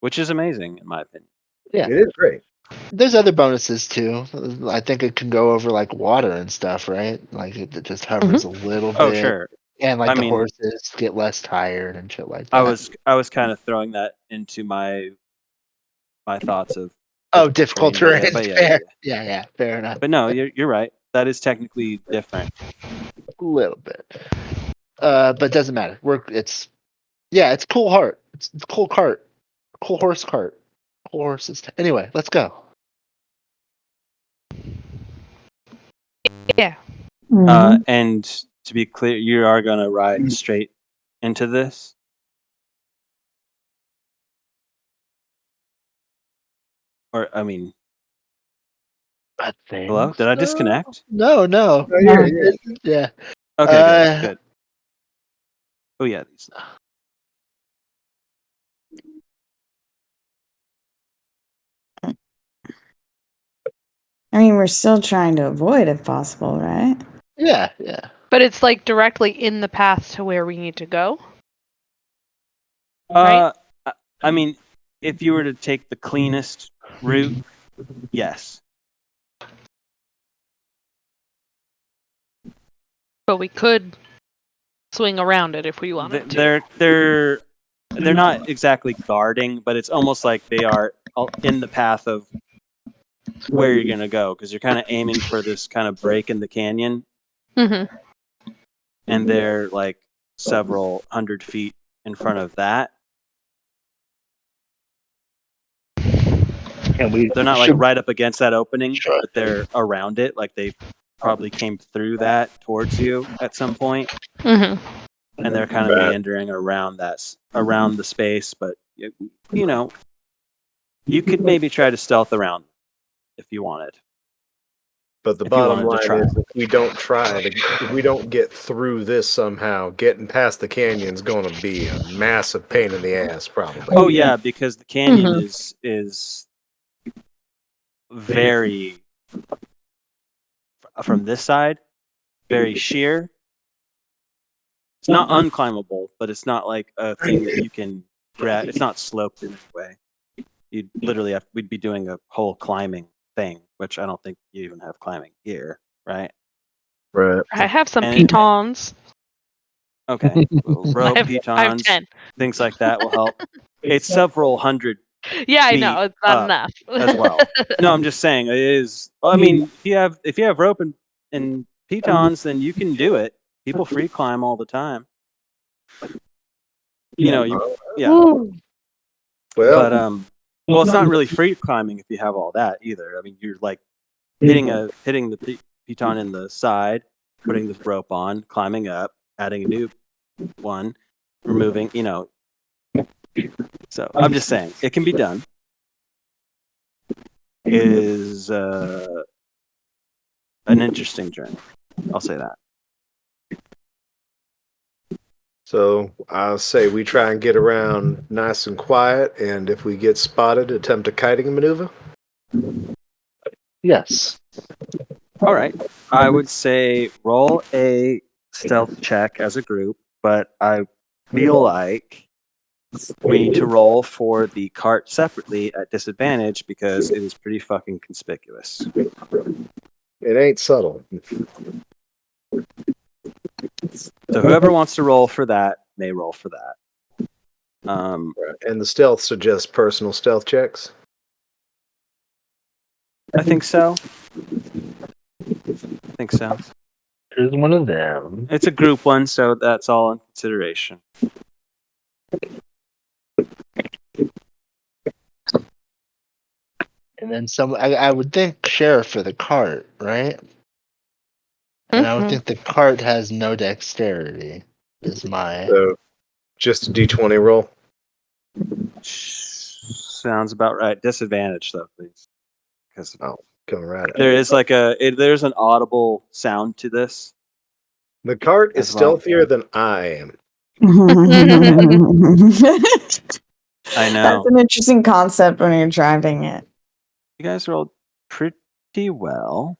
which is amazing in my opinion. Yeah. It is great. There's other bonuses too. I think it can go over like water and stuff, right? Like it just hovers a little bit. Oh, sure. And like I the mean- horses get less tired and shit like that. I was kind of throwing that into my thoughts of difficult terrain. but yeah, Fair. Yeah, fair enough. But no, you're right. That is technically different. A little bit. But it doesn't matter. It's cool heart. It's cool cart. Cool horse cart. Cool horses. Anyway, let's go. Yeah. And to be clear, you are going to ride straight into this. Or I mean, I think hello? Did I so. disconnect? No. Oh, yeah. Yeah. Okay, good. Oh yeah. I mean, we're still trying to avoid if possible, right? Yeah. But it's like directly in the path to where we need to go. I mean, if you were to take the cleanest route, yes. But we could swing around it if we wanted to. They're not exactly guarding, but it's almost like they are in the path of where you're gonna go, because you're kind of aiming for this kind of break in the canyon, Mm-hmm. and they're like several hundred feet in front of that. And They're not like right up against that opening, Sure. but they're around it. Like they probably came through that towards you at some point, Mm-hmm. and they're kind of meandering around the space. But you know, you could maybe try to stealth around if you wanted. But the If you bottom wanted to line try. is, if we don't get through this somehow, getting past the canyon's going to be a massive pain in the ass, probably. Oh yeah, because the canyon Mhm. is very, from this side, very sheer. It's not unclimbable, but it's not like a thing that you can grab. It's not sloped in any way. You'd literally we'd be doing a whole climbing thing, which I don't think you even have climbing gear, right? Right. I have some And- pitons. Okay, well, rope, I have pitons, 10. things like that will help. It's several hundred Yeah, I feet know. It's not up enough. as well. No, I'm just saying it is. I mean, if you have rope and pitons, then you can do it. People free climb all the time. Yeah. Well, But well, it's not really free climbing if you have all that either. I mean, you're like hitting the piton in the side, putting the rope on, climbing up, adding a new one, removing. So I'm just saying it can be done. It is an interesting journey. I'll say that. so I'll say we try and get around nice and quiet, and if we get spotted, attempt a kiting maneuver. Yes. All right. I would say roll a stealth check as a group, but I feel like we need to roll for the cart separately at disadvantage because it is pretty fucking conspicuous. It ain't subtle. So whoever wants to roll for that may roll for that. And the stealth suggests personal stealth checks. I think so. Here's one of them. It's a group one, so that's all in consideration. And then I would think sheriff for the cart, right? And I would Mhm. think the cart has no dexterity. Is my So just a d20 roll. Sounds about right. Disadvantage though, please, because Coming right at there it. is there's an audible sound to this. The cart is as well. stealthier than I am. I know. That's an interesting concept when you're driving it. You guys rolled pretty well,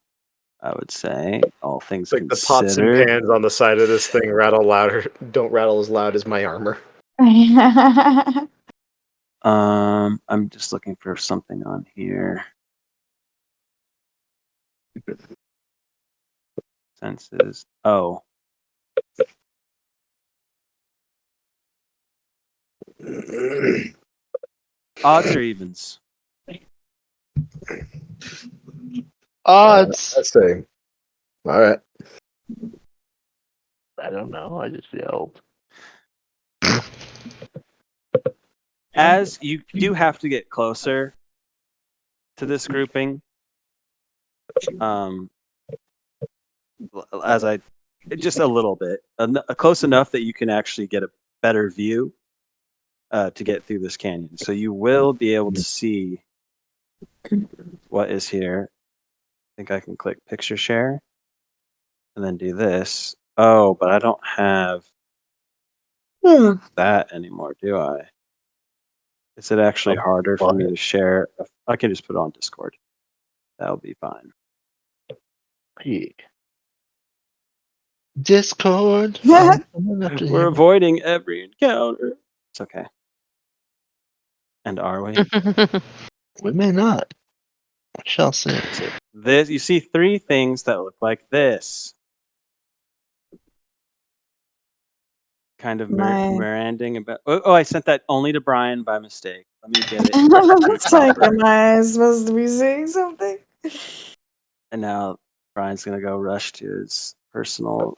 I would say, all things Like the pots and considered. pans on the side of this thing rattle louder. Don't rattle as loud as my armor. I'm just looking for something on here. Senses. Oh. Odds or evens? Odds. Let's see. All right. I don't know. I just yelled. As you do have to get closer to this grouping, as I just a little bit, close enough that you can actually get a better view to get through this canyon. So you will be able to see what is here. I think I can click picture share and then do this. Oh, but I don't have that anymore, do I? Is it actually harder for me to share? I can just put it on Discord. That'll be fine. Yeah. Discord. We're avoiding every encounter. It's okay. And are we? We may not. We shall see. So this, you see 3 things that look like this. Kind of miranding about. Oh, I sent that only to Brian by mistake. Let me get it. It's like, am I supposed to be saying something? And now Brian's gonna go rush to his personal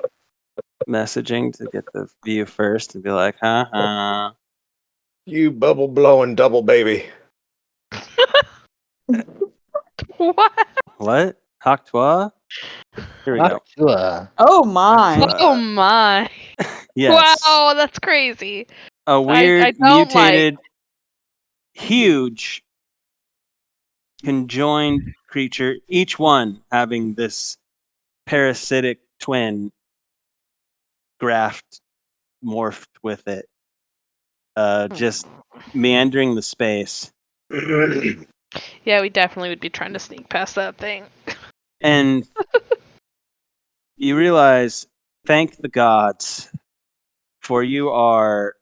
messaging to get the view first and be like, "Ha." You bubble blowing double baby. What? What? Toi? Here we go. Oh my. Oh my. Yes. Wow, that's crazy. A weird, I don't mutated, huge, conjoined creature, each one having this parasitic twin graft morphed with it. Just meandering the space. Yeah, we definitely would be trying to sneak past that thing. And you realize, thank the gods, for you are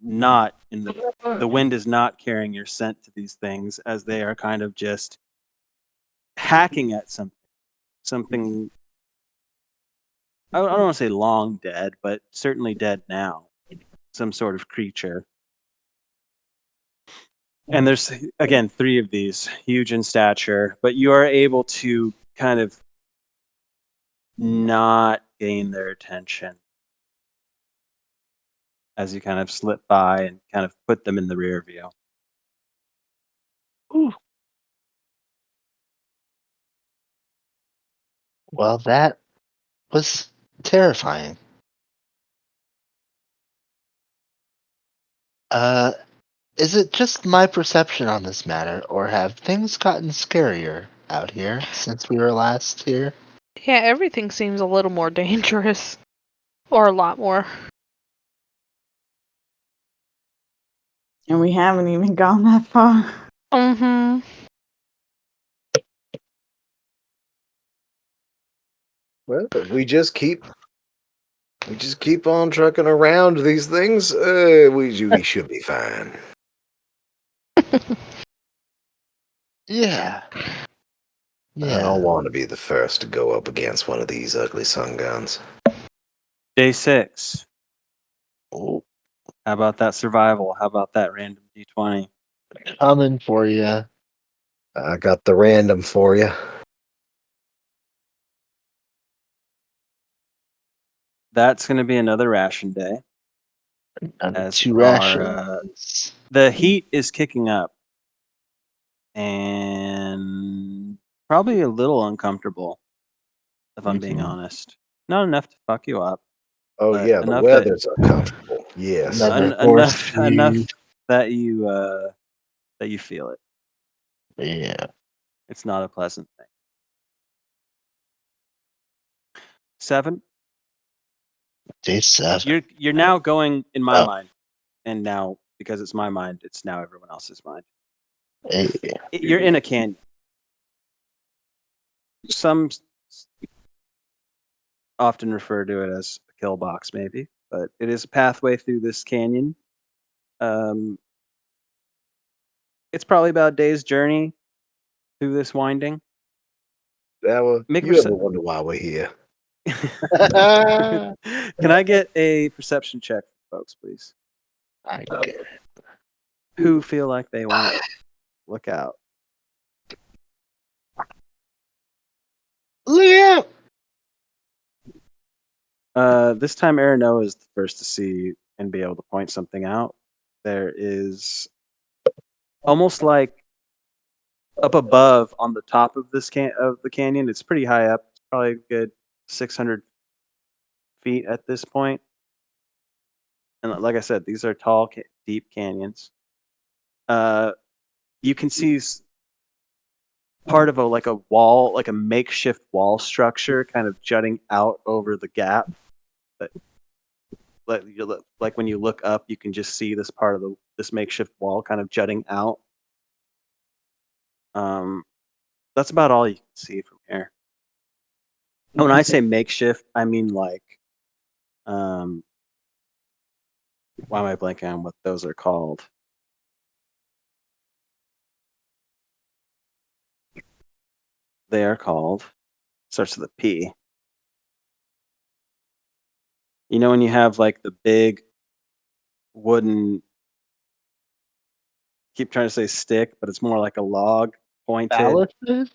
not in the wind is not carrying your scent to these things, as they are kind of just hacking at something I don't want to say long dead, but certainly dead now. Some sort of creature. And there's, again, 3 of these, huge in stature, but you are able to kind of not gain their attention as you kind of slip by and kind of put them in the rear view. Ooh. Well, that was terrifying. Is it just my perception on this matter, or have things gotten scarier out here since we were last here? Yeah, everything seems a little more dangerous. Or a lot more. And we haven't even gone that far. Mm-hmm. Well, if we just keep on trucking around these things, we should be fine. Yeah. I don't want to be the first to go up against one of these ugly sun guns. Day 6. Oh, How about that survival? How about that random D20? coming for you. I got the random for you. That's going to be another ration day. As 2 our, rations. the heat is kicking up. And probably a little uncomfortable, if I'm being honest. Not enough to fuck you up. Oh but yeah, the enough weather's uncomfortable. Yes. Another enough horse enough that you feel it. Yeah. It's not a pleasant thing. 7. Day 7. You're now going in my Oh. mind, and now because it's my mind, it's now everyone else's mind. Hey. You're in a canyon. Some often refer to it as a kill box, maybe, but it is a pathway through this canyon. It's probably about a day's journey through this winding. Make You ever wonder why we're here? Can I get a perception check, folks, please? I get it. Who feel like they want to look out? Look out! This time, Arano is the first to see and be able to point something out. There is almost like up above on the top of this of the canyon. It's pretty high up. It's probably a good 600 feet at this point. And like I said, these are tall, deep canyons. You can see part of a wall, like a makeshift wall structure, kind of jutting out over the gap. But like when you look up, you can just see this part of this makeshift wall kind of jutting out. That's about all you can see from here. And when I say makeshift, I mean like, why am I blanking on what those are called? They are called, starts with a P. You know when you have like the big wooden, keep trying to say stick, but it's more like a log pointed. Phalluses?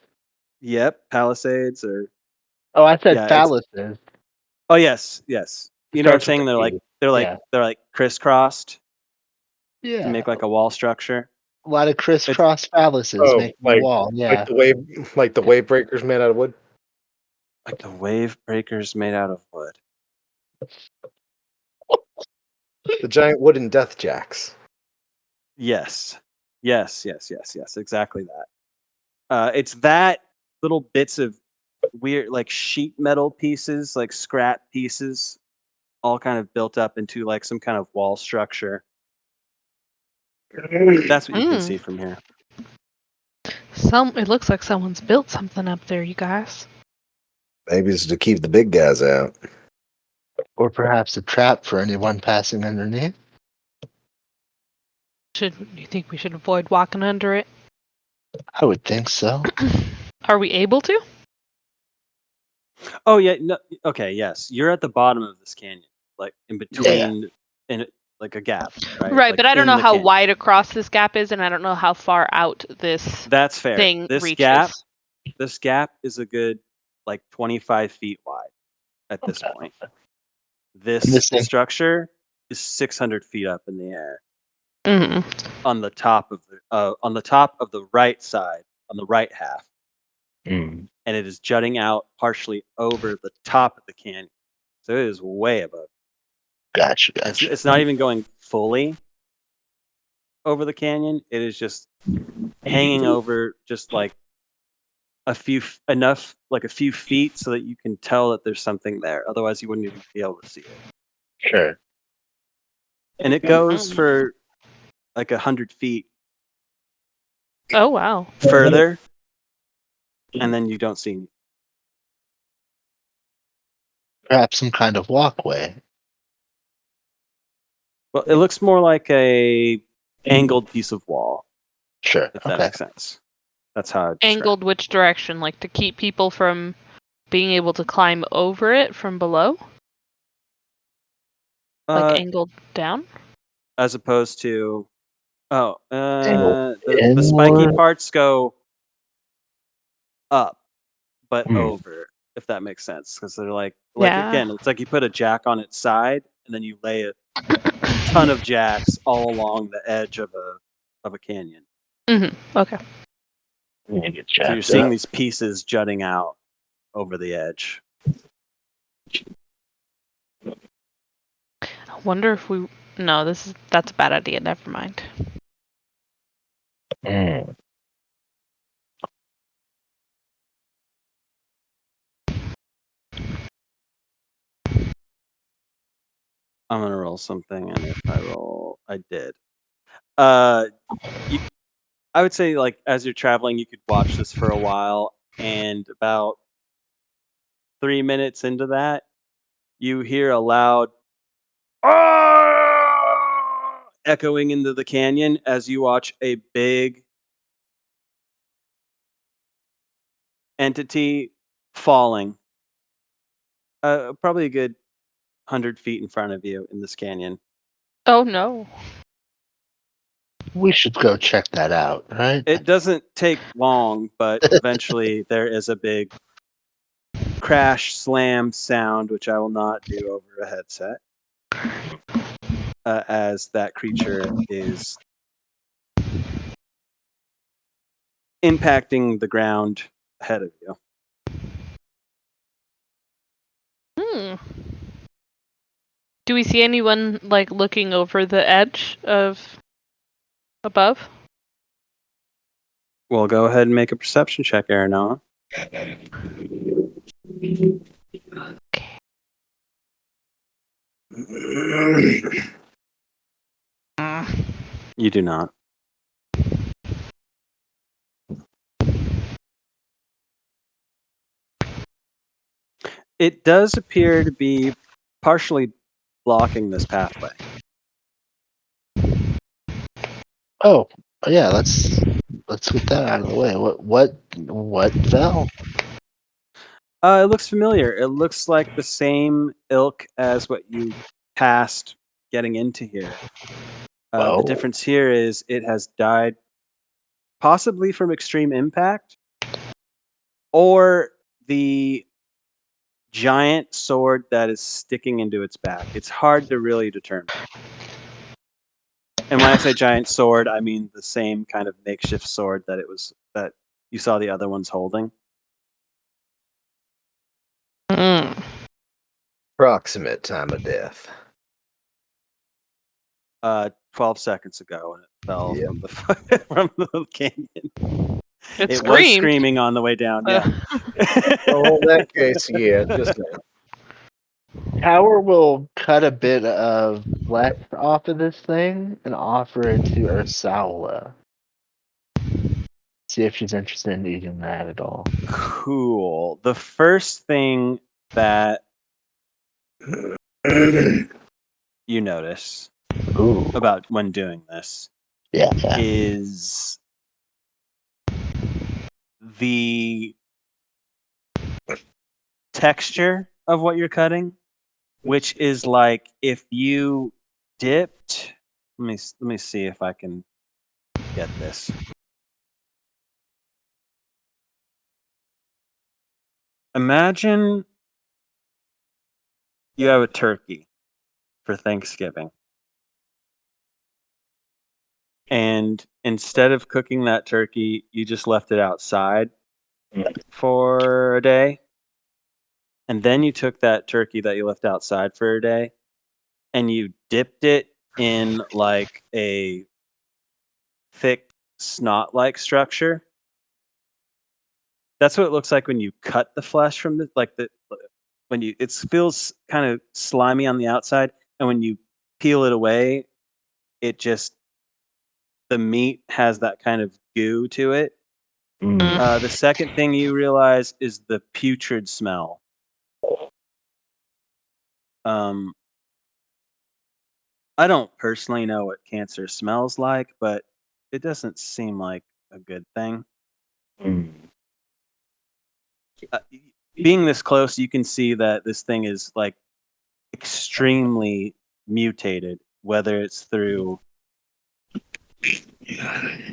Yep, palisades or Oh, I said yeah. phalluses. Oh yes. You know what I'm Starts with saying? a They're P. they're like crisscrossed to Yeah. make like a wall structure. A lot of crisscross phalluses making a wall. Yeah. Like the wave breakers made out of wood. Like the wave breakers made out of wood. The giant wooden death jacks. Yes. Exactly that. It's that little bits of weird, like sheet metal pieces, like scrap pieces, all kind of built up into like some kind of wall structure. That's what you can see from here. It looks like someone's built something up there, you guys. Maybe it's to keep the big guys out. Or perhaps a trap for anyone passing underneath. Do you think we should avoid walking under it? I would think so. Are we able to? Oh yeah, no, okay, yes. You're at the bottom of this canyon, like in between, like a gap, right? Right, Like but I don't in know the how canyon. wide across this gap is, and I don't know how far out this That's fair. thing This reaches. gap is a good like 25 feet wide at this point. This thing. structure is 600 feet up in the air Mm-hmm. on the top of the right side, on the right half, Mm. and it is jutting out partially over the top of the canyon. So it is way above. Gotcha. It's not even going fully over the canyon. It is just hanging over just like a few feet so that you can tell that there's something there. Otherwise, you wouldn't even be able to see it. Sure. And it goes for like 100 feet Oh wow. further, and then you don't see anything. Perhaps some kind of walkway. Well, it looks more like a angled piece of wall, Sure. if that makes sense. That's how I describe Angled which direction? Like to keep people from being able to climb over it from below? Like angled down? as opposed to Angled the spiky inward? parts go up but Hmm. over, if that makes sense, because they're like Yeah. again, it's like you put a jack on its side and then you lay a ton of jacks all along the edge of a canyon. Mm-hmm. Okay. So you're seeing these pieces jutting out over the edge. I wonder if we. No, that's a bad idea. Never mind. Mm. I'm gonna roll something, and if I roll, I did. Uh, you, I would say like as you're traveling, you could watch this for a while, and about 3 minutes into that, you hear a loud "Ah!" echoing into the canyon as you watch a big entity falling, probably a good 100 feet in front of you in this canyon. Oh no. We should go check that out, right? It doesn't take long, but eventually there is a big crash slam sound, which I will not do over a headset, as that creature is impacting the ground ahead of you. Hmm. Do we see anyone like looking over the edge of above? Well, go ahead and make a perception check, Aranella. You do not. It does appear to be partially blocking this pathway. Oh, yeah. Let's get that out of the way. What fell? It looks familiar. It looks like the same ilk as what you passed getting into here. The Oh. difference here is it has died possibly from extreme impact or the giant sword that is sticking into its back. It's hard to really determine. And when I say giant sword, I mean the same kind of makeshift sword that you saw the other ones holding. Mm. Approximate time of death. 12 seconds ago, and it fell Yep. from the from the canyon. It It was screamed. screaming on the way down. Yeah. Well, in that case, yeah, just Tower will cut a bit of flesh off of this thing and offer it to Ursaula. See if she's interested in eating that at all. Cool. The first thing that you notice Ooh. about when doing this Yeah. is the texture of what you're cutting, which is like if you dipped. Let me see if I can get this. Imagine you have a turkey for Thanksgiving, and instead of cooking that turkey, you just left it outside for a day. And then you took that turkey that you left outside for a day and you dipped it in like a thick snot-like structure. That's what it looks like when you cut the flesh from when you it feels kind of slimy on the outside, and when you peel it away, it just the meat has that kind of goo to it. The second thing you realize is the putrid smell. Um, I don't personally know what cancer smells like, but it doesn't seem like a good thing. Being this close, you can see that this thing is like extremely mutated, whether it's through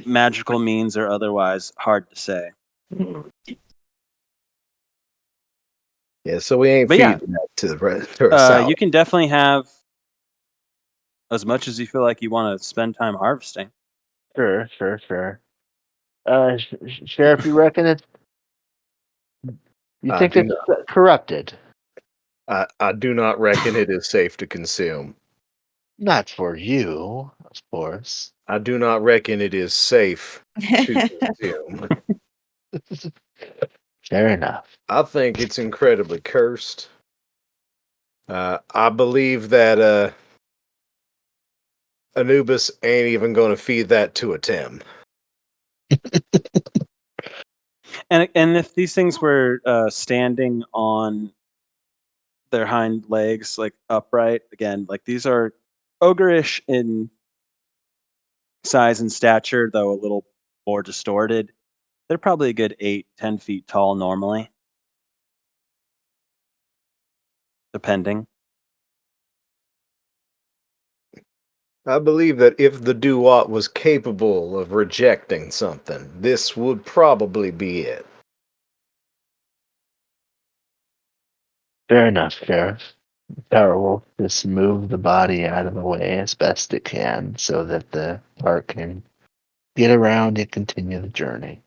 magical means or otherwise. Hard to say. yeah. So we ain't But yeah, feeding that to Ursaula. you can definitely have as much as you feel like you want to spend time harvesting. Sure. Sheriff, you reckon it's? You think do it's corrupted? I do not reckon it is safe to consume. Not for you, of course. I do not reckon it is safe to consume. Fair enough. I think it's incredibly cursed. I believe that Anubis ain't even going to feed that to a Tim. And if these things were standing on their hind legs, like upright, again, like these are ogreish in size and stature, though a little more distorted. They're probably a good 8-10 feet tall normally, depending. I believe that if the Duat was capable of rejecting something, this would probably be it. Fair enough, Sheriff. Power will just move the body out of the way as best it can so that the cart can get around and continue the journey.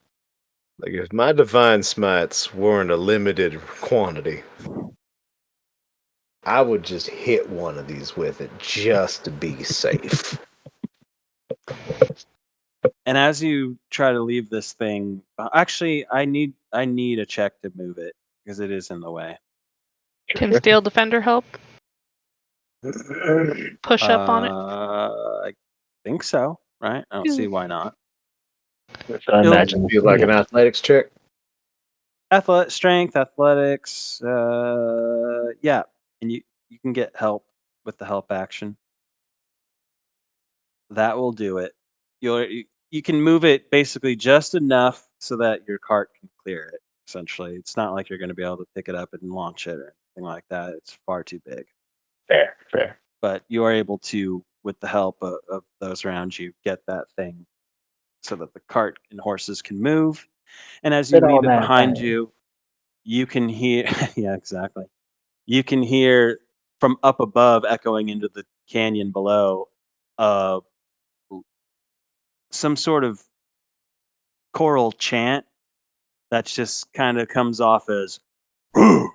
Like, if my divine smites weren't a limited quantity, I would just hit one of these with it just to be safe. And as you try to leave this thing, actually, I need a check to move it because it is in the way. Can Steel Defender help push up on it? I think so, right? I don't see why not. So I It'll- imagine Be like an athletics check. Strength, athletics, yeah, and you can get help with the help action. That will do it. You can move it basically just enough so that your cart can clear it. Essentially, it's not like you're going to be able to pick it up and launch it or anything like that. It's far too big. fair. But you are able to, with the help of those around you, get that thing so that the cart and horses can move. And as you Fit all leave it that behind time. you, you can hear, yeah, exactly. You can hear from up above, echoing into the canyon below, uh, some sort of choral chant that just kind of comes off as, and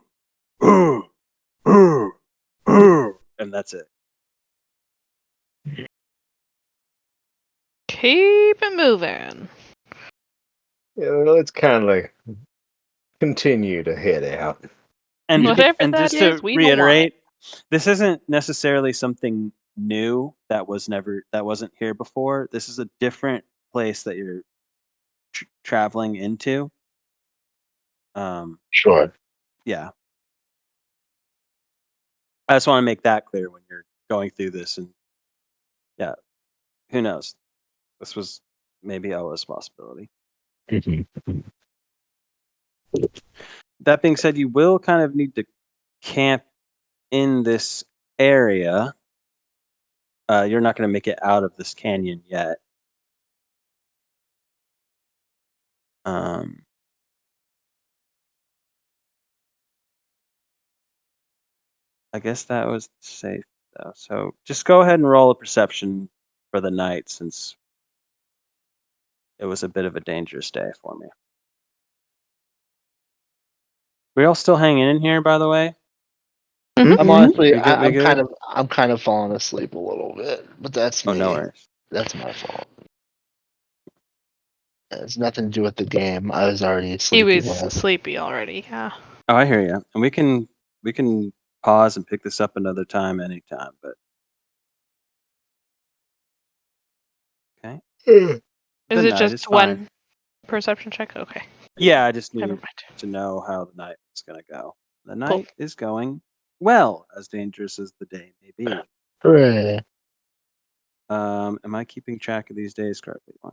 that's it. Keep it moving. Yeah, well, it's kind of like continue to head out. And Whatever and that just to is, we don't want it. reiterate, this isn't necessarily something new that wasn't here before. This is a different place that you're traveling into. Sure. Yeah. I just want to make that clear when you're going through this. And yeah, who knows? This was maybe Oa's possibility. Mhm. That being said, you will kind of need to camp in this area. You're not going to make it out of this canyon yet. Um, I guess that was safe though. So just go ahead and roll a perception for the night, since it was a bit of a dangerous day for me. We all still hanging in here, by the way? I'm honestly, We good? We good? I'm kind of falling asleep a little bit, but that's Oh, me. no worries. That's my fault. It has nothing to do with the game. I was already He sleepy. was sleepy already, yeah. Oh, I hear you. And we can pause and pick this up another time, anytime. But okay, Is the it night just is fine. one perception check? Okay. Yeah, I just Never needed mind. to know how the night was going to go. The night is going well, as dangerous as the day may be. Hooray. Am I keeping track of these days correctly? 1,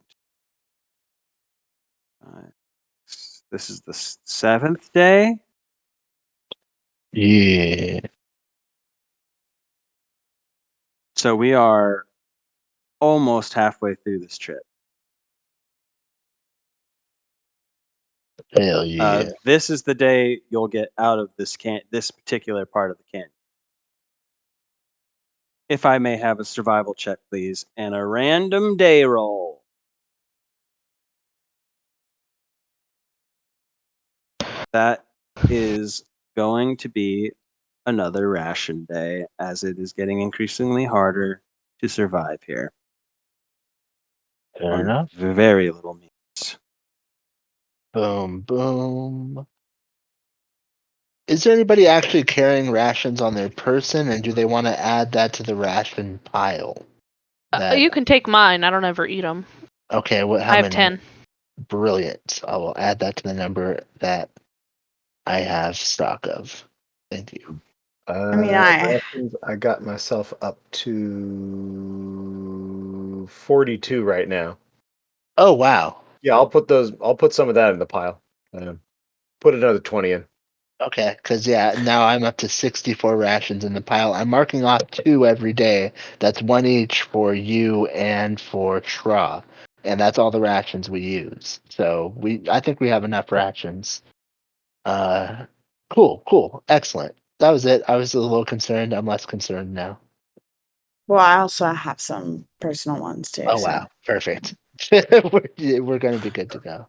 2, 5. This is the 7th day. Yeah. So we are almost halfway through this trip. Hell yeah. This is the day you'll get out of this particular part of the canyon. If I may have a survival check, please, and a random day roll. That is going to be another ration day, as it is getting increasingly harder to survive here Fair on enough. very little means. Boom, boom. Is there anybody actually carrying rations on their person, and do they want to add that to the ration pile? You can take mine. I don't ever eat them. Okay, how I have many? 10. Brilliant. I will add that to the number that I have stock of. Thank you. Rations, I got myself up to 42 right now. Oh wow. Yeah, I'll put some of that in the pile. Put another 20 in. Okay, because now I'm up to 64 rations in the pile. I'm marking off 2 every day. That's 1 each for you and for Shra, and that's all the rations we use. So I think we have enough rations. Cool, excellent. That was it. I was a little concerned. I'm less concerned now. Well, I also have some personal ones too. Oh so. wow, perfect. we're going to be good to go.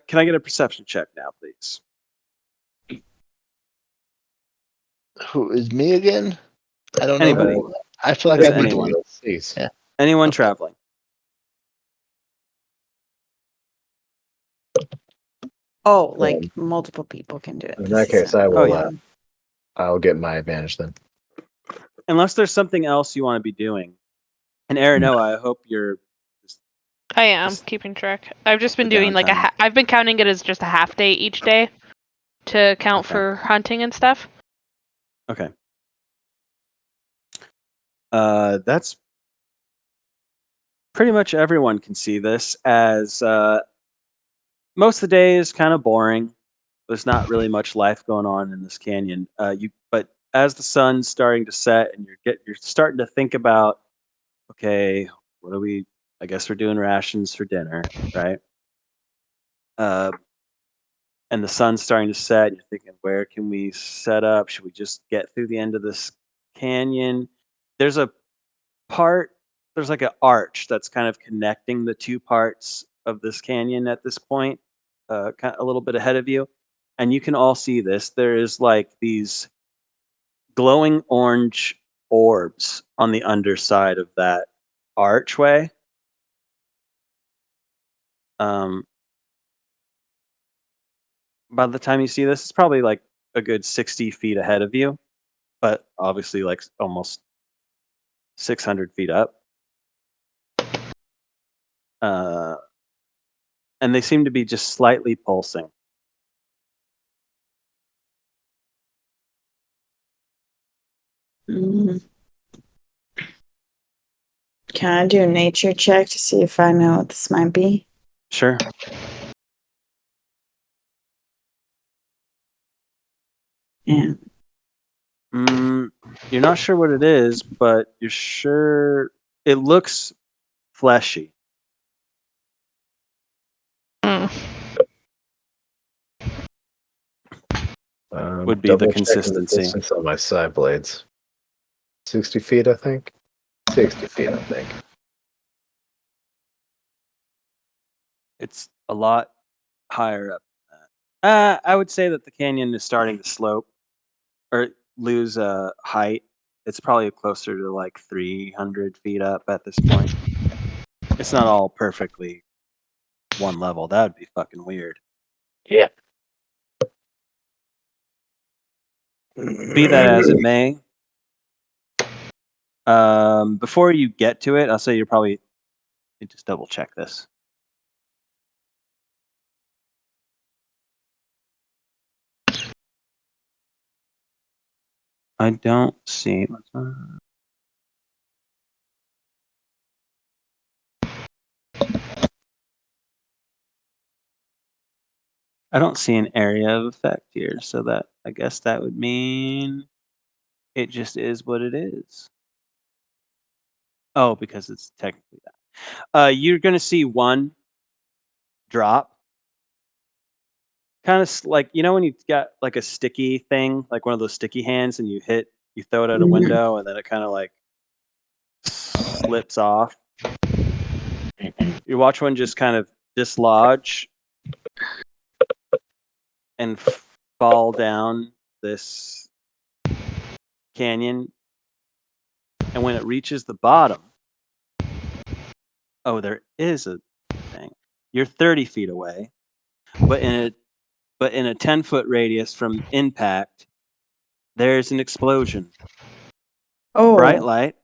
Can I get a perception check now, please? Who is me again? I don't Anybody. know. I feel like Just I've been anyone. Yeah. Anyone Okay. traveling. Oh, like multiple people can do it. In This that case, isn't I will. one. I'll get my advantage then. Unless there's something else you want to be doing. And Aranoa, I hope you're. I am Just keeping track. I've just been the doing like downtime. I've been counting it as just a half day each day to count Okay. for hunting and stuff. Okay. That's pretty much everyone can see this as most of the day is kind of boring. There's not really much life going on in this canyon. But as the sun's starting to set and you're starting to think about, okay, what do we? I guess we're doing rations for dinner, right? And the sun's starting to set. You're thinking, where can we set up? Should we just get through the end of this canyon? There's a part. There's like an arch that's kind of connecting the two parts of this canyon at this point, kind of a little bit ahead of you, and you can all see this. There is like these glowing orange orbs on the underside of that archway. Um, by the time you see this, it's probably like a good 60 feet ahead of you, but obviously like almost 600 feet up. Uh, and they seem to be just slightly pulsing. Mm. Can I do a nature check to see if I know what this might be? Sure. Yeah. You're not sure what it is, but you're sure it looks fleshy. Would be the Double checking the consistency. distance on my side blades. 60 feet, I think. 60 feet, I think. It's a lot higher up than that. I would say that the canyon is starting to slope or lose height. It's probably closer to like 300 feet up at this point. It's not all perfectly one level. That would be fucking weird. Yeah. Be that as it may, before you get to it, I'll say you're probably just double check this. I don't see. I don't see an area of effect here, so that I guess that would mean it just is what it is. Oh, because it's technically that. You're gonna see one drop, kind of like when you got like a sticky thing, like one of those sticky hands, and you throw it out a Mhm. window, and then it kind of like slips off. You watch one just kind of dislodge and fall down this canyon, and when it reaches the bottom, oh, there is a thing. You're 30 feet away, but in a 10-foot radius from impact, there's an explosion. Bright Oh, light,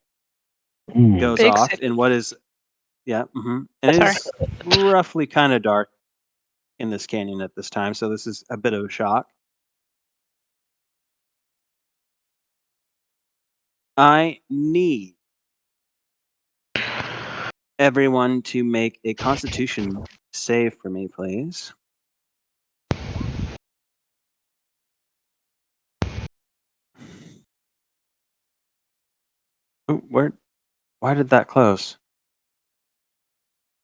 goes Big off city. in what is, and it Sorry. is roughly kind of dark in this canyon at this time, so this is a bit of a shock. I need everyone to make a Constitution save for me, please. Oh, why did that close?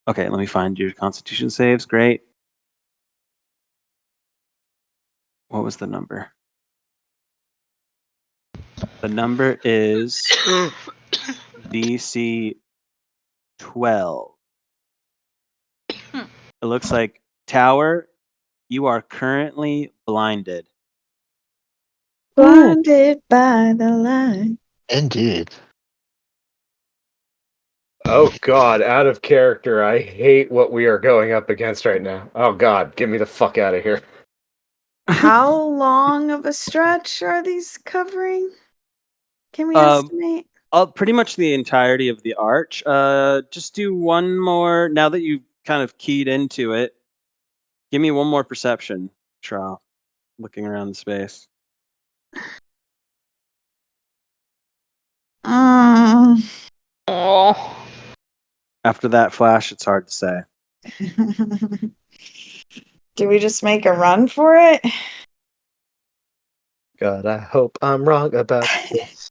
Okay, let me find your Constitution saves. Great. What was the number? The number is DC 12. It looks like Tower, you are currently blinded. Blinded by the light. Indeed. Oh God, out of character. I hate what we are going up against right now. Oh God, get me the fuck out of here. How long of a stretch are these covering? Can we Um, estimate? Pretty much the entirety of the arch. Just do one more. Now that you've kind of keyed into it, give me one more perception, Trow. Looking around the space. Oh. After that flash, it's hard to say. Do we just make a run for it? God, I hope I'm wrong about this.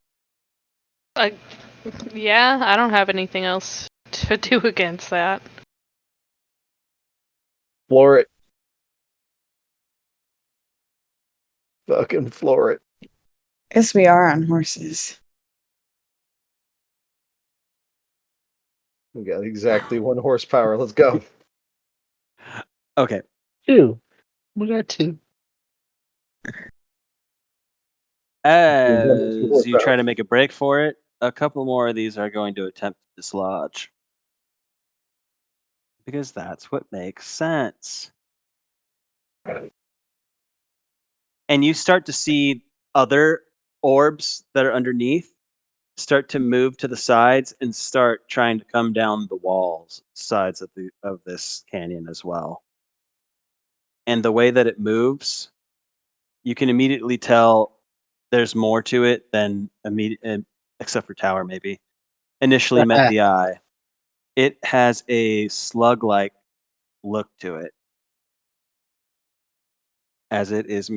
Yeah, I don't have anything else to do against that. Floor it. Fucking floor it. Guess we are on horses. We got exactly 1 horsepower. Let's go. Okay. 2. We got 2. As you try to make a break for it, a couple more of these are going to attempt to dislodge. Because that's what makes sense. And you start to see other orbs that are underneath start to move to the sides and start trying to come down the walls, sides of this canyon as well. And the way that it moves, you can immediately tell there's more to it than except for Tower maybe initially met the eye. It has a slug-like look to it, as it is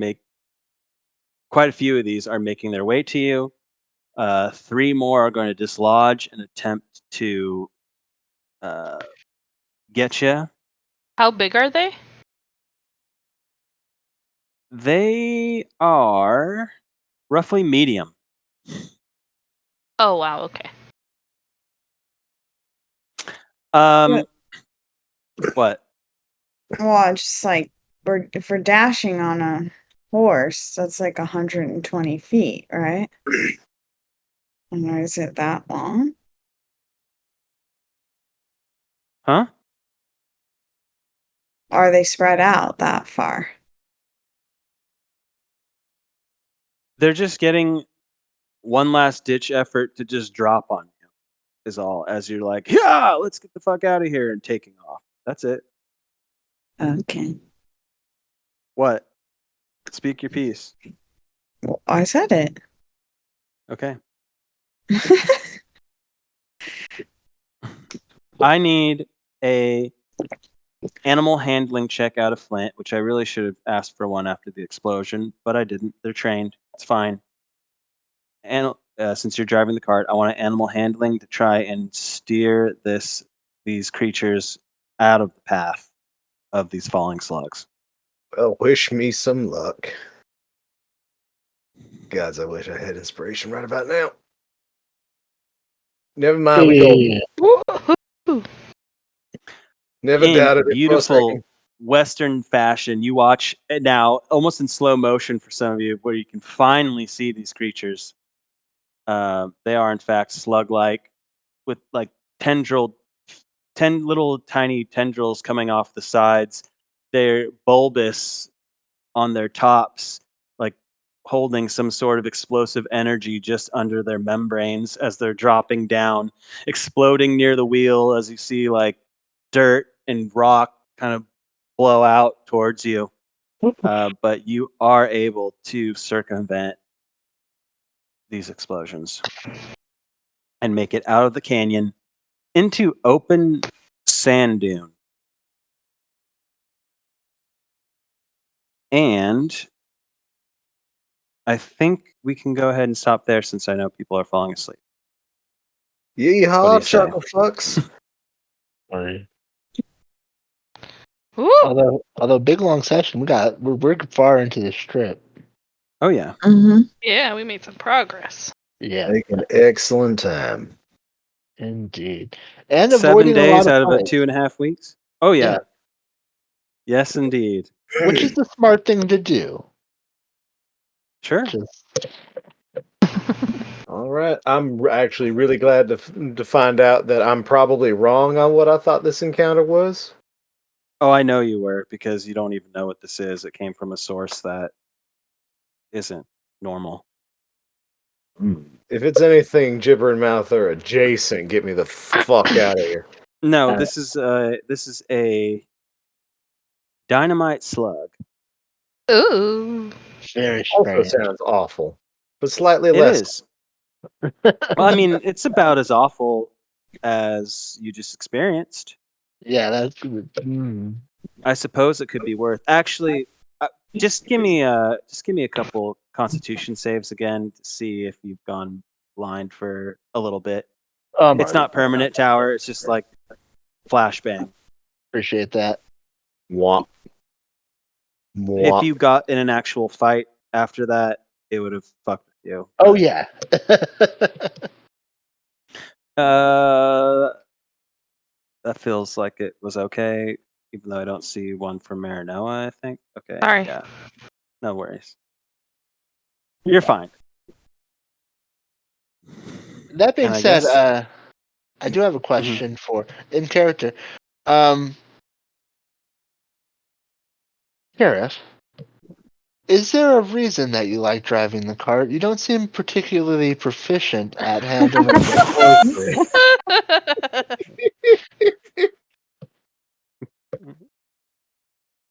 quite a few of these are making their way to you. 3 more are going to dislodge and attempt to get you. How big are they? They are roughly medium. Oh wow, okay. What? Well, just like if we're dashing on a horse, that's like 120 feet, right? And is it that long? Huh? Are they spread out that far? They're just getting one last ditch effort to just drop on you, is all. As you're like, yeah, let's get the fuck out of here and taking off. That's it. Okay. What? Speak your piece. Well, I said it. Okay. I need a animal handling check out of Flint, which I really should have asked for one after the explosion, but I didn't. They're trained. It's fine. And since you're driving the cart, I want animal handling to try and steer these creatures out of the path of these falling slugs. Well, wish me some luck. Guys, I wish I had inspiration right about now. Never mind, we go. Woohoo! Never In doubted it for a beautiful second. Western fashion, you watch it now, almost in slow motion for some of you, where you can finally see these creatures. They are in fact slug-like, with like 10 little tiny tendrils coming off the sides. They're bulbous on their tops, like holding some sort of explosive energy just under their membranes as they're dropping down, exploding near the wheel as you see like dirt and rock kind of blow out towards you. But you are able to circumvent these explosions and make it out of the canyon into open sand dune. And I think we can go ahead and stop there since I know people are falling asleep. What do Yeehaw, you say? chuckle fucks. Sorry. Woo! Although big long session, we're far into this trip. Oh yeah. Mm-hmm. Yeah, we made some progress. Yeah, Making excellent time. indeed, and 7 avoiding a lot days of out of a fights. 2.5 weeks. Oh yeah. Yeah. Yes, indeed. Which is the smart thing to do. Sure. Just All right. I'm actually really glad to find out that I'm probably wrong on what I thought this encounter was. Oh, I know you were because you don't even know what this is. It came from a source that isn't normal. If it's anything gibber and mouth or adjacent, get me the fuck out of here. No, Uh, this is a dynamite slug. Ooh. very Also strange. sounds awful, but slightly It less. is. Well, I mean, it's about as awful as you just experienced. Yeah, that's. I suppose it could be worth. Actually, just give me a couple Constitution saves again to see if you've gone blind for a little bit. It's not permanent, Tower. It's just like flashbang. Appreciate that. Womp. If Womp. you got in an actual fight after that, it would have fucked with you. Oh But, yeah. that feels like it was okay, even though I don't see one for Marinoa, I think. Okay. Sorry. Yeah. No worries. You're fine. That being And I said, guess- I do have a question for in character. Sheriff, is there a reason that you like driving the cart? You don't seem particularly proficient at handling horses.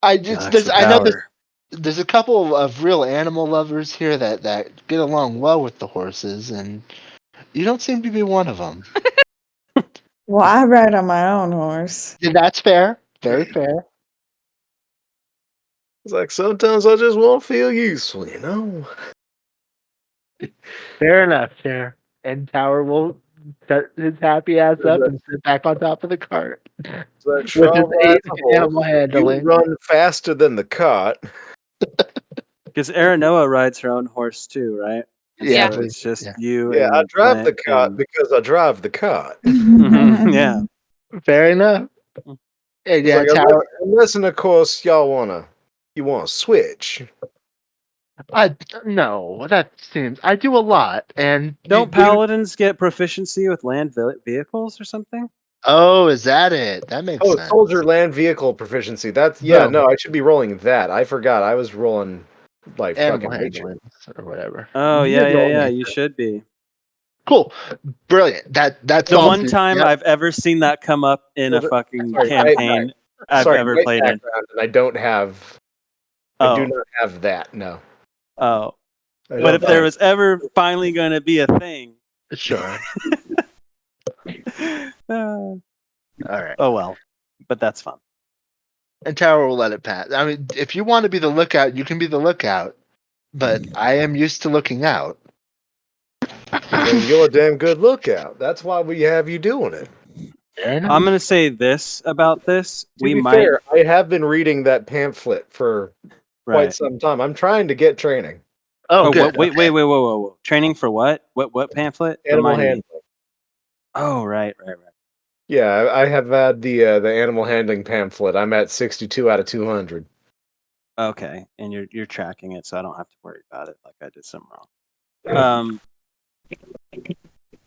I just Likes the I know power. there's a couple of real animal lovers here that get along well with the horses, and you don't seem to be one of them. Well, I ride on my own horse. Yeah, that's fair. Very fair. It's like sometimes I just want to feel useful, you know? Fair enough, Chair. And Tower will shut his happy ass up and sit back on top of the cart. It's like With his Shroud rides 8 a horse. animal You handling. run faster than the cart. Because Aranoa rides her own horse too, right? And Yeah. so it's just Yeah. you Yeah, I and drive the Clint cart and- because I drive the cart. Yeah. Fair enough. Hey, It's yeah, like, Tower. unless, of course, you want to switch. No, that seems. I do a lot, and Don't paladins get proficiency with land vehicles or something? Oh, is that it? That makes Oh, sense. soldier land vehicle proficiency. That's No. no, I should be rolling that. I forgot. I was rolling like Animal fucking nature. handling or whatever. Oh You yeah, did yeah, roll yeah. nature. You should be. Cool, brilliant. That's The all. one time Yep. I've ever seen that come up in a fucking Sorry, campaign I've Sorry, ever white played in. background, and I don't have. I do Oh, not have that. No. oh. I But don't if there think. was ever finally going to be a thing, Sure. oh All right. well. But that's fun. And Tower will let it pass. I mean, if you want to be the lookout, you can be the lookout. But I am used to looking out. Then you're a damn good lookout. That's why we have you doing it. Fair enough. I'm going to say this about this. To We be might. fair, I have been reading that pamphlet for quite Right. some time. I'm trying to get training. Oh, good. What, wait, okay. whoa. Training for what? What pamphlet? Animal Remind me. handling. Oh, right. Yeah, I have had the animal handling pamphlet. I'm at 62 out of 200. Okay, and you're tracking it, so I don't have to worry about it like I did something wrong.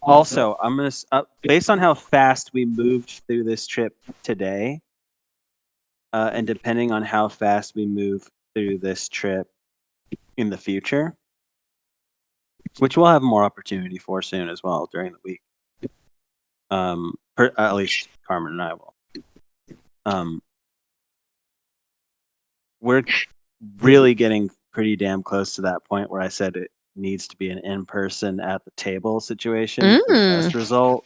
Also, I'm gonna based on how fast we moved through this trip today, and depending on how fast we move through this trip in the future, which we'll have more opportunity for soon as well during the week. At least Carmen and I will. We're really getting pretty damn close to that point where I said it needs to be an in-person at the table situation for the best result.